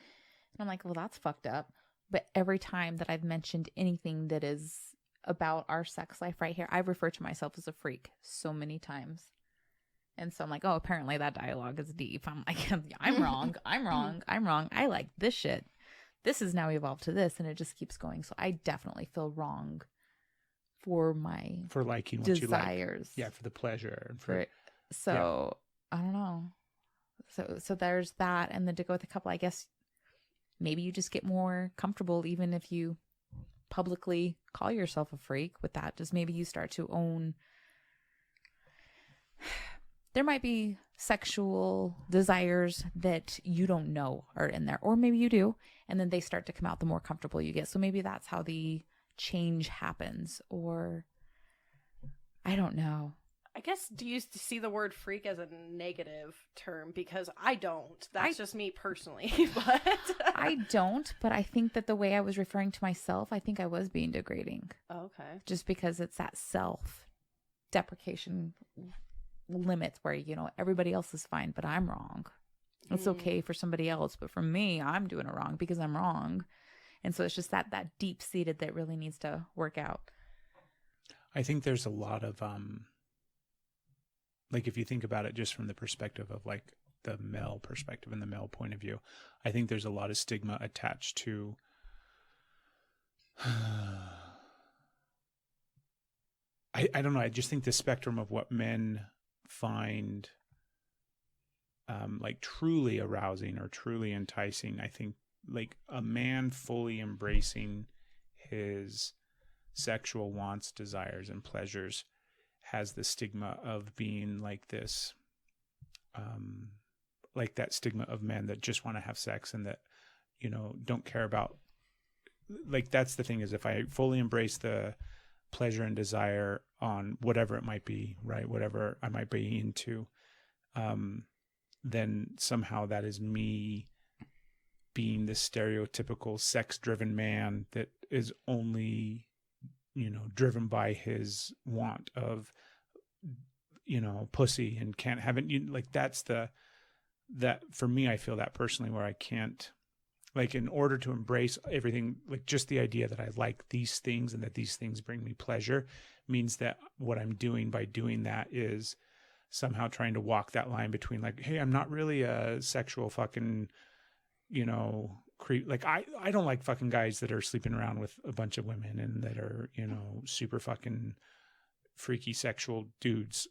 And I'm like, well, that's fucked up. But every time that I've mentioned anything that is about our sex life right here, I refer to myself as a freak so many times. And so I'm like, oh, apparently that dialogue is deep. I'm like, I'm wrong. I'm wrong. I'm wrong. I like this shit. This has now evolved to this, and it just keeps going. So I definitely feel wrong for my liking what desires. you like. Yeah, for the pleasure. And for so yeah. I don't know. So there's that, and then to go with a couple, I guess maybe you just get more comfortable, even if you publicly call yourself a freak with that. Just maybe you start to own. There might be sexual desires that you don't know are in there, or maybe you do, and then they start to come out the more comfortable you get. So maybe that's how the change happens, or I don't know. I guess, do you see the word freak as a negative term? Because I don't. That's just me personally. But I don't, but I think that the way I was referring to myself, I think I was being degrading. Okay. Just because it's that self-deprecation limits where, you know, everybody else is fine, but I'm wrong. It's okay for somebody else, but for me, I'm doing it wrong because I'm wrong. And so it's just that deep-seated that really needs to work out. I think there's a lot of like, if you think about it just from the perspective of like the male perspective and the male point of view, I think there's a lot of stigma attached to I don't know. I just think the spectrum of what men find like truly arousing or truly enticing, I think like a man fully embracing his sexual wants, desires, and pleasures has the stigma of being like this, like that stigma of men that just want to have sex and that, you know, don't care about, like, that's the thing, is if I fully embrace the pleasure and desire on whatever it might be, right, whatever I might be into, then somehow that is me being this stereotypical sex-driven man that is only, you know, driven by his want of, you know, pussy and can't have it. Like, that's that for me, I feel that personally, where I can't, like, in order to embrace everything, like just the idea that I like these things and that these things bring me pleasure means that what I'm doing by doing that is somehow trying to walk that line between, like, hey, I'm not really a sexual fucking, you know, creep. Like, I don't like fucking guys that are sleeping around with a bunch of women and that are, you know, super fucking freaky sexual dudes.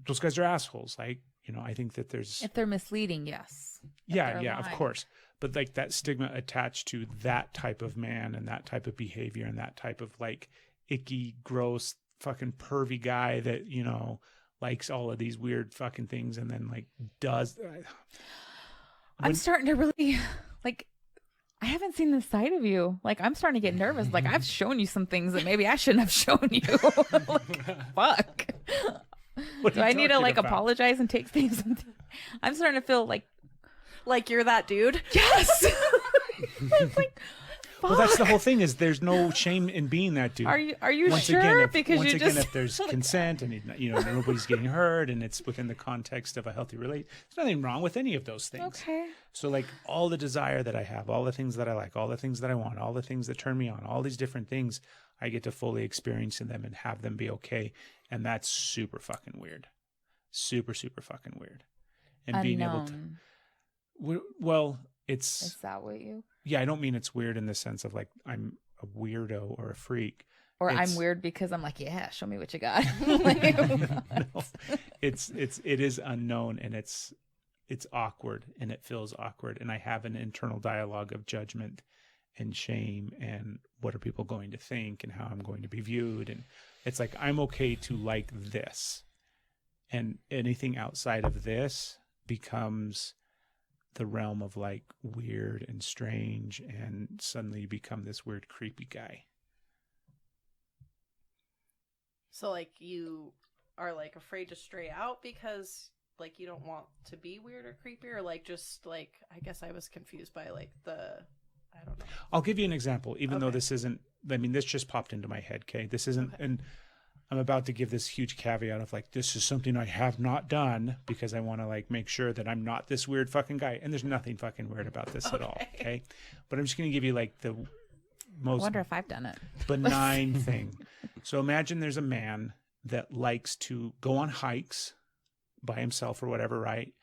Those guys are assholes. Like, you know, I think that there's, If they're misleading, yes. If yeah, they're yeah, of lying. course. But like that stigma attached to that type of man and that type of behavior and that type of like icky, gross, fucking pervy guy that, you know, likes all of these weird fucking things and then like does. I'm starting to really, like, I haven't seen this side of you. Like, I'm starting to get nervous. Like, I've shown you some things that maybe I shouldn't have shown you. Like, fuck. Do I need to like apologize and take things? I'm starting to feel Like you're that dude. yes. It's like, fuck. Well, that's the whole thing, is there's no shame in being that dude. Are you Once sure? again, if, Because once you again, just if there's consent and, you know, nobody's getting hurt and it's within the context of a healthy relate, there's nothing wrong with any of those things. okay. So like all the desire that I have, all the things that I like, all the things that I want, all the things that turn me on, all these different things, I get to fully experience in them and have them be okay. And that's super fucking weird. Super, super fucking weird. And being able to, well, Is that what you? yeah, I don't mean it's weird in the sense of like I'm a weirdo or a freak. Or It's- I'm weird because I'm like, yeah, show me what you got. Like, No, it is unknown and it's awkward and it feels awkward. And I have an internal dialogue of judgment and shame and what are people going to think and how I'm going to be viewed. And it's like, I'm okay to like this, and anything outside of this becomes the realm of like weird and strange, and suddenly you become this weird, creepy guy. So like you are like afraid to stray out because like you don't want to be weird or creepy, or like just like, I guess I was confused by like I don't know. I'll give you an example, even though Okay. this isn't, I mean, this just popped into my head, okay? This isn't, and I'm about to give this huge caveat of like, this is something I have not done because I want to like make sure that I'm not this weird fucking guy. And there's nothing fucking weird about this at all, okay? But I'm just going to give you like the I most wonder if I've done it. benign thing. So imagine there's a man that likes to go on hikes by himself or whatever, right?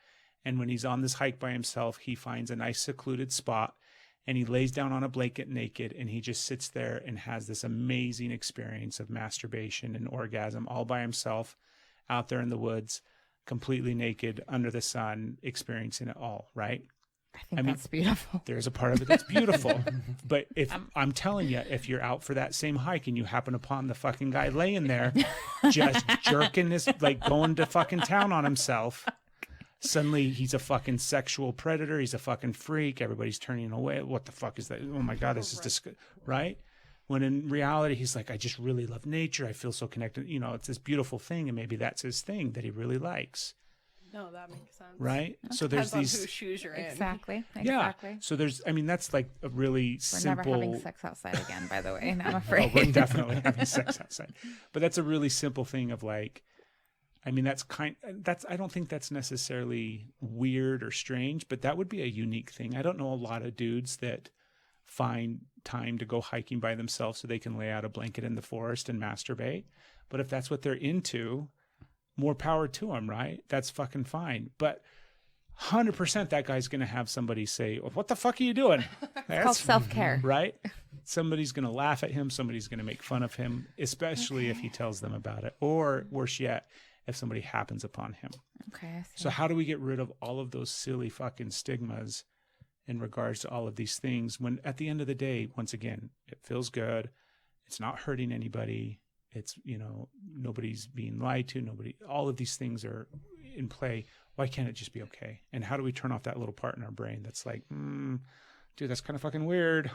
And when he's on this hike by himself, he finds a nice secluded spot and he lays down on a blanket naked and he just sits there and has this amazing experience of masturbation and orgasm all by himself out there in the woods, completely naked under the sun, experiencing it all, right? I think that's beautiful. There's a part of it that's beautiful. But if I'm telling you, if you're out for that same hike and you happen upon the fucking guy laying there, just jerking his, like going to fucking town on himself, suddenly he's a fucking sexual predator. He's a fucking freak. Everybody's turning away. What the fuck is that? Oh my God, this is disgusting. Right? When in reality, he's like, I just really love nature. I feel so connected. You know, it's this beautiful thing. And maybe that's his thing that he really likes. No, that makes sense. Right? So there's Depends on these. whose shoes you're in. Exactly. Yeah. Exactly. So there's, I mean, that's like a really We're simple. never having sex outside again, by the way. And I'm Oh, afraid. we're definitely having sex outside. But that's a really simple thing of like, I mean, I don't think that's necessarily weird or strange, but that would be a unique thing. I don't know a lot of dudes that find time to go hiking by themselves so they can lay out a blanket in the forest and masturbate. But if that's what they're into, more power to them, right? That's fucking fine. But 100% that guy's going to have somebody say, what the fuck are you doing? It's called self-care. Right? Somebody's going to laugh at him. Somebody's going to make fun of him, especially if he tells them about it. Or worse yet, if somebody happens upon him. Okay. I see. So how do we get rid of all of those silly fucking stigmas in regards to all of these things, when at the end of the day, once again, it feels good. It's not hurting anybody. It's, nobody's being lied to. All of these things are in play. Why can't it just be okay? And how do we turn off that little part in our brain that's like, dude, that's kind of fucking weird.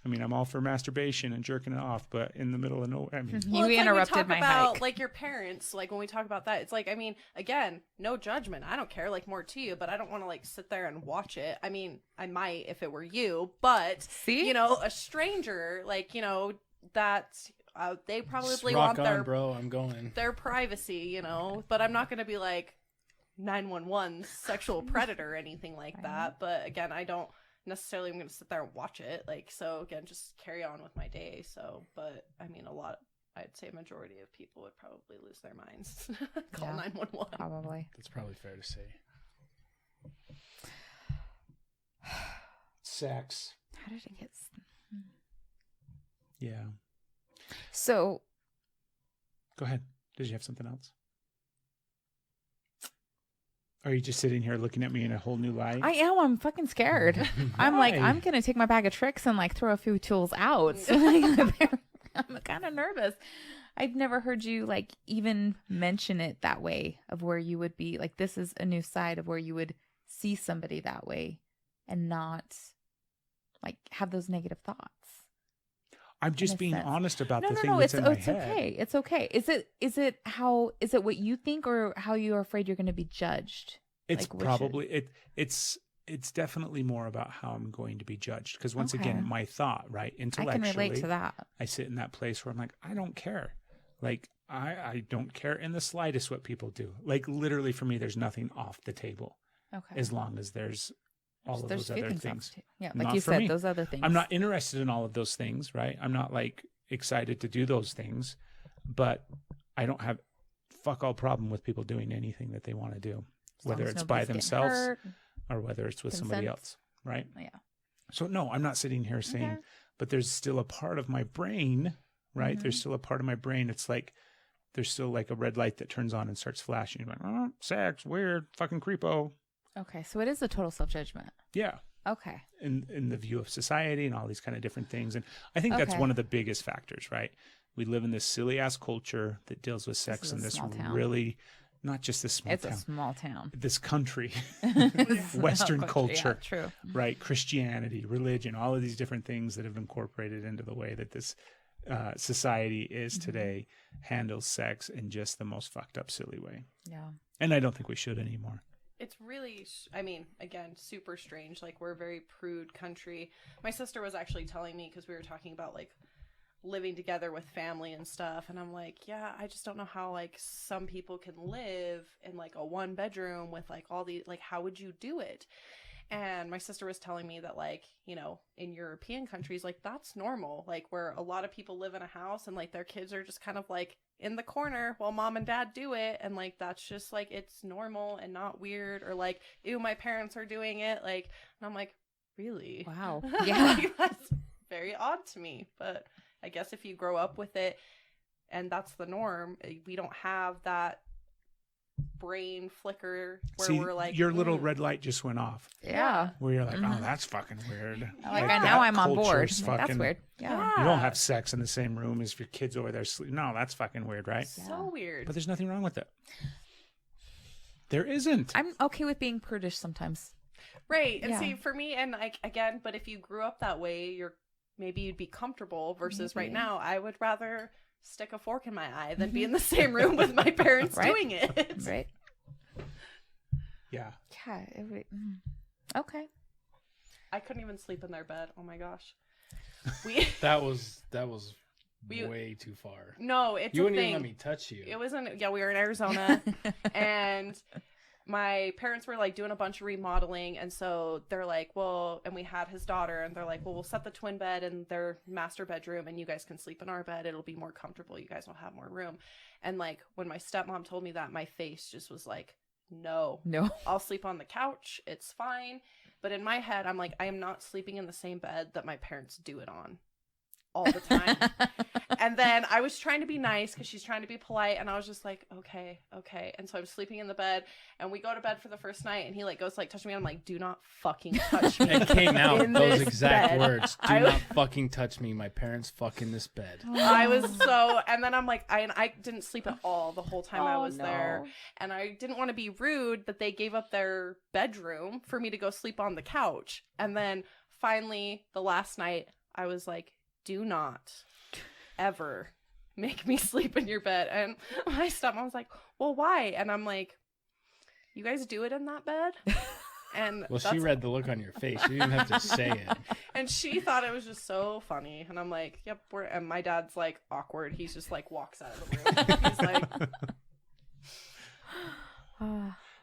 I mean, I'm all for masturbation and jerking it off, but in the middle of you interrupted my hike. Like your parents, like when we talk about that, it's like, I mean, again, no judgment. I don't care, like more to you, but I don't want to like sit there and watch it. I mean, I might if it were you, but see, a stranger, like, that's they probably rock want on, their bro. I'm going their privacy, but I'm not going to be like 911 sexual predator or anything like that. But again, I don't necessarily I'm going to sit there and watch it. Like, so again, just carry on with my day. So, but I mean, I'd say a majority of people would probably lose their minds. Call 911. Probably. That's probably fair to say. sex. How did it get? Yeah. So. Go ahead. Did you have something else? Are you just sitting here looking at me in a whole new light? I am. I'm fucking scared. I'm like, I'm going to take my bag of tricks and like throw a few tools out. So, I'm kind of nervous. I've never heard you like even mention it that way, of where you would be like, this is a new side of where you would see somebody that way and not like have those negative thoughts. I'm just being honest about the thing No, that's in my it's head. okay. It's okay. Is it what you think, or how you're afraid you're going to be judged? It's like, probably it's definitely more about how I'm going to be judged, because once again, my thought, right, intellectually, I can relate to that. I sit in that place where I'm like, I don't care. Like I don't care in the slightest what people do. Like literally for me, there's nothing off the table. Okay. As long as there's all of those other things. Yeah, like not you said, me. those other things. I'm not interested in all of those things, right? I'm not like excited to do those things, but I don't have fuck all problem with people doing anything that they want to do, whether it's by themselves or whether it's with somebody else, right? Yeah. So no, I'm not sitting here saying, but there's still a part of my brain, right? Mm-hmm. There's still a part of my brain. It's like, there's still like a red light that turns on and starts flashing. You're like, oh, sex, weird, fucking creepo. Okay, so it is a total self-judgment. Yeah. Okay. In the view of society and all these kind of different things. And I think that's one of the biggest factors, right? We live in this silly ass culture that deals with sex in this really, not just this small town. It's a small town. This country, Western culture, true. Right? Christianity, religion, all of these different things that have incorporated into the way that this society is today handles sex in just the most fucked up, silly way. Yeah. And I don't think we should anymore. It's really, I mean, again, super strange. Like, we're a very prude country. My sister was actually telling me, because we were talking about, like, living together with family and stuff. And I'm like, yeah, I just don't know how, like, some people can live in, like, a one bedroom with, like, all the, like, how would you do it? And my sister was telling me that, like, in European countries, like, that's normal. Like, where a lot of people live in a house and, like, their kids are just kind of, like, in the corner while mom and dad do it. And, like, that's just, like, it's normal and not weird. Or, like, ew, my parents are doing it. Like, and I'm like, really? Wow. Yeah. Like, that's very odd to me. But I guess if you grow up with it and that's the norm, we don't have that brain flicker where we're like, your little red light just went off. Yeah. Where you're like, oh, that's fucking weird. Like now I'm on board. Like, that's weird. Yeah. You don't have sex in the same room as your kids over there sleep. No, that's fucking weird, right? So weird. But there's nothing wrong with it. There isn't. I'm okay with being prudish sometimes. Right. And see, for me, and like, again, but if you grew up that way, maybe you'd be comfortable versus right now, I would rather stick a fork in my eye than be in the same room with my parents doing it. Right. Yeah. Yeah. Okay. I couldn't even sleep in their bed. Oh my gosh. That was way too far. No, it's you a wouldn't thing. even let me touch you. It wasn't. Yeah, we were in Arizona, and my parents were like doing a bunch of remodeling, and so they're like, well, and we had his daughter, and they're like, well, we'll set the twin bed in their master bedroom, and you guys can sleep in our bed. It'll be more comfortable. You guys will have more room. And like when my stepmom told me that, my face just was like, no, I'll sleep on the couch. It's fine. But in my head, I'm like, I am not sleeping in the same bed that my parents do it on. all the time. And then I was trying to be nice because she's trying to be polite, and I was just like, okay. And so I'm sleeping in the bed, and we go to bed for the first night, and he like goes to like touch me, and I'm like, do not fucking touch me. It came out in those this exact bed. words. Do not fucking touch me. My parents fuck in this bed. I was so, and then I'm like, I didn't sleep at all the whole time I was no. there, and I didn't want to be rude, but they gave up their bedroom for me to go sleep on the couch. And then finally, the last night, I was like, do not ever make me sleep in your bed. And my stepmom was like, well, why? And I'm like, you guys do it in that bed? And Well, she read the look on your face. You didn't have to say it. and she thought it was just so funny. And I'm like, yep, and my dad's like awkward. He's just like walks out of the room. He's like,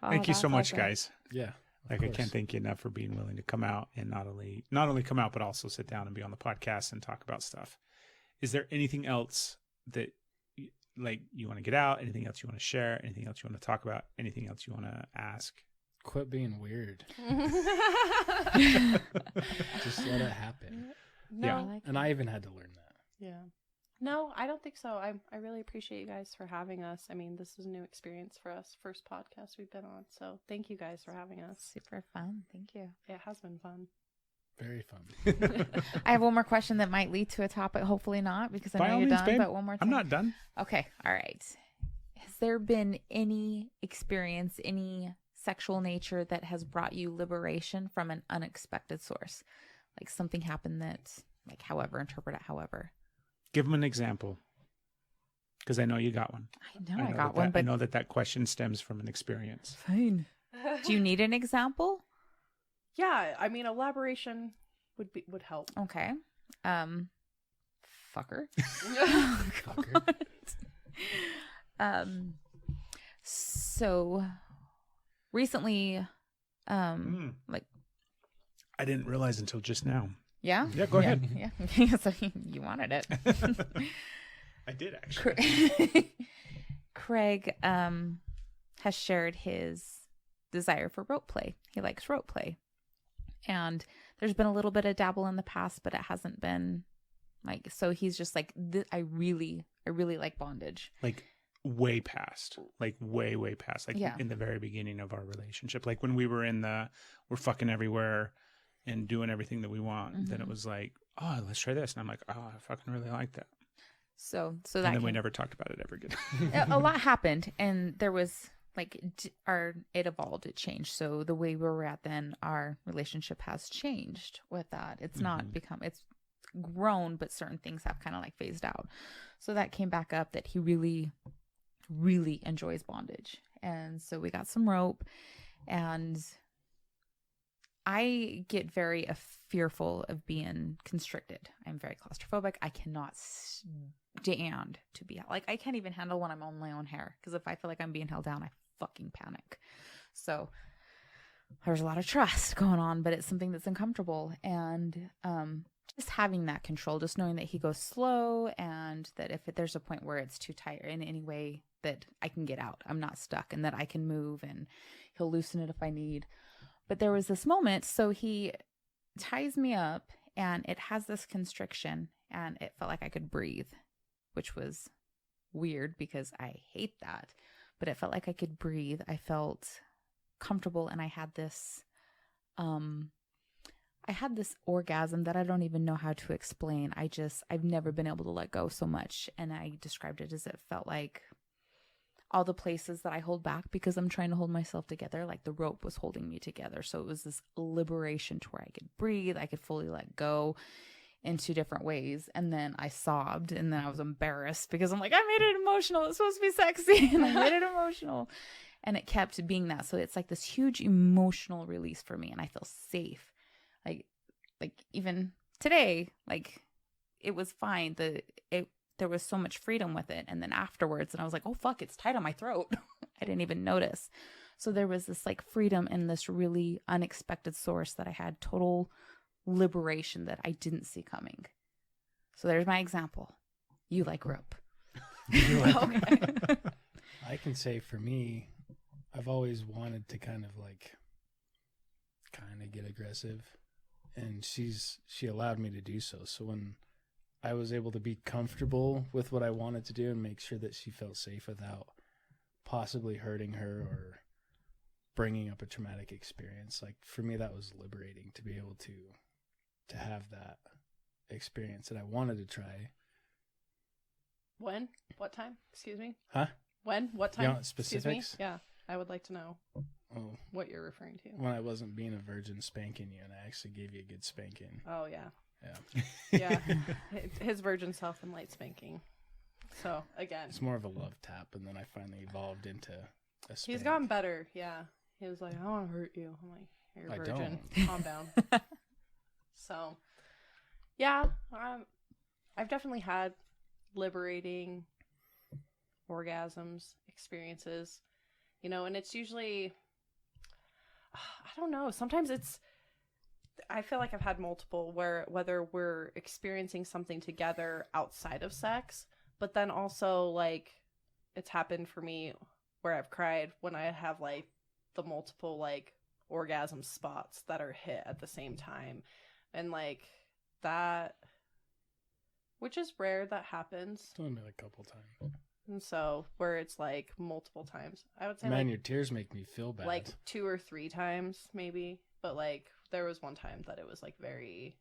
Thank you so that's much, awesome. guys. Yeah. Like, I can't thank you enough for being willing to come out and not only come out, but also sit down and be on the podcast and talk about stuff. Is there anything else that like you want to get out? Anything else you want to share? Anything else you want to talk about? Anything else you want to ask? Quit being weird. Just let it happen. no, Yeah. And I even had to learn that. yeah. No, I don't think so. I really appreciate you guys for having us. I mean, this is a new experience for us. First podcast we've been on. So thank you guys for having us. Super fun. Thank you. It has been fun. Very fun. I have one more question that might lead to a topic. Hopefully not, because I By know all you're means, done. babe. But one more time. I'm not done. Okay. All right. Has there been any experience, any sexual nature that has brought you liberation from an unexpected source? Like something happened that, like, however, interpret it however. Give them an example, because I know you got one. I know I got that one, I but know that question stems from an experience. fine. Do you need an example? Yeah, I mean, elaboration would help. Okay. Fucker. Fucker. So recently, like, I didn't realize until just now. yeah? Yeah, go ahead. Yeah. So you wanted it. I did actually. Craig has shared his desire for rope play. He likes rope play. And there's been a little bit of dabble in the past, but it hasn't been like, so he's just like, I really like bondage. Like way past, like way past, like Yeah. in the very beginning of our relationship. Like when we were we're fucking everywhere and doing everything that we want. Then it was like, oh, let's try this. And I'm like, oh, I fucking really like that. So And that then we never talked about it ever again. a lot happened, and there was like it evolved, it changed. So the way we were at then, our relationship has changed with that. It's not it's grown, but certain things have kind of like phased out. So that came back up that he really enjoys bondage. And so we got some rope, and I get very fearful of being constricted. I'm very claustrophobic. I cannot stand to be like, I can't even handle when I'm on my own hair, because if I feel like I'm being held down, I fucking panic. So there's a lot of trust going on, but it's something that's uncomfortable. And just having that control, just knowing that he goes slow, and that if there's a point where it's too tight in any way, that I can get out. I'm not stuck, and that I can move, and he'll loosen it if I need. But there was this moment, so he ties me up, and it has this constriction, and it felt like I could breathe, which was weird because I hate that. But it felt like I could breathe. I felt comfortable, and I had this orgasm that I don't even know how to explain. I've never been able to let go so much. And I described it as, it felt like all the places that I hold back because I'm trying to hold myself together, like the rope was holding me together. So it was this liberation to where I could breathe, I could fully let go in two different ways. And then I sobbed, and then I was embarrassed because I'm like, I made it emotional. It's supposed to be sexy. And I made it emotional. And it kept being that. So it's like this huge emotional release for me, and I feel safe. Like even today, like it was fine. There was so much freedom with it. And then afterwards, and I was like, oh fuck, it's tight on my throat. I didn't even notice. So there was this like freedom in this really unexpected source that I had total liberation that I didn't see coming. So there's my example. You like rope. Okay. I can say for me, I've always wanted to kind of get aggressive, and she allowed me to do so. So when I was able to be comfortable with what I wanted to do and make sure that she felt safe without possibly hurting her or bringing up a traumatic experience. Like for me, that was liberating to be able to have that experience that I wanted to try. When? What time? Excuse me? Huh? When? What time? You want specifics? Yeah, I would like to know Oh, what you're referring to. when I wasn't being a virgin spanking you and I actually gave you a good spanking. Oh, yeah. Yeah. Yeah. His virgin self and light spanking. So, again. It's more of a love tap, and then I finally evolved into a spank. He's gotten better, yeah. He was like, I don't want to hurt you. I'm like, you're a I virgin. don't. Calm down. So, yeah. I've definitely had liberating orgasms, experiences, you know, and it's usually, I don't know, sometimes I feel like I've had multiple whether we're experiencing something together outside of sex, but then also like it's happened for me where I've cried when I have like the multiple like orgasm spots that are hit at the same time. And like that, which is rare, that happens. It's only been a couple times. And so where it's like multiple times, I would say Man, like, your tears make me feel bad. like 2 or 3 times maybe. But like there was one time that it was like I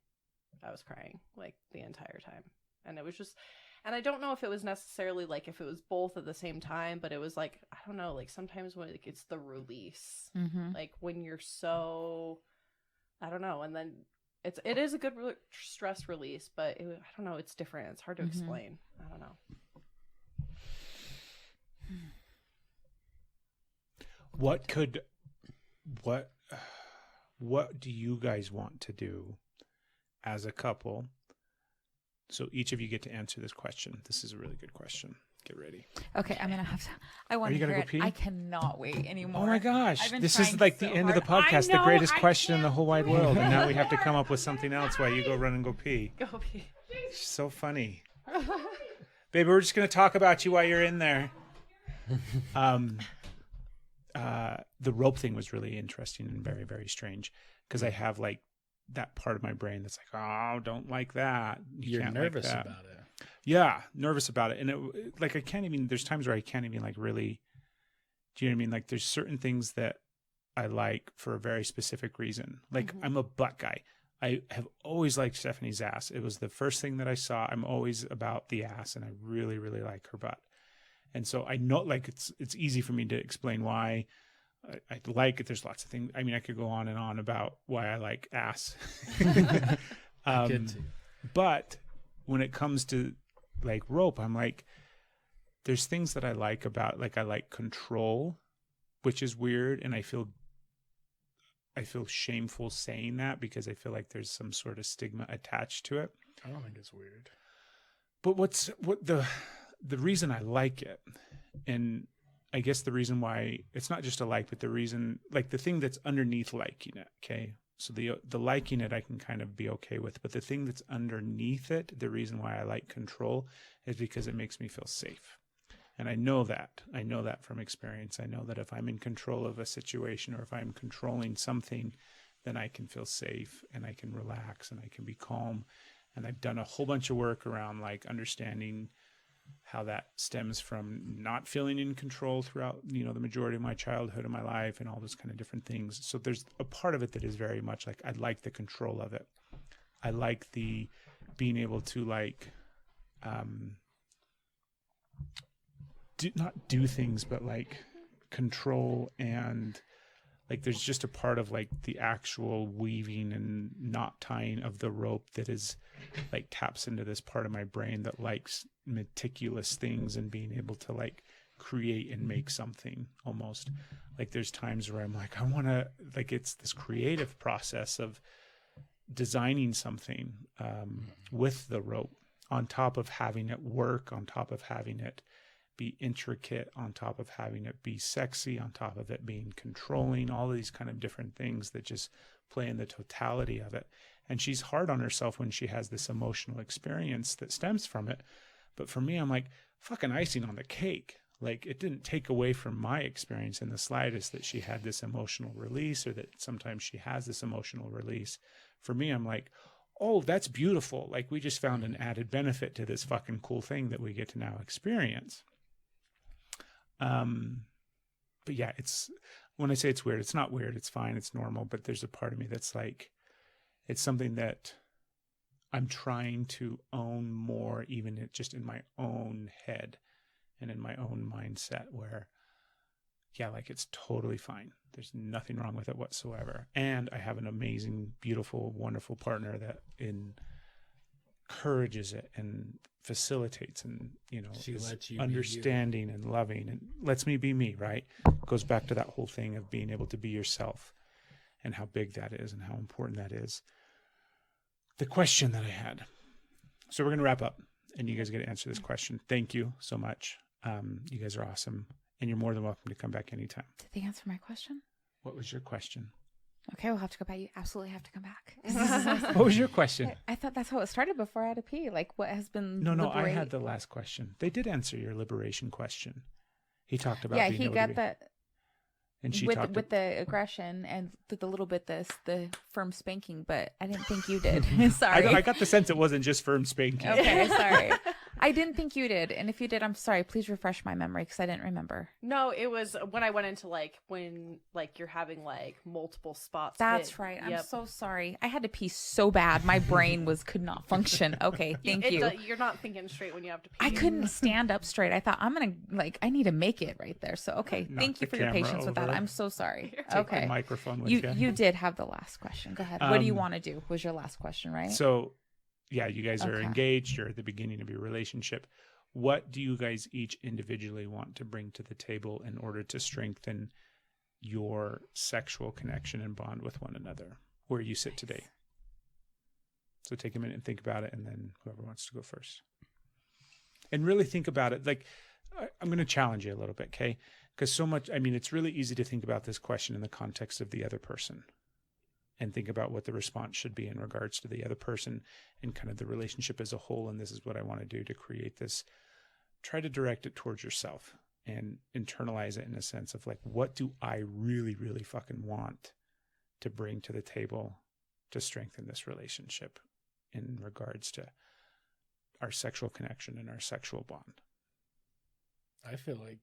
was crying like the entire time. And it was just, and I don't know if it was necessarily like if it was both at the same time, but it was like, I don't know, like sometimes when like, it's the release, like when you're so, I don't know. And then it is a good stress release, but I don't know. It's different. It's hard to explain. I don't know. What do you guys want to do as a couple? So each of you get to answer this question. This is a really good question. Get ready. Okay, I'm gonna have to. I want Are to you hear gonna go it. pee? I cannot wait anymore. Oh my gosh. I've been This is trying like so the end of the hard. I podcast, the know, greatest I question in the can't whole wide do world. And now we it. have to come up with something else while you go run and go pee. Go pee. So funny. Baby, we're just going to talk about you while you're in there. The rope thing was really interesting and very, very strange because I have like that part of my brain that's like, oh, don't like that. You're can't nervous like that. about it. Yeah, nervous about it. And it, like, I can't even, there's times where I can't even like really, do you know what I mean? Like there's certain things that I like for a very specific reason. Like I'm a butt guy. I have always liked Stephanie's ass. It was the first thing that I saw. I'm always about the ass and I really, really like her butt. And so I know like it's easy for me to explain why I like it. There's lots of things. I mean, I could go on and on about why I like ass. I could too. But when it comes to like rope, I'm like, there's things that I like about, like I like control, which is weird. And I feel shameful saying that because I feel like there's some sort of stigma attached to it. I don't think it's weird. But what the reason I like it, and I guess the reason why it's not just a like, but the reason, like the thing that's underneath liking it. Okay. So the liking it, I can kind of be okay with, but the thing that's underneath it, the reason why I like control is because it makes me feel safe. And I know that from experience. I know that if I'm in control of a situation or if I'm controlling something, then I can feel safe and I can relax and I can be calm. And I've done a whole bunch of work around like understanding how that stems from not feeling in control throughout, the majority of my childhood and my life and all those kind of different things. So there's a part of it that is very much like, I like the control of it. I like the being able to like, not do things, but like control, and like there's just a part of like the actual weaving and knot tying of the rope that is like taps into this part of my brain that likes meticulous things and being able to like create and make something almost. Like there's times where I'm like, I want to, like, it's this creative process of designing something with the rope, on top of having it work, on top of having it be intricate, on top of having it be sexy, on top of it being controlling, all of these kind of different things that just play in the totality of it. And she's hard on herself when she has this emotional experience that stems from it. But for me, I'm like, fucking icing on the cake. Like, it didn't take away from my experience in the slightest that she had this emotional release, or that sometimes she has this emotional release. For me, I'm like, oh, that's beautiful. Like, we just found an added benefit to this fucking cool thing that we get to now experience. But yeah, when I say it's weird, it's not weird. It's fine. It's normal. But there's a part of me that's like, it's something that I'm trying to own more, even just in my own head and in my own mindset, where, yeah, like, it's totally fine. There's nothing wrong with it whatsoever. And I have an amazing, beautiful, wonderful partner that encourages it and facilitates and, She is lets you be understanding and loving and lets me be me, right? Goes back to that whole thing of being able to be yourself and how big that is and how important that is. The question that I had. So we're going to wrap up and you guys get to answer this question. Thank you so much. You guys are awesome. And you're more than welcome to come back anytime. Did they answer my question? What was your question? Okay, we'll have to go back. You absolutely have to come back. What was your question? I thought that's how it started before I had to pee. Like, what has been No, I had the last question. They did answer your liberation question. He talked about he got that. And she with talked the aggression and the little bit the firm spanking, but I didn't think you did. Sorry. I got the sense it wasn't just firm spanking. Okay, sorry. I didn't think you did, and if you did, I'm sorry. Please refresh my memory because I didn't remember. No, it was when I went into when you're having multiple spots. That's hit. right. Yep. I'm so sorry. I had to pee so bad. My brain could not function. Okay, thank you. You're not thinking straight when you have to pee. I couldn't stand up straight. I thought I need to make it right there. So okay, Knock thank you the for your camera patience with that. over. I'm so sorry. Take Okay, the microphone with you did have the last question. Go ahead. What do you want to do? Was your last question right? So, yeah, you guys are Okay. engaged. You're at the beginning of your relationship. What do you guys each individually want to bring to the table in order to strengthen your sexual connection and bond with one another where you sit today? So take a minute and think about it, and then whoever wants to go first. And really think about it. Like, I'm going to challenge you a little bit, okay? Because it's really easy to think about this question in the context of the other person and think about what the response should be in regards to the other person and kind of the relationship as a whole. And this is what I want to do to create this. Try to direct it towards yourself and internalize it in a sense of what do I really, really fucking want to bring to the table to strengthen this relationship in regards to our sexual connection and our sexual bond. I feel like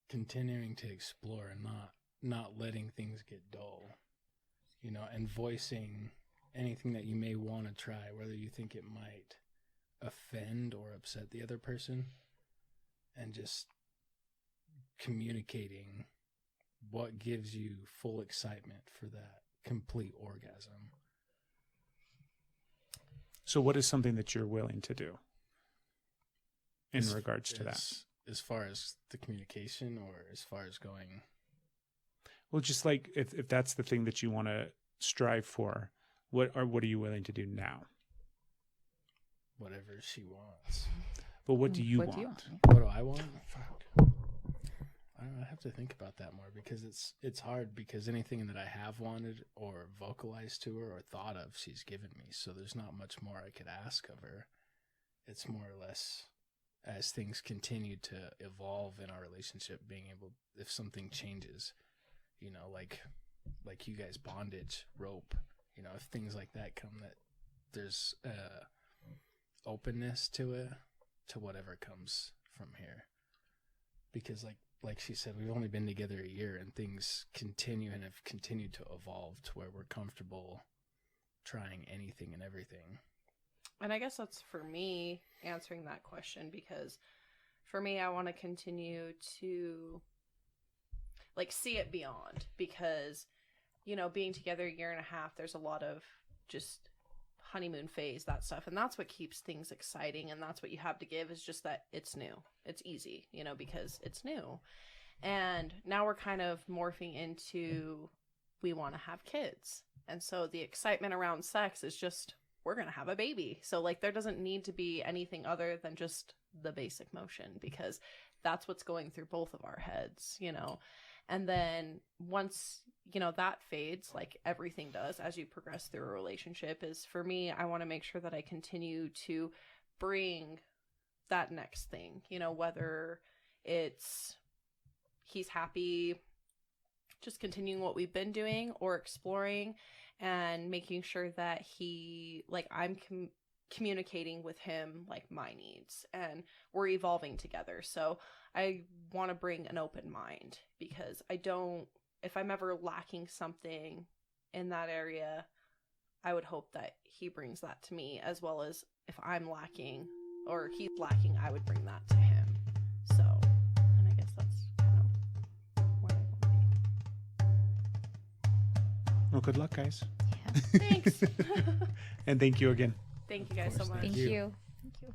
continuing to explore and not letting things get dull, and voicing anything that you may want to try, whether you think it might offend or upset the other person, and just communicating what gives you full excitement for that complete orgasm. So what is something that you're willing to do in regards to that? As far as the communication, or as far as going? Well, just if that's the thing that you want to strive for, what are you willing to do now? Whatever she wants. But what do you want? What do I want? Fuck. I don't know, I have to think about that more, because it's hard, because anything that I have wanted or vocalized to her or thought of, she's given me. So there's not much more I could ask of her. It's more or less, as things continue to evolve in our relationship, being able, if something changes, like you guys, bondage, rope, if things like that come, that there's openness to it, to whatever comes from here. Because like she said, we've only been together a year, and things continue and have continued to evolve to where we're comfortable trying anything and everything. And I guess that's for me answering that question, because for me, I want to continue to see it beyond, because, being together a year and a half, there's a lot of just honeymoon phase, that stuff. And that's what keeps things exciting. And that's what you have to give, is just that it's new. It's easy, because it's new. And now we're kind of morphing into, we want to have kids. And so the excitement around sex is just, we're going to have a baby. So there doesn't need to be anything other than just the basic motion, because that's what's going through both of our heads, And then once, that fades, like everything does as you progress through a relationship, is for me, I want to make sure that I continue to bring that next thing, whether it's he's happy just continuing what we've been doing or exploring. and making sure that he, like, I'm communicating with him, like, my needs, and we're evolving together. So I want to bring an open mind, because if I'm ever lacking something in that area, I would hope that he brings that to me, as well as if I'm lacking or he's lacking, I would bring that to him. So, and I guess that's kind of where I want to be. Well, good luck, guys. Yeah. Thanks. And thank you again. Thank you guys so course, much. Thank you. Thank you.